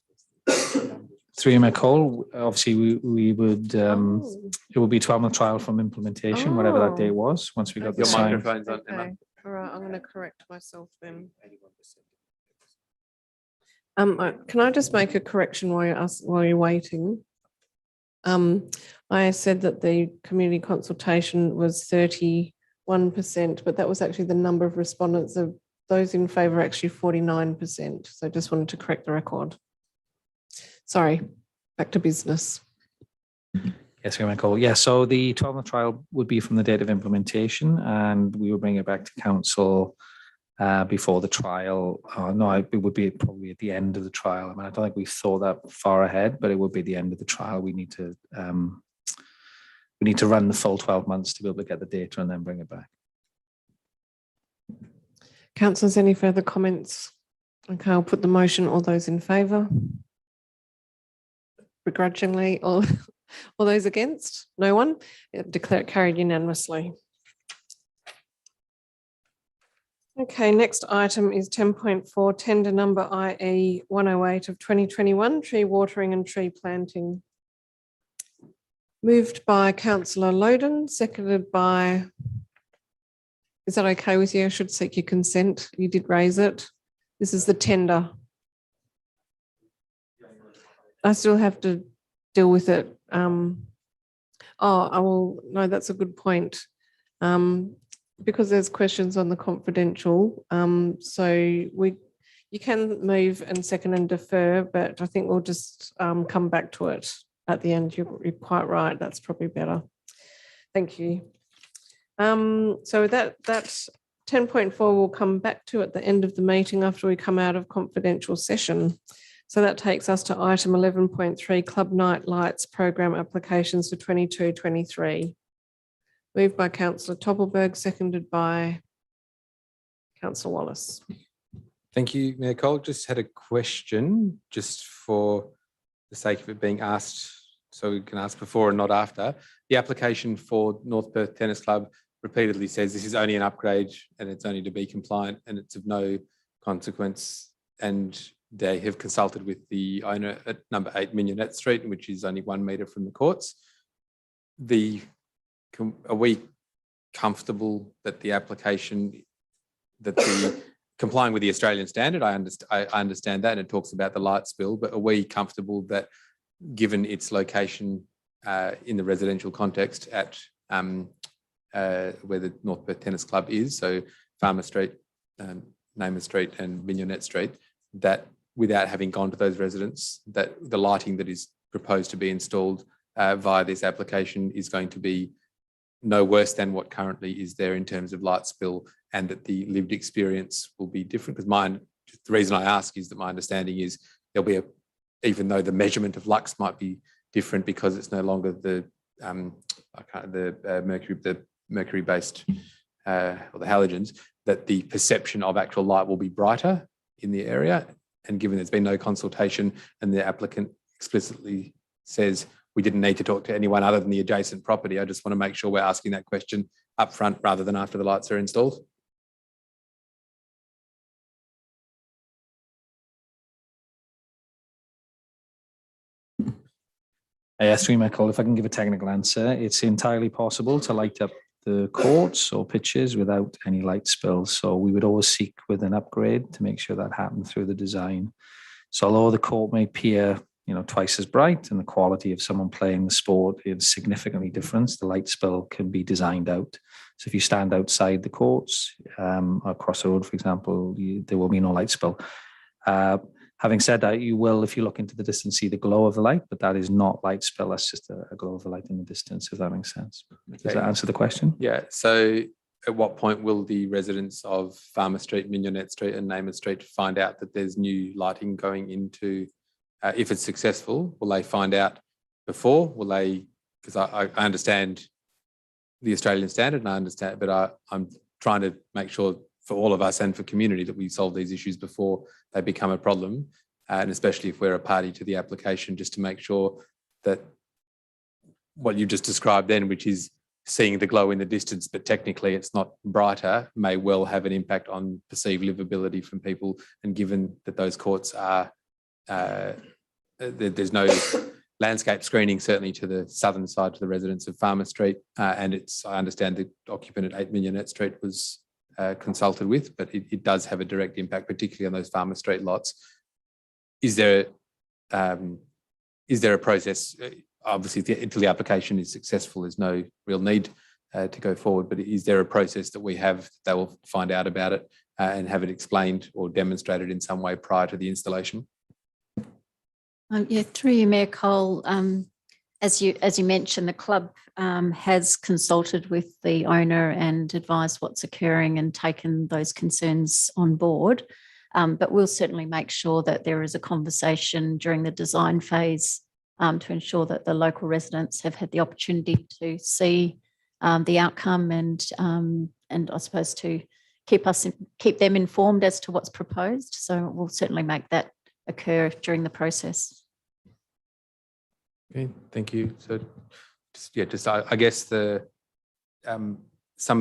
you, Mayor Cole, obviously we would, it will be 12-month trial from implementation, whatever that date was, once we got the Your sign. microphone's on, Emma. Okay, all right, I'm going to correct myself then. Can I just make a correction while you're waiting? I said that the community consultation was 31%, but that was actually the number of respondents. Of those in favour, actually 49%. So just wanted to correct the record. Sorry, back to business. Yes, Mayor Cole. Yeah, so the 12-month trial would be from the date of implementation, and we will bring it back to Council before the trial. No, it would be probably at the end of the trial. I mean, I don't think we've thought that far ahead, but it would be the end of the trial. We need to run the full 12 months to be able to get the data and then bring it back. Councillors, any further comments? Okay, I'll put the motion. All those in favour? Begrudgingly, all those against? No one? Declare it carried unanimously. Okay, next item is 10.4, tender number IE 108 of 2021, tree watering and tree planting. Moved by Councillor Loden, seconded by, is that okay with you? I should seek your consent. You did raise it. This is the tender. I still have to deal with it. I will, no, that's a good point. Because there's questions on the confidential, so you can move and second and defer, but I think we'll just come back to it at the end. You're quite right. That's probably better. Thank you. So that 10.4 will come back to at the end of the meeting after we come out of confidential session. So that takes us to item 11.3, Club Night Lights Program Applications for 22-23. Moved by Councillor Toppelberg, seconded by Councillor Wallace. Thank you, Mayor Cole. Just had a question, just for the sake of it being asked, so we can ask before and not after. The application for North Perth Tennis Club repeatedly says this is only an upgrade and it's only to be compliant and it's of no consequence. And they have consulted with the owner at number 8 Mignonette Street, which is only 1 metre from the courts. Are we comfortable that the application, that the complying with the Australian standard, I understand that, and it talks about the light spill, but are we comfortable that given its location in the residential context at where the North Perth Tennis Club is, so Farmer Street, Namer Street and Mignonette Street, that without having gone to those residents, that the lighting that is proposed to be installed via this application is going to be no worse than what currently is there in terms of light spill, and that the lived experience will be different? Because the reason I ask is that my understanding is there'll be even though the measurement of lux might be different because it's no longer the mercury based or the halogens, that the perception of actual light will be brighter in the area. And given there's been no consultation and the applicant explicitly says we didn't need to talk to anyone other than the adjacent property, I just want to make sure we're asking that question up front rather than after the lights are installed. Yes, through Mayor Cole, if I can give a technical answer, it's entirely possible to light up the courts or pitches without any light spills. So we would always seek with an upgrade to make sure that happened through the design. So although the court may appear, twice as bright and the quality of someone playing the sport is significantly different, the light spill can be designed out. So if you stand outside the courts, across the road, for example, there will be no light spill. Having said that, you will, if you look into the distance, see the glow of the light, but that is not light spill. That's just a glow of the light in the distance, if that makes sense. Does that answer the question? Yeah. So at what point will the residents of Farmer Street, Mignonette Street and Neyman Street find out that there's new lighting going into, if it's successful, will they find out before? Will they, because I understand the Australian standard and I understand, but I'm trying to make sure for all of us and for community that we solve these issues before they become a problem. And especially if we're a party to the application, just to make sure that what you just described then, which is seeing the glow in the distance, but technically it's not brighter, may well have an impact on perceived livability from people. And given that those courts are, there's no landscape screening, certainly to the southern side to the residents of Farmer Street. And I understand the occupant at 8 Mignonette Street was consulted with, but it does have a direct impact, particularly on those Farmer Street lots. Is there a process? Obviously, until the application is successful, there's no real need to go forward. But is there a process that we have they will find out about it and have it explained or demonstrated in some way prior to the installation? Yeah, through you, Mayor Cole. As you mentioned, the club has consulted with the owner and advised what's occurring and taken those concerns on board. But we'll certainly make sure that there is a conversation during the design phase to ensure that the local residents have had the opportunity to see the outcome and I suppose to keep them informed as to what's proposed. So we'll certainly make that occur during the process. Okay, thank you. So, I guess some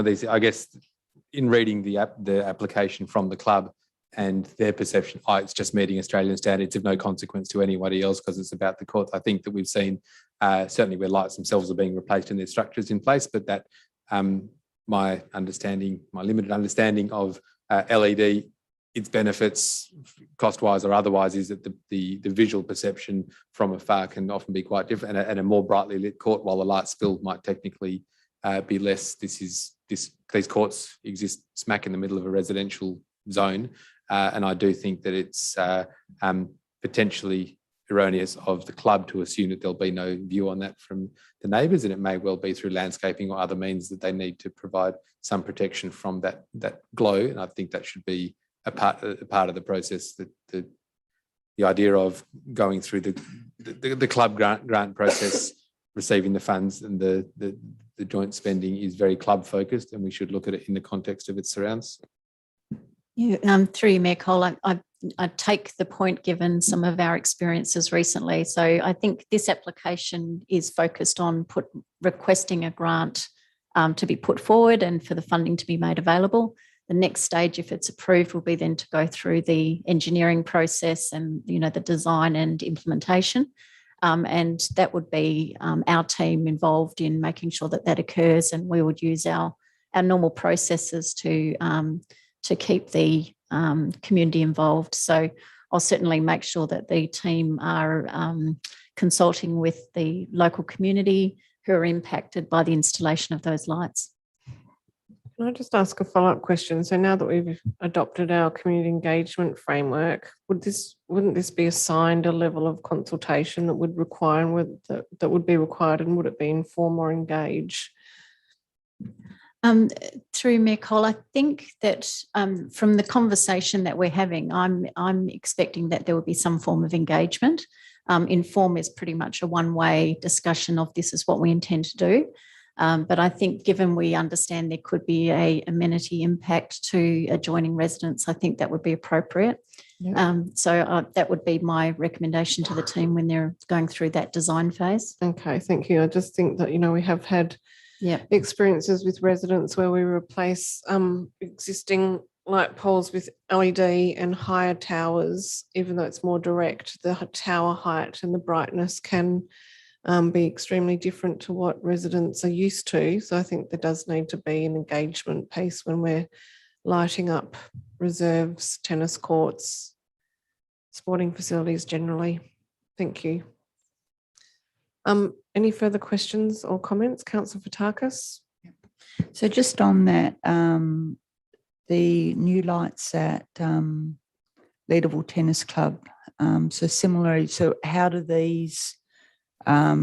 of these, I guess, in reading the application from the club and their perception, it's just meeting Australian standards of no consequence to anybody else because it's about the courts. I think that we've seen certainly where lights themselves are being replaced and their structures in place, but that my limited understanding of LED, its benefits, cost-wise or otherwise, is that the visual perception from afar can often be quite different, and a more brightly lit court, while the light spill might technically be less. These courts exist smack in the middle of a residential zone, and I do think that it's potentially erroneous of the club to assume that there'll be no view on that from the neighbours, and it may well be through landscaping or other means that they need to provide some protection from that glow, and I think that should be a part of the process. That the idea of going through the club grant process, receiving the funds and the joint spending is very club focused, and we should look at it in the context of its surrounds. Yeah, through you, Mayor Cole, I take the point given some of our experiences recently. So I think this application is focused on requesting a grant to be put forward and for the funding to be made available. The next stage, if it's approved, will be then to go through the engineering process and the design and implementation. And that would be our team involved in making sure that occurs, and we would use our normal processes to keep the community involved. So I'll certainly make sure that the team are consulting with the local community who are impacted by the installation of those lights. Can I just ask a follow-up question? So now that we've adopted our community engagement framework, wouldn't this be assigned a level of consultation that would be required, and would it be inform or engage? Through Mayor Cole, I think that from the conversation that we're having, I'm expecting that there will be some form of engagement. Inform is pretty much a one-way discussion of this is what we intend to do. But I think given we understand there could be a amenity impact to adjoining residents, I think that would be appropriate. Yeah. So that would be my recommendation to the team when they're going through that design phase. Okay, thank you. I just think that, we have had experiences with residents where we replace existing light poles with LED and higher towers, even though it's more direct, the tower height and the brightness can be extremely different to what residents are used to. So I think there does need to be an engagement piece when we're lighting up reserves, tennis courts, sporting facilities generally. Thank you. Any further questions or comments? Councillor Fotakis? So just on that, the new lights at Lateral Tennis Club, so similarly, so how do these, I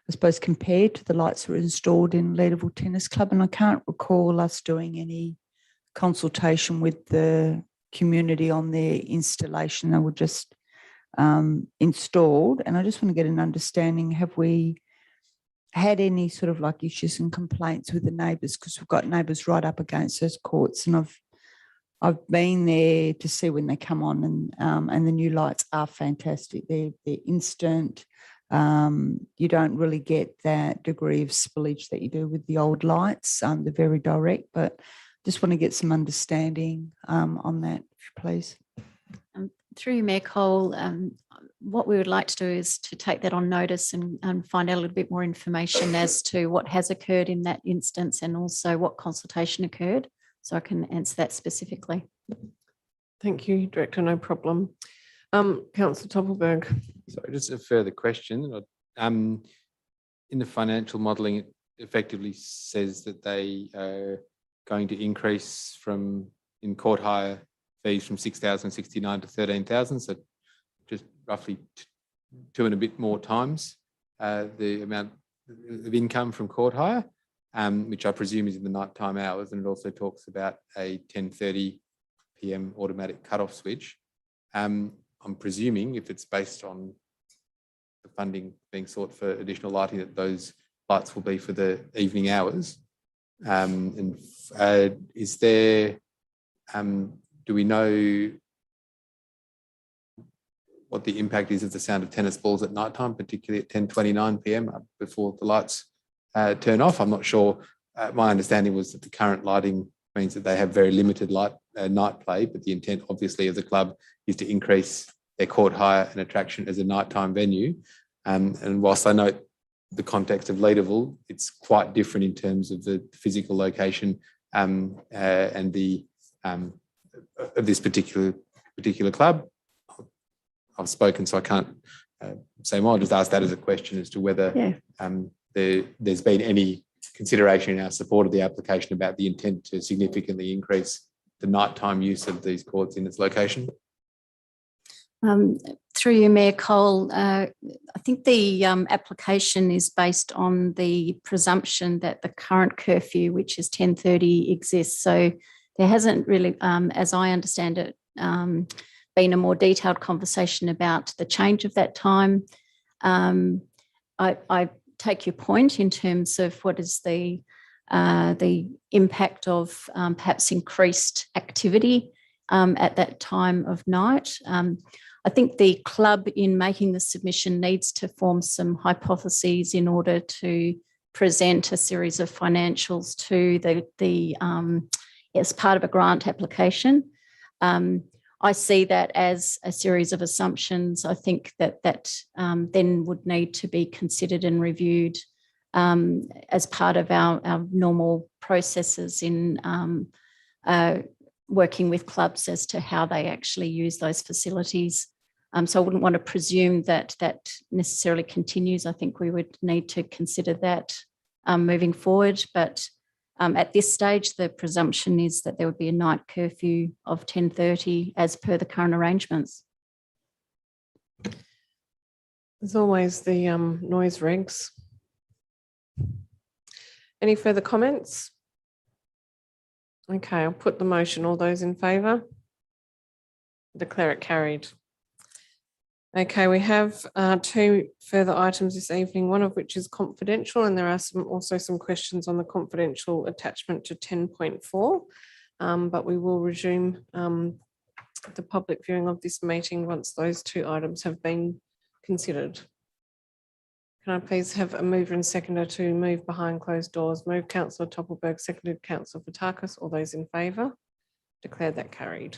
suppose, compare to the lights that were installed in Lateral Tennis Club? And I can't recall us doing any consultation with the community on their installation. They were just installed, and I just want to get an understanding, have we had any sort of like issues and complaints with the neighbours, because we've got neighbours right up against those courts, and I've been there to see when they come on, and the new lights are fantastic. They're instant. You don't really get that degree of spillage that you do with the old lights. They're very direct, but just want to get some understanding on that, please. Through you, Mayor Cole, what we would like to do is to take that on notice and find out a little bit more information as to what has occurred in that instance, and also what consultation occurred, so I can answer that specifically. Thank you, Director, no problem. Councillor Toppelberg. So just a further question. In the financial modelling, it effectively says that they are going to increase in court hire fees from 6,069 to 13,000, so just roughly 2 and a bit more times the amount of income from court hire, which I presume is in the nighttime hours, and it also talks about a 10:30 p.m. automatic cutoff switch. I'm presuming, if it's based on the funding being sought for additional lighting, that those lights will be for the evening hours. Is there, do we know what the impact is of the sound of tennis balls at night time, particularly at 10:29 p.m. before the lights turn off? I'm not sure. My understanding was that the current lighting means that they have very limited night play, but the intent, obviously, of the club is to increase their court hire and attraction as a nighttime venue. And whilst I note the context of Lateral, it's quite different in terms of the physical location and the of this particular club. I've spoken, so I can't say more. I'll just ask that as a question as to whether there's been any consideration in our support of the application about the intent to significantly increase the nighttime use of these courts in its location. Through you, Mayor Cole, I think the application is based on the presumption that the current curfew, which is 10:30, exists. So there hasn't really, as I understand it, been a more detailed conversation about the change of that time. I take your point in terms of what is the impact of perhaps increased activity at that time of night. I think the club, in making the submission, needs to form some hypotheses in order to present a series of financials to as part of a grant application. I see that as a series of assumptions. I think that then would need to be considered and reviewed as part of our normal processes in working with clubs as to how they actually use those facilities. So I wouldn't want to presume that that necessarily continues. I think we would need to consider that moving forward. But at this stage, the presumption is that there would be a night curfew of 10:30 as per the current arrangements. There's always the noise regs. Any further comments? Okay, I'll put the motion. All those in favour? Declare it carried. Okay, we have 2 further items this evening, one of which is confidential, and there are also some questions on the confidential attachment to 10.4, but we will resume the public viewing of this meeting once those 2 items have been considered. Can I please have a mover and seconder to move behind closed doors? Move Councillor Toppelberg, seconded Councillor Fotakis. All those in favour? Declare that carried.